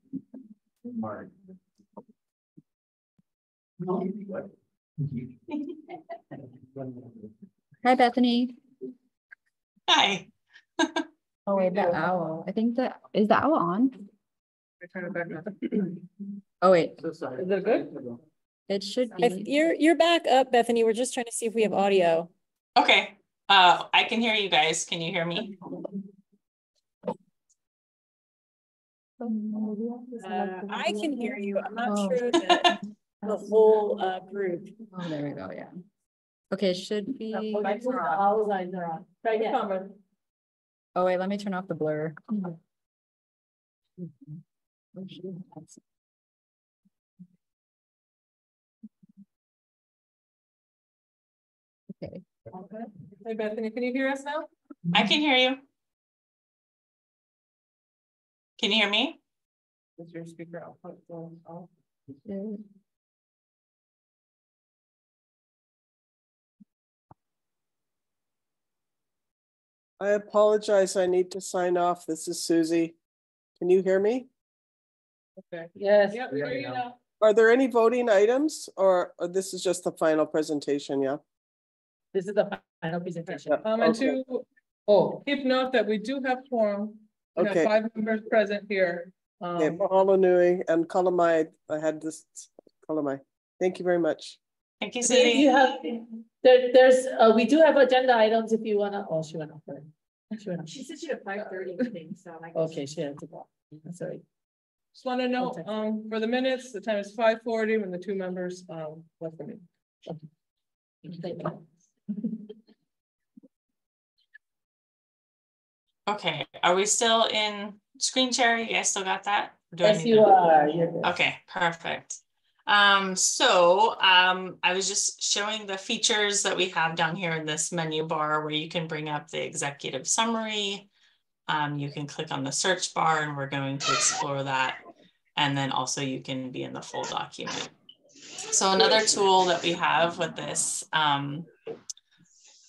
Hi, Bethany. Hi. Oh wait, the owl. I think is the owl on? Oh wait, Is it good? it should be. You're back up, Bethany. We're just trying to see if we have audio. Okay, I can hear you guys. Can you hear me? I can hear you. I'm not sure that the whole group. Oh, there we go. Yeah. Okay, should be. All lines are on. Try again. Oh wait, let me turn off the blur. Okay. Hey, Bethany, can you hear us now? I can hear you. Can you hear me? Is your speaker output off? I apologize. I need to sign off. This is Susie. Can you hear me? Okay. Yes. Yep, we hear you now. Are there any voting items or this is just the final presentation? Yeah. This is the final presentation. And Okay. to keep note that we do have quorum. We have Okay. 5 members present here. Okay, Mahalo Nui and Kalamai. I had this Kalamai. Thank you very much. Thank you, If Susie. you have, there's we do have agenda items if you wanna. Oh, she went off. She said she had 5:30 thing, so like. Okay, she had to go. Sorry. Just want to note, for the minutes, the time is 5:40 when the two members, left the meeting. Okay, are we still in screen share? You guys still got that? Do I Yes, need you to- are. You're good. Okay, perfect. I was just showing the features that we have down here in this menu bar where you can bring up the executive summary. You can click on the search bar and we're going to explore that. And then also you can be in the full document. So another tool that we have with this,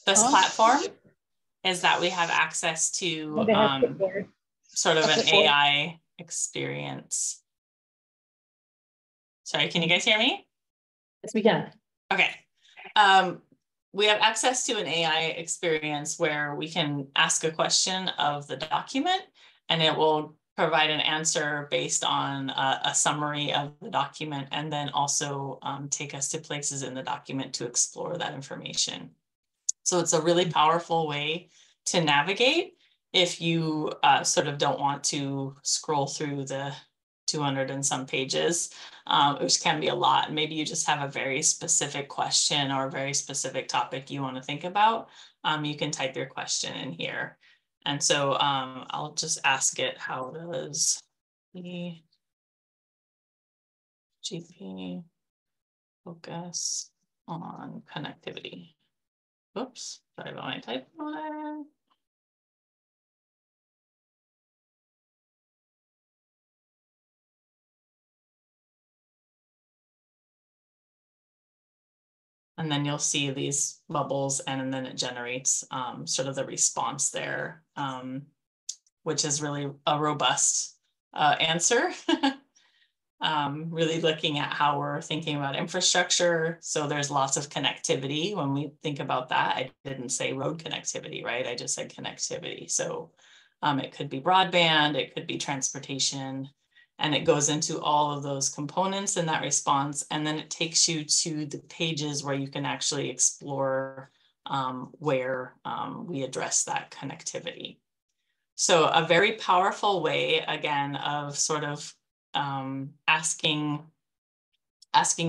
this platform is that we have access to sort of an AI experience. Sorry, can you guys hear me? Yes, we can. Okay. We have access to an AI experience where we can ask a question of the document and it will provide an answer based on a summary of the document and then also take us to places in the document to explore that information. So it's a really powerful way to navigate if you sort of don't want to scroll through the 200 and some pages, which can be a lot. Maybe you just have a very specific question or a very specific topic you want to think about. You can type your question in here. And so I'll just ask it, how does the GP focus on connectivity? Oops, sorry about my typo. And then you'll see these bubbles and then it generates sort of the response there, which is really a robust answer. Really looking at how we're thinking about infrastructure. So there's lots of connectivity. When we think about that, I didn't say road connectivity, right? I just said connectivity. So it could be broadband, it could be transportation, and it goes into all of those components in that response. And then it takes you to the pages where you can actually explore where we address that connectivity. So a very powerful way, again, of sort of asking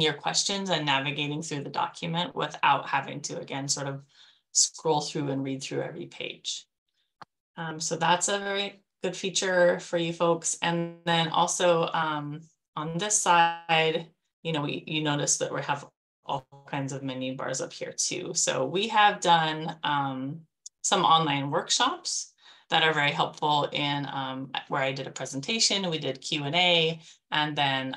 your questions and navigating through the document without having to, again, sort of scroll through and read through every page. So that's a very good feature for you folks. And then also on this side, you know, you notice that we have all kinds of menu bars up here too. So we have done some online workshops that are very helpful in where I did a presentation, we did Q&A, and then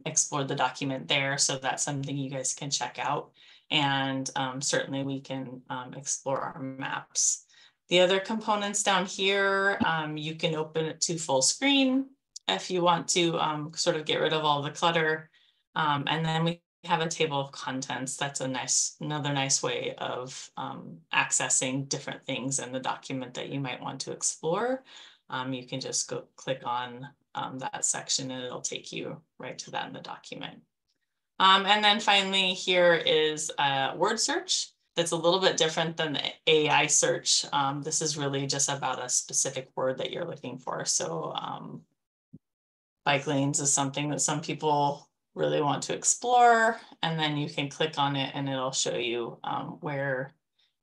explored the document there. So that's something you guys can check out. And certainly we can explore our maps. The other components down here, you can open it to full screen if you want to sort of get rid of all the clutter. And then we have a table of contents. That's another nice way of accessing different things in the document that you might want to explore. You can just go click on that section and it'll take you right to that in the document. And then finally, here is a word search. That's a little bit different than the AI search. This is really just about a specific word that you're looking for. So bike lanes is something that some people really want to explore, and then you can click on it and it'll show you where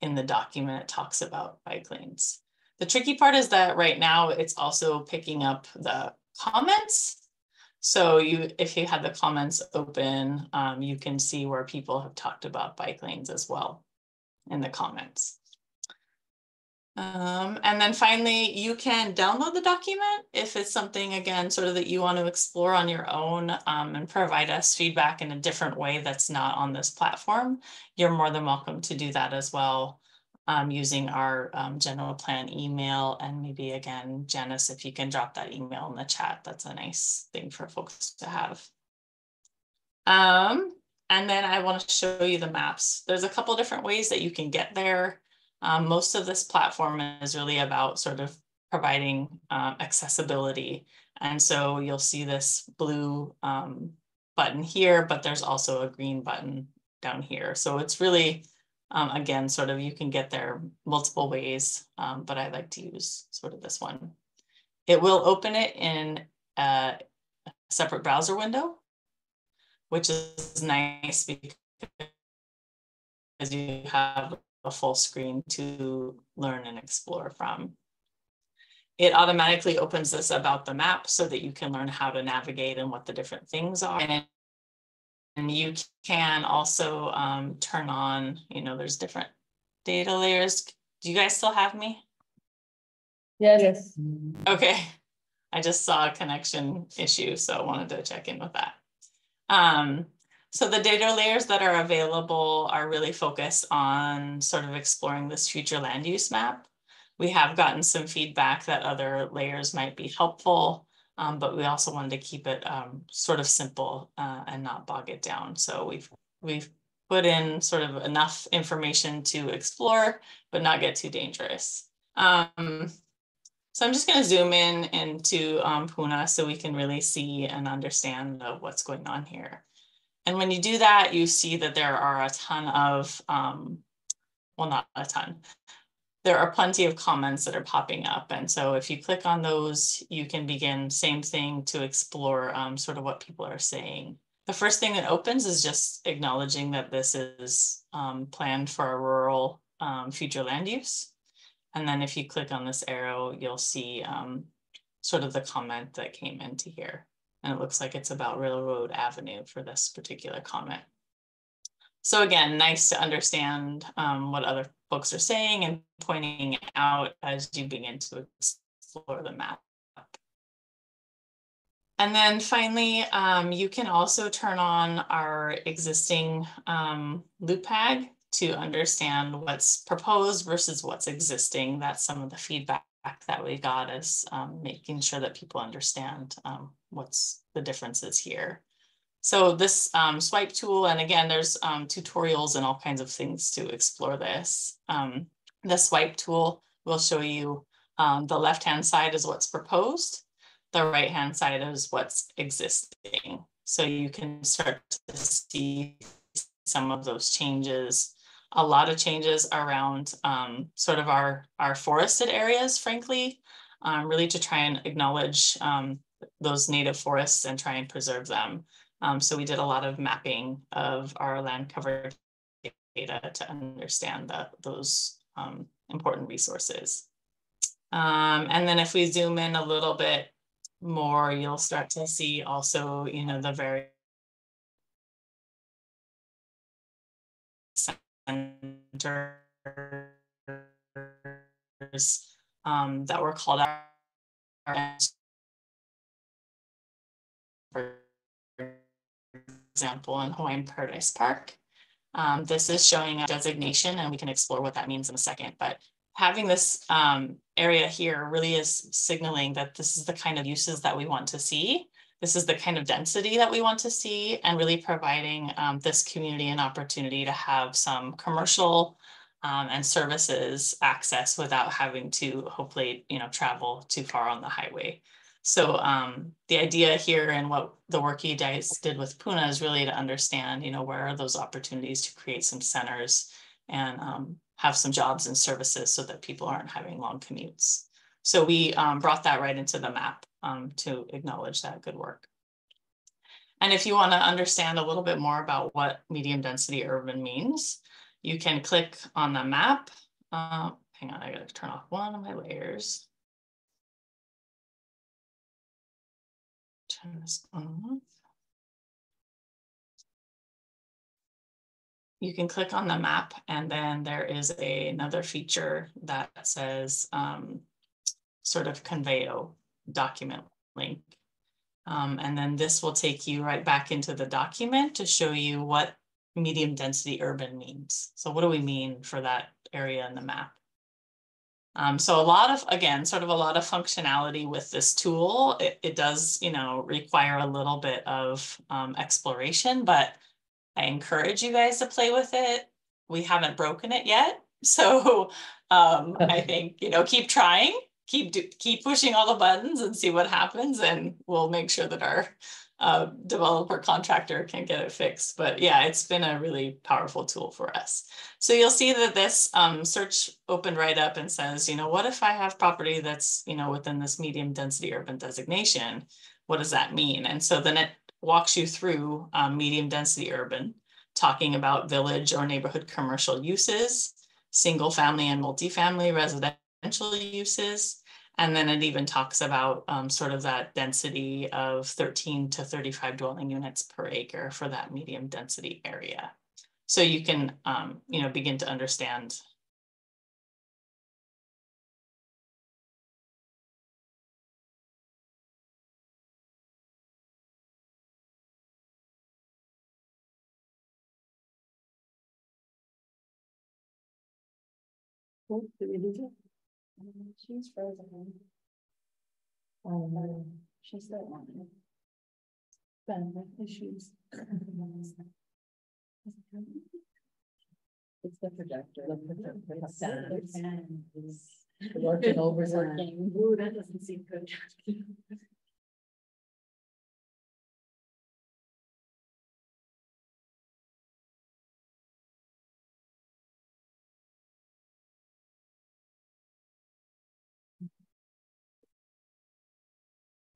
in the document it talks about bike lanes. The tricky part is that right now it's also picking up the comments. So if you have the comments open, you can see where people have talked about bike lanes as well in the comments. And then finally, you can download the document if it's something, again, sort of that you want to explore on your own and provide us feedback in a different way that's not on this platform. You're more than welcome to do that as well using our general plan email. And maybe, again, Janice, if you can drop that email in the chat, that's a nice thing for folks to have. And then I want to show you the maps. There's a couple different ways that you can get there. Most of this platform is really about sort of providing accessibility. And so you'll see this blue button here, but there's also a green button down here. So it's really, again, sort of you can get there multiple ways, but I like to use sort of this one. It will open it in separate browser window, which is nice because you have a full screen to learn and explore from. It automatically opens this about the map so that you can learn how to navigate and what the different things are. And you can also turn on, you know, there's different data layers. Do you guys still have me? Yes. Okay. I just saw a connection issue, so I wanted to check in with that. So the data layers that are available are really focused on sort of exploring this future land use map. We have gotten some feedback that other layers might be helpful, but we also wanted to keep it sort of simple and not bog it down. So we've put in sort of enough information to explore, but not get too dangerous. So I'm just going to zoom in into Puna so we can really see and understand what's going on here. And when you do that, you see that there are a ton of, well, not a ton. There are plenty of comments that are popping up. And so if you click on those, you can begin same thing to explore sort of what people are saying. The first thing that opens is just acknowledging that this is planned for a rural future land use. And then if you click on this arrow, you'll see sort of the comment that came into here. And it looks like it's about Railroad Avenue for this particular comment. So again, nice to understand what other folks are saying and pointing out as you begin to explore the map. And then finally, you can also turn on our existing loop tag to understand what's proposed versus what's existing. That's some of the feedback that we got, is making sure that people understand what's the differences here. So this swipe tool, and again, there's tutorials and all kinds of things to explore this. The swipe tool will show you the left-hand side is what's proposed. The right-hand side is what's existing. So you can start to see some of those changes. A lot of changes around sort of our forested areas, frankly, really to try and acknowledge those native forests and try and preserve them. So we did a lot of mapping of our land cover data to understand those important resources. And then if we zoom in a little bit more, you'll start to see also, you know, the very centers that were called out. For example, in Hawaiian Paradise Park. This is showing a designation, and we can explore what that means in a second. But having this area here really is signaling that this is the kind of uses that we want to see. This is the kind of density that we want to see, and really providing this community an opportunity to have some commercial and services access without having to hopefully, you know, travel too far on the highway. So the idea here and what the work you guys did with Puna is really to understand, you know, where are those opportunities to create some centers and have some jobs and services so that people aren't having long commutes. So we brought that right into the map to acknowledge that good work. And if you want to understand a little bit more about what medium density urban means, you can click on the map. Hang on, I gotta turn off one of my layers. Turn this on. You can click on the map, and then there is another feature that says sort of Conveyo document link. And then this will take you right back into the document to show you what medium density urban means. So what do we mean for that area in the map? So a lot of, again, sort of a lot of functionality with this tool. It does, you know, require a little bit of exploration, but I encourage you guys to play with it. We haven't broken it yet. So I think, you know, keep trying, keep pushing all the buttons and see what happens. And we'll make sure that our developer contractor can get it fixed. But yeah, it's been a really powerful tool for us. So you'll see that this search opened right up and says, you know, what if I have property that's, you know, within this medium density urban designation? What does that mean? And so then it walks you through medium density urban, talking about village or neighborhood commercial uses, single family and multifamily residential uses. And then it even talks about sort of that density of 13 to 35 dwelling units per acre for that medium density area. So you can, you know, begin to understand. Did we lose it? She's frozen. Oh, no. She's still on. Bandwidth issues. It's the projector. It's working over. Ooh, that doesn't seem good.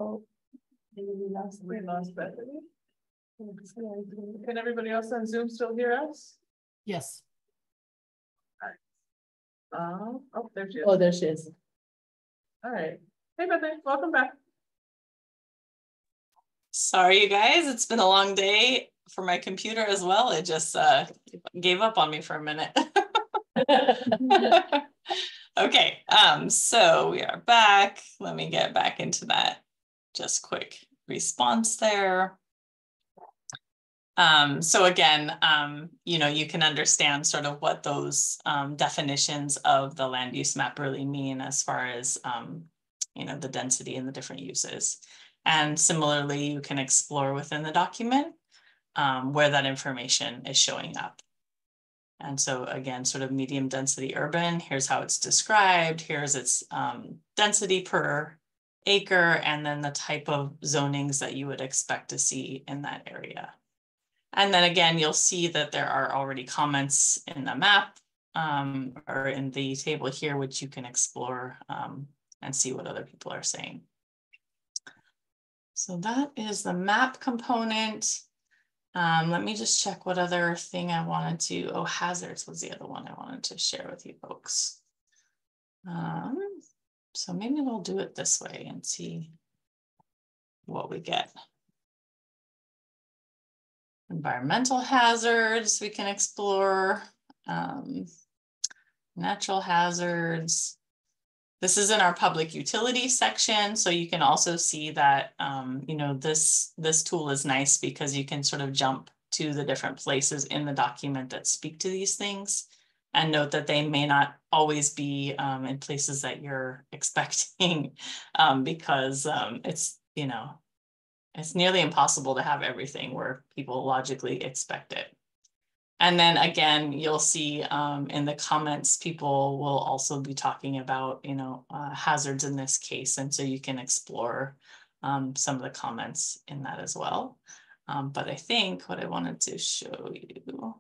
Oh, maybe we lost Bethany. Can everybody else on Zoom still hear us? Yes. Oh, there she is. Oh, there she is. All right. Hey, Bethany, welcome back. Sorry, you guys, it's been a long day for my computer as well. It just gave up on me for a minute. Okay, so we are back. Let me get back into that. Just quick response there. So again, you know, you can understand sort of what those definitions of the land use map really mean as far as, you know, the density and the different uses. And similarly, you can explore within the document where that information is showing up. And so again, sort of medium density urban, here's how it's described. Here's its density per acre, and then the type of zonings that you would expect to see in that area. And then again, you'll see that there are already comments in the map or in the table here, which you can explore and see what other people are saying. So that is the map component. Let me just check what other thing I wanted to, oh, hazards was the other one I wanted to share with you folks. So maybe we'll do it this way and see what we get. Environmental hazards we can explore, natural hazards. This is in our public utility section, so you can also see that you know, this tool is nice because you can sort of jump to the different places in the document that speak to these things, and note that they may not always be in places that you're expecting because it's, you know, it's nearly impossible to have everything where people logically expect it. And then again, you'll see in the comments, people will also be talking about, you know, hazards in this case. And so you can explore some of the comments in that as well. But I think what I wanted to show you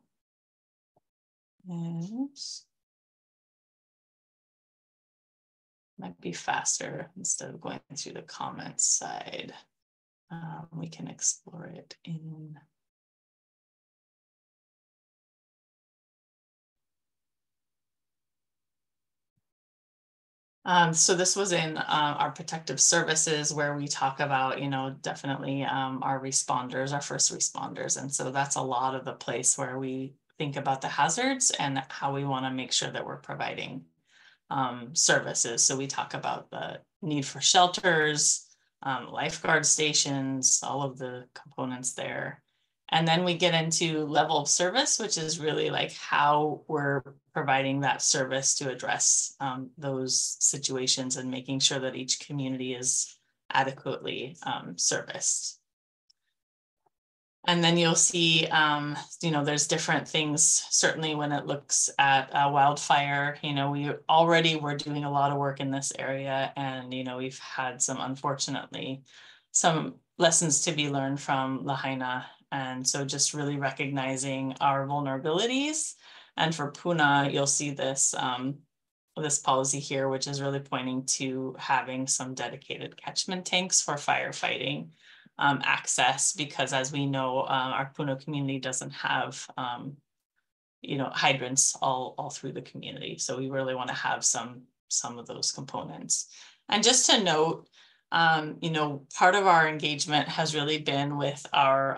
is, might be faster instead of going through the comments side. We can explore it in so this was in our protective services, where we talk about, you know, definitely our responders, our first responders. And so that's a lot of the place where we think about the hazards and how we want to make sure that we're providing services. So we talk about the need for shelters, lifeguard stations, all of the components there. And then we get into level of service, which is really like how we're providing that service to address those situations and making sure that each community is adequately serviced. And then you'll see, you know, there's different things, certainly when it looks at wildfire, you know, we already were doing a lot of work in this area, and, you know, we've had some, unfortunately, some lessons to be learned from Lahaina. And so just really recognizing our vulnerabilities. And for Puna, you'll see this, this policy here, which is really pointing to having some dedicated catchment tanks for firefighting access, because as we know, our Puna community doesn't have you know, hydrants all through the community. So we really want to have some of those components. And just to note, you know, part of our engagement has really been with our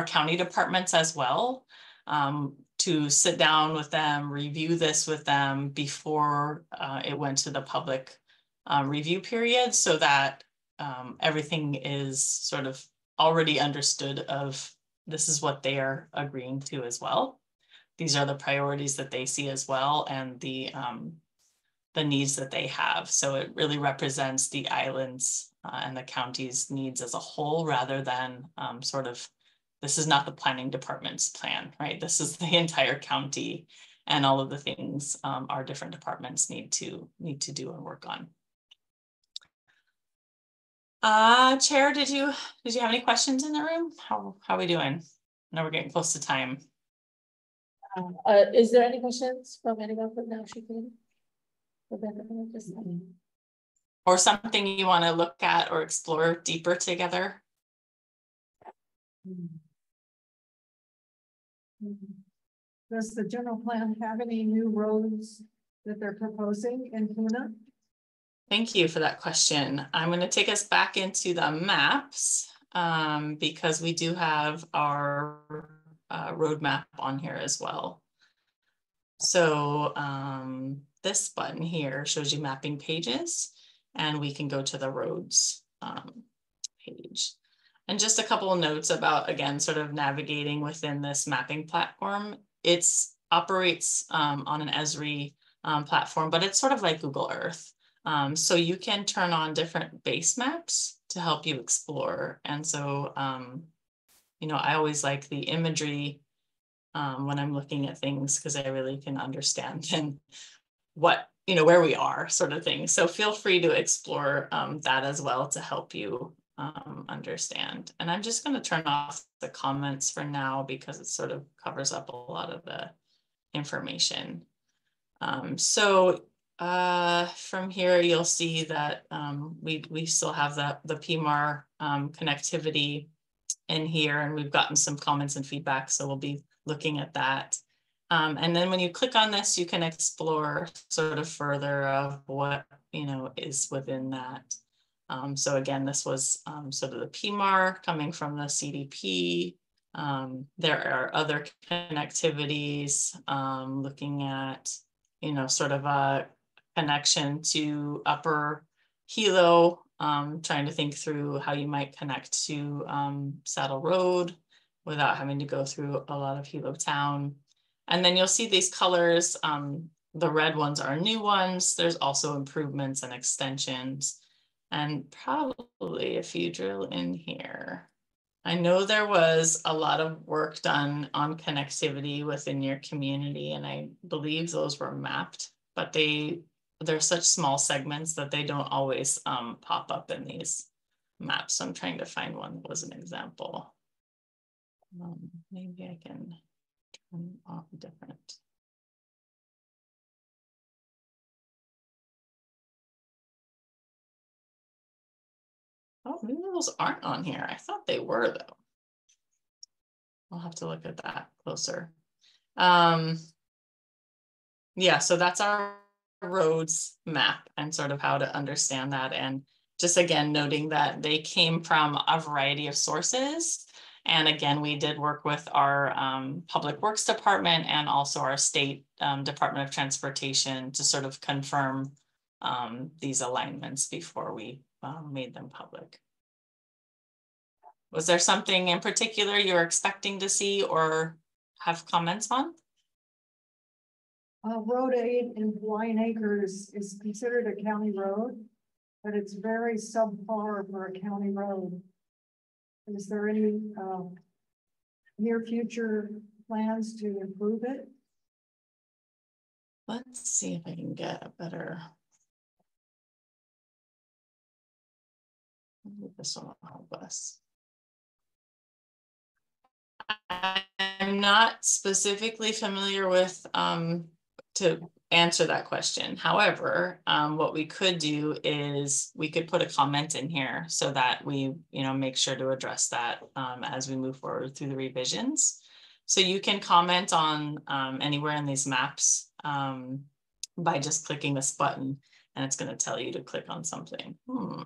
county departments as well, to sit down with them, review this with them before it went to the public review period, so that everything is sort of already understood of this is what they are agreeing to as well. These are the priorities that they see as well, and the needs that they have. So it really represents the islands and the county's needs as a whole, rather than sort of, this is not the planning department's plan, right? This is the entire county and all of the things our different departments need to do and work on. Chair, did you have any questions in the room? How are we doing? I know we're getting close to time. Is there any questions from anyone from now? Or something you want to look at or explore deeper together? Does the general plan have any new roads that they're proposing in Puna? Thank you for that question. I'm going to take us back into the maps because we do have our roadmap on here as well. So this button here shows you mapping pages, and we can go to the roads page. And just a couple of notes about, again, sort of navigating within this mapping platform. It operates on an Esri platform, but it's sort of like Google Earth. So you can turn on different base maps to help you explore. And so, you know, I always like the imagery when I'm looking at things, because I really can understand and what, you know, where we are, sort of thing. So feel free to explore that as well to help you understand. And I'm just going to turn off the comments for now, because it sort of covers up a lot of the information. So from here, you'll see that we still have the PMAR connectivity in here, and we've gotten some comments and feedback, so we'll be looking at that. And then when you click on this, you can explore sort of further of what, you know, is within that. So again, this was sort of the PMAR coming from the CDP. There are other connectivities looking at, you know, sort of a connection to Upper Hilo, trying to think through how you might connect to Saddle Road without having to go through a lot of Hilo Town. And then you'll see these colors. The red ones are new ones. There's also improvements and extensions. And probably if you drill in here, I know there was a lot of work done on connectivity within your community, and I believe those were mapped, but they're such small segments that they don't always pop up in these maps. So I'm trying to find one that was an example. Maybe I can turn off different. Oh, maybe those aren't on here. I thought they were, though. I'll have to look at that closer. Yeah, so that's our roads map and sort of how to understand that. And just again, noting that they came from a variety of sources. And again, we did work with our Public Works Department and also our State Department of Transportation to sort of confirm these alignments before we made them public. Was there something in particular you're expecting to see or have comments on? Road 8 in Hawaiian Acres is considered a county road, but it's very subpar for a county road. Is there any near future plans to improve it? Let's see if I can get a better. This one will help us. I'm not specifically familiar with to answer that question. However, what we could do is we could put a comment in here so that we, make sure to address that as we move forward through the revisions. So you can comment on anywhere in these maps by just clicking this button, and it's going to tell you to click on something. What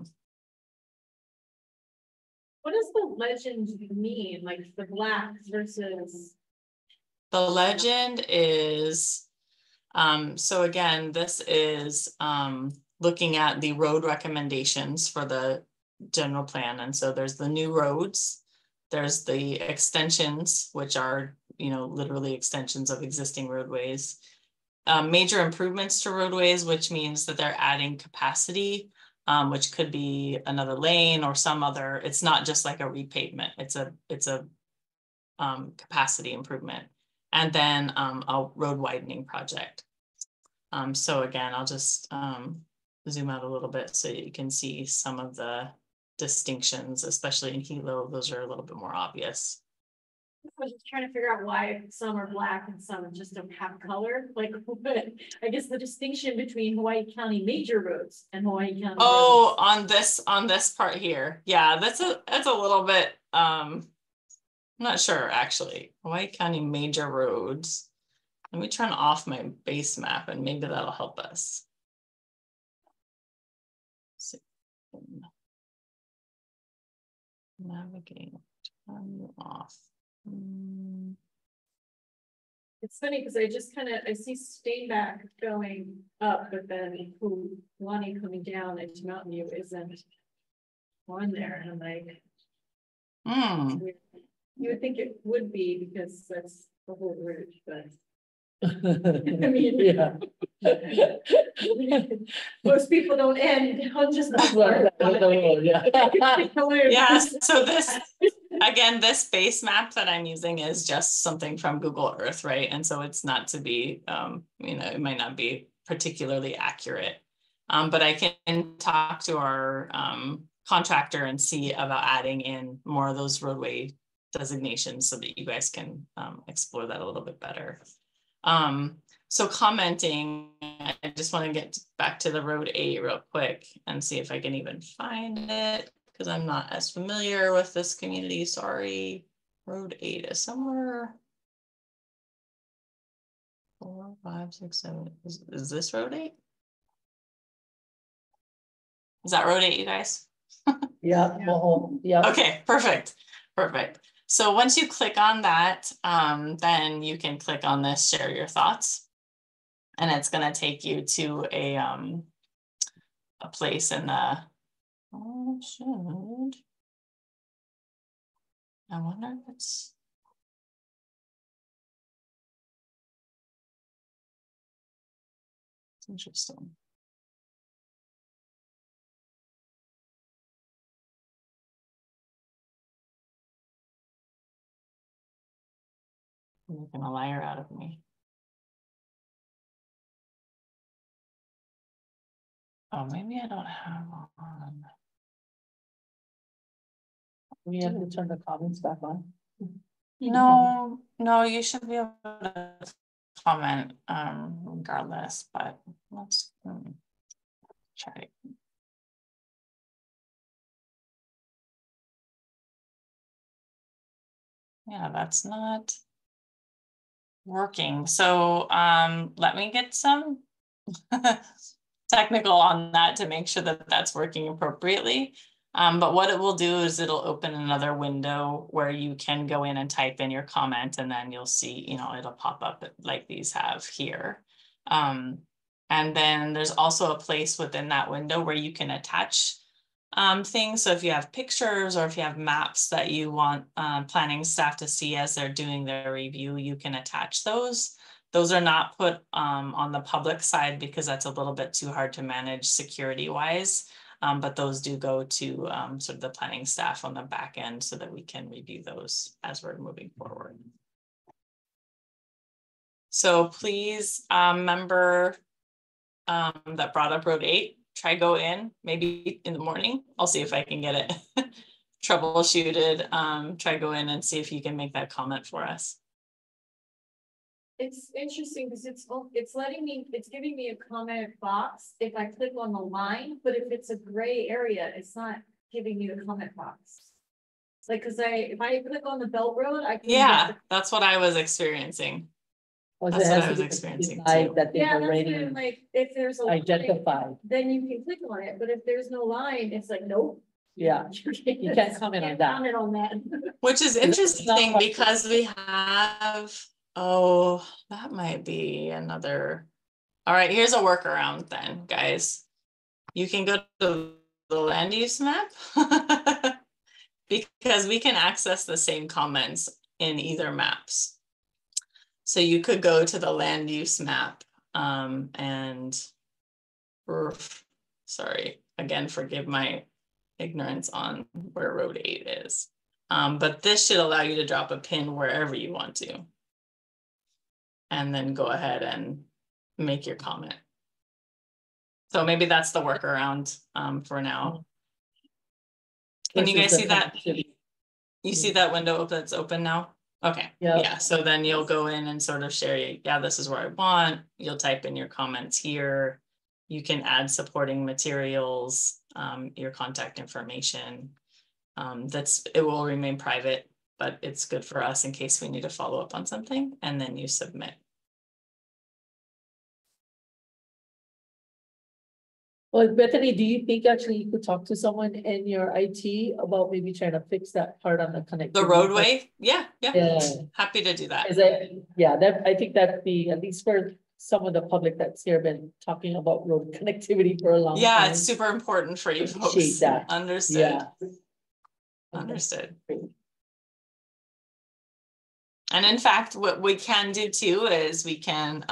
does the legend mean? Like the black versus? The legend is, so again, this is looking at the road recommendations for the general plan. And so there's the new roads, there's the extensions, which are, literally extensions of existing roadways, major improvements to roadways, which means that they're adding capacity, which could be another lane or some other, it's not just like a repavement, it's a capacity improvement. And then a road widening project. So again, I'll just zoom out a little bit so you can see some of the distinctions, especially in Hilo, those are a little bit more obvious. I was just trying to figure out why some are black and some just don't have color. Like, I guess the distinction between Hawaii County major roads and Hawaii County roads. on this part here. Yeah, that's a little bit I'm not sure actually. Hawaii County major roads. Let me turn off my base map and maybe that'll help us. Navigate, turn off. It's funny because I just I see Steinbach going up, but then Kulani coming down into Mountain View isn't on there. And I'm like, you would think it would be because that's the whole route, but I mean, yeah. Most people don't end on just yeah, so this again, this base map that I'm using is just something from Google Earth, right? And so it's not to be it might not be particularly accurate, but I can talk to our contractor and see about adding in more of those roadway designations so that you guys can explore that a little bit better. So commenting, I just want to get back to the Road 8 real quick and see if I can even find it because I'm not as familiar with this community. Sorry. Road 8 is somewhere. 4, 5, 6, 7. Is this Road 8? Is that Road 8, you guys? Yeah. Yeah. Okay, perfect. Perfect. So once you click on that, then you can click on this, share your thoughts. And it's going to take you to a place in the, I wonder if it's, interesting. You're making a liar out of me. Oh, maybe I don't have on. We have to turn the comments back on. No, you should be able to comment regardless, but let's try. Yeah, that's not working. So let me get some technical on that to make sure that that's working appropriately. But what it will do is it'll open another window where you can go in and type in your comment, and then you'll see, it'll pop up like these have here. And then there's also a place within that window where you can attach things. So if you have pictures or if you have maps that you want planning staff to see as they're doing their review, you can attach those. Those are not put on the public side because that's a little bit too hard to manage security wise. But those do go to sort of the planning staff on the back end so that we can review those as we're moving forward. So please, member that brought up Road 8, try go in, maybe in the morning. I'll see if I can get it troubleshooted. Try go in and see if you can make that comment for us. It's interesting because it's giving me a comment box if I click on the line, but if it's a gray area, it's not giving me the comment box. It's like, if I click on the belt road, I can. Yeah, that's what I was experiencing. That's what I was experiencing too. That yeah, that's like, if there's a identified, line, then you can click on it, but if there's no line, it's like, nope. Yeah, you can't comment on that. Comment on that. Which is interesting because we have, oh, that might be another. All right, here's a workaround then, guys. You can go to the land use map because we can access the same comments in either maps. So you could go to the land use map and, sorry, again, forgive my ignorance on where Road 8 is. But this should allow you to drop a pin wherever you want to. And then go ahead and make your comment. So maybe that's the workaround for now. Can you guys see that? You see that window that's open now? Okay, yeah, so then you'll go in and sort of share, yeah, this is where I want. You'll type in your comments here. You can add supporting materials, your contact information. It will remain private, but it's good for us in case we need to follow up on something, and then you submit. Well, Bethany, do you think actually you could talk to someone in your IT about maybe trying to fix that part on the connectivity? The roadway? Yeah. Happy to do that. I think that'd be, at least for some of the public that's here, been talking about road connectivity for a long time. Yeah, it's super important for you folks. Appreciate that. Understood. Yeah. Understood. And in fact, what we can do too is we can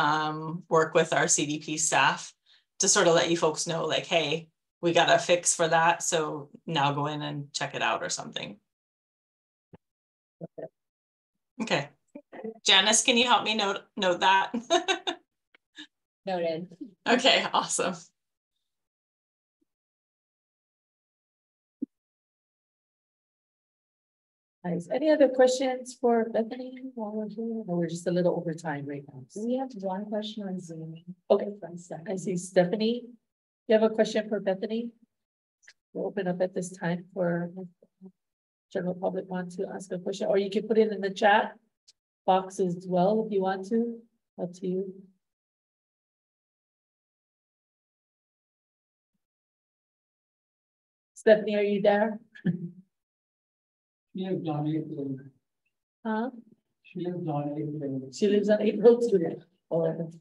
work with our CDP staff to sort of let you folks know, like, hey, we got a fix for that. So now go in and check it out or something. Okay. Janice, can you help me note that? Noted. Okay, awesome. Nice. Any other questions for Bethany while we're here? Or we're just a little over time right now. We have one question on Zoom. Okay, I see Stephanie. You have a question for Bethany? We'll open up at this time for general public want to ask a question, or you can put it in the chat box as well if you want to. Up to you. Stephanie, are you there? She lives on April. Huh? She lives on April. She lives on April too. Oh, that's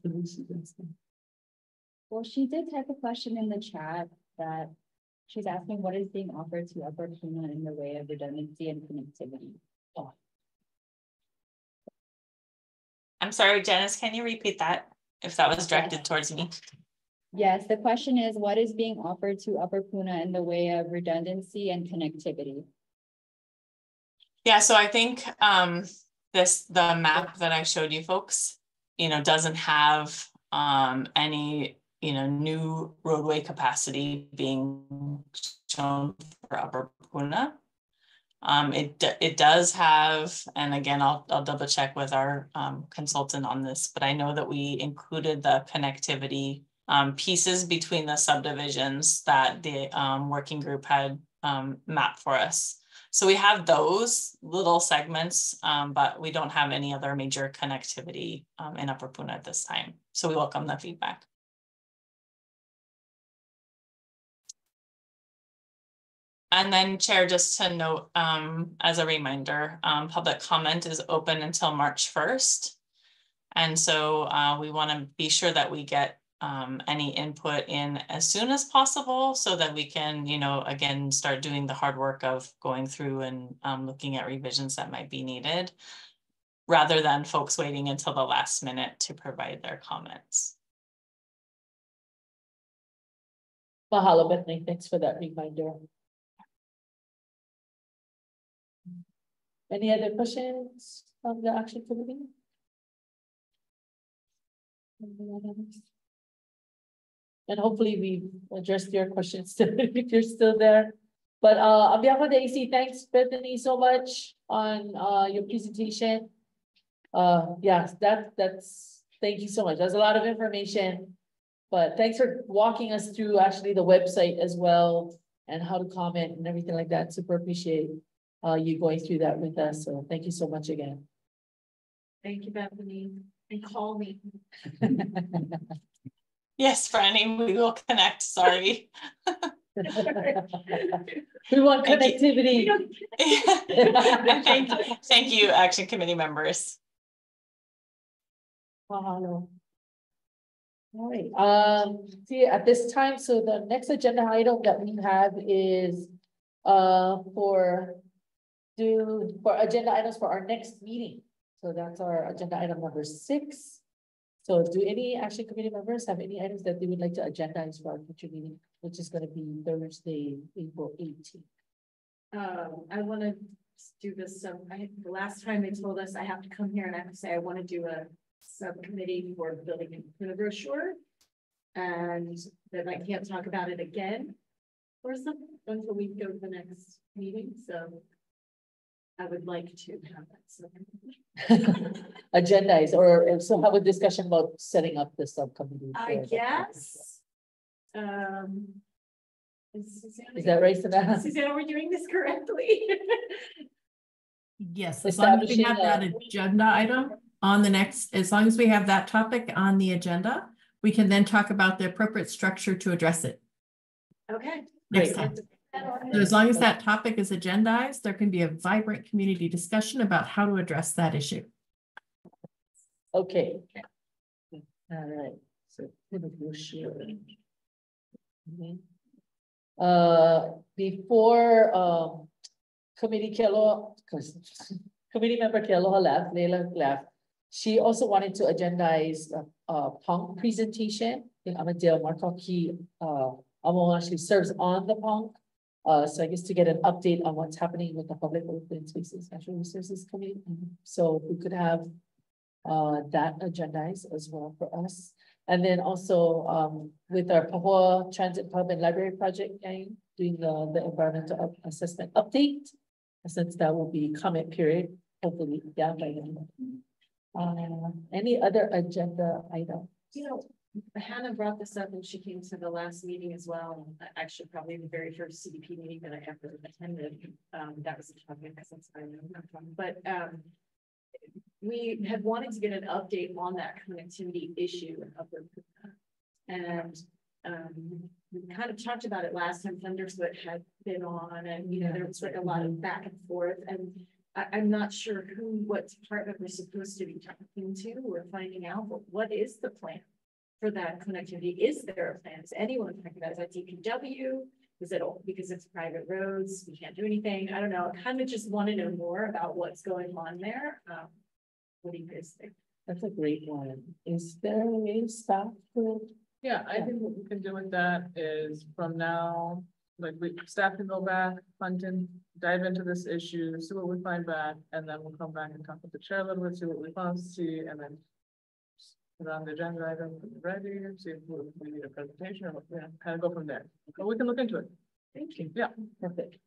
well, she did type a question in the chat that she's asking what is being offered to Upper Puna in the way of redundancy and connectivity. Oh. I'm sorry, Janice, can you repeat that if that was directed towards me? Yes, the question is what is being offered to Upper Puna in the way of redundancy and connectivity? Yeah, so I think the map that I showed you folks, doesn't have any, new roadway capacity being shown for Upper Puna. It does have, and again, I'll double check with our consultant on this, but I know that we included the connectivity pieces between the subdivisions that the working group had mapped for us. So we have those little segments, but we don't have any other major connectivity in Upper Puna at this time. So we welcome the feedback. And then Chair, just to note, as a reminder, public comment is open until March 1st. And so we want to be sure that we get any input in as soon as possible so that we can, again, start doing the hard work of going through and looking at revisions that might be needed, rather than folks waiting until the last minute to provide their comments. Mahalo, Bethany. Thanks for that reminder. Any other questions from the action committee? And hopefully we addressed your questions if you're still there. But on behalf of the AC, thanks Bethany so much on your presentation. Yes, that's thank you so much. That's a lot of information. But thanks for walking us through actually the website as well and how to comment and everything like that. Super appreciate you going through that with us. So thank you so much again. Thank you, Bethany, and call me. Yes, Franny, we will connect, sorry. We want connectivity. And thank you, Action Committee members. Mahalo. All right, see at this time, so the next agenda item that we have is for agenda items for our next meeting. So that's our agenda item number 6. So do any Action Committee members have any items that they would like to agendize for our future meeting, which is going to be Thursday, April 18th? I want to do this. The last time they told us I have to come here and I have to say I want to do a subcommittee for building a Puna brochure, and that I can't talk about it again or something until we go to the next meeting. So I would like to have that Agendize or so have a discussion about setting up the subcommittee. I guess. Is that right, Savannah? Susanna, we're doing this correctly. Yes, as long as we have that agenda item on the next, as long as we have that topic on the agenda, we can then talk about the appropriate structure to address it. Okay. Next time. So as long as that topic is agendized, there can be a vibrant community discussion about how to address that issue. Okay. All right. So brochure. Before committee member Kealoha left, Leila left. She also wanted to agendize a punk presentation. I think Amadeo Marcoki actually serves on the punk. So I guess to get an update on what's happening with the Public Open Spaces Natural Resources Committee. So we could have that agendized as well for us. And then also with our Pahua Transit Pub and Library Project gang doing the environmental assessment update, since that will be comment period, hopefully, yeah, by then. Any other agenda item? You know, Hannah brought this up when she came to the last meeting as well. Actually, probably the very first CDP meeting that I ever attended. That was a topic because that's what I know from. But we had wanted to get an update on that connectivity issue of the and we kind of talked about it last time Thunderfoot had been on, and you know there was like a lot of back and forth, and I'm not sure what department we're supposed to be talking to or finding out, but what is the plan for that connectivity? Is there a plan? Is anyone talking about it? Is that DPW? Is it all because it's private roads? We can't do anything. I don't know. I kind of just want to know more about what's going on there. What do you guys think? That's a great one. Is there a staff group? Yeah, I think what we can do with that is from now, like staff can go back, hunt and dive into this issue, see what we find back, and then we'll come back and talk with the chair a little bit, see what we found, see, and then put on the agenda item, ready, see if we need a presentation or yeah, kind of go from there. But we can look into it. Thank you. Yeah, perfect.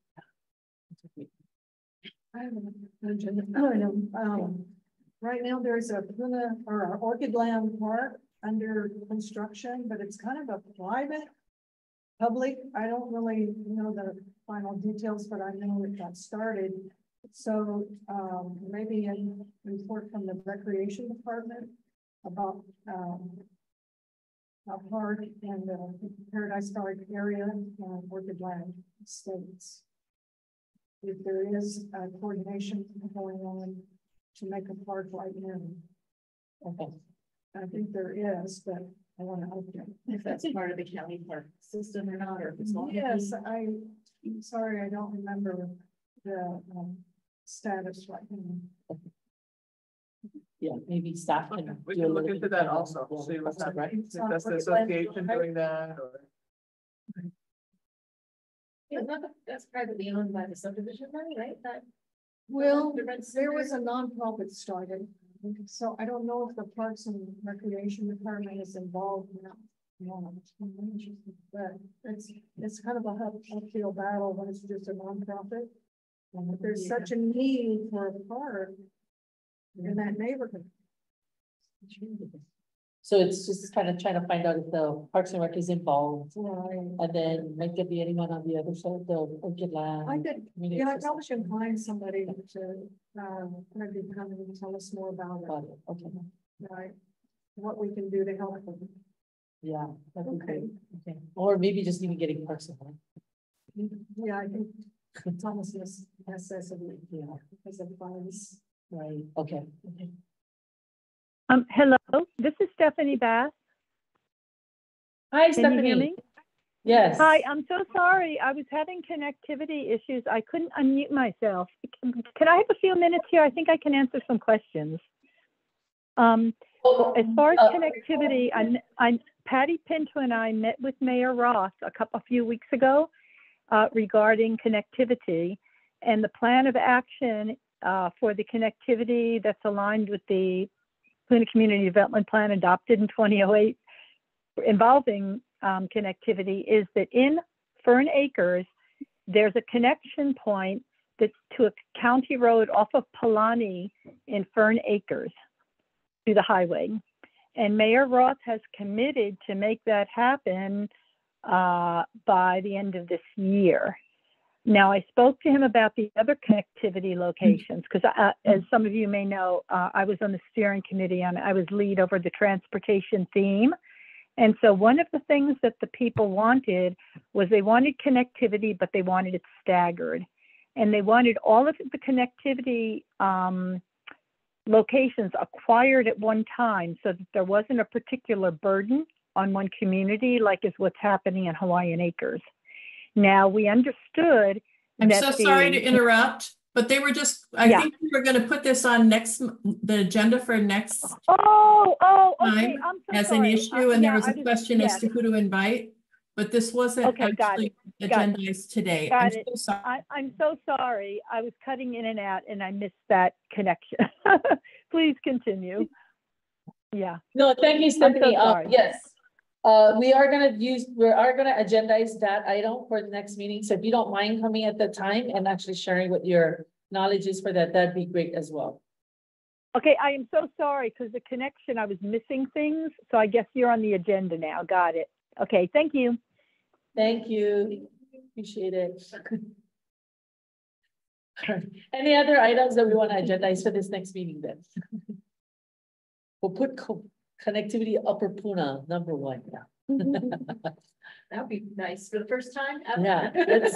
I have an agenda. Right now there's a Puna or Orchid Land Park under construction, but it's kind of a private public. I don't really know the final details, but I know it got started. So maybe a report from the recreation department about a park and Paradise Park area and Orchid Land Estates. If there is coordination going on to make a park right now. Okay. I think there is, but I want to update if that's part of the county park system or not, or if it's not. Yes, I'm sorry, I don't remember the status right now. Yeah, maybe staff can. we can look into that also. See what's that, right? If that's the association doing that or. Yeah, that's privately owned by the subdivision money, right? That. Well, there was a nonprofit started, so I don't know if the Parks and Recreation Department is involved now. Yeah, it's really interesting, but it's kind of a uphill battle when it's just a nonprofit. But there's such a need for a park in that neighborhood. So it's just kind of trying to find out if the Parks and Rec is involved. Right. And then might there be anyone on the other side, the Orchid Land? I could, yeah, I probably should find somebody to, maybe come and tell us more about it. Okay. Right, what we can do to help them. Yeah. That'd be Okay. great. Okay. Or maybe just even getting Parks and Rec. Yeah, I think it's almost necessity, Yeah. because of funds. Right. Okay. Okay. Hello, this is Stephanie Bass. Hi, Can Stephanie. you hear me? Yes. Hi, I'm so sorry. I was having connectivity issues. I couldn't unmute myself. Can I have a few minutes here? I think I can answer some questions. As far as connectivity, Patty Pinto and I met with Mayor Roth a few weeks ago regarding connectivity, and the plan of action for the connectivity that's aligned with the Puna Community Development Plan adopted in 2008 involving connectivity is that in Fern Acres, there's a connection point that's to a county road off of Palani in Fern Acres to the highway. And Mayor Roth has committed to make that happen by the end of this year. Now, I spoke to him about the other connectivity locations because, as some of you may know, I was on the steering committee and I was lead over the transportation theme. And so one of the things that the people wanted was they wanted connectivity, but they wanted it staggered. And they wanted all of the connectivity locations acquired at one time so that there wasn't a particular burden on one community, like is what's happening in Hawaiian Acres. Now, we understood I'm so sorry to interrupt, but they were just, I think we were going to put this on the agenda for next okay. time I'm so as sorry. an issue, and there was a question as yes. to who to invite, but this wasn't actually agendized today. I'm so sorry. I'm so sorry. I was cutting in and out and I missed that connection. Please continue. Yeah. No, thank you, Stephanie. So yes. We are gonna agendize that item for the next meeting. So if you don't mind coming at the time and actually sharing what your knowledge is for that, that'd be great as well. Okay, I am so sorry because the connection, I was missing things. So I guess you're on the agenda now. Got it. Okay, thank you. Thank you. Appreciate it. Any other items that we want to agendize for this next meeting then? We'll put connectivity Upper Puna, #1. That'd be nice for the first time ever. Yeah, let's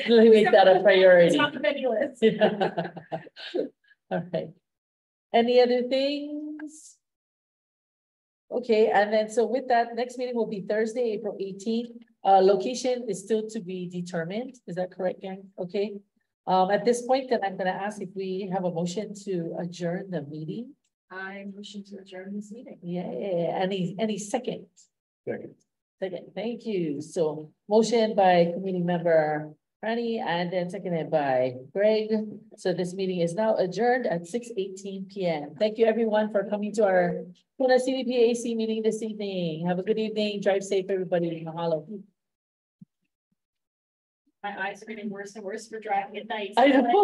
make that a priority. It's on the menu list. Yeah. All right. Any other things? Okay, and then so with that, next meeting will be Thursday, April 18th. Location is still to be determined. Is that correct, gang? Okay. At this point, then I'm going to ask if we have a motion to adjourn the meeting. I motion to adjourn this meeting. Yeah, any second? Second. Second, thank you. So motion by committee member Franny and then seconded by Greg. So this meeting is now adjourned at 6:18 p.m. Thank you everyone for coming to our Puna CDP AC meeting this evening. Have a good evening. Drive safe, everybody. Mahalo. My eyes are getting worse and worse for driving at night. I know.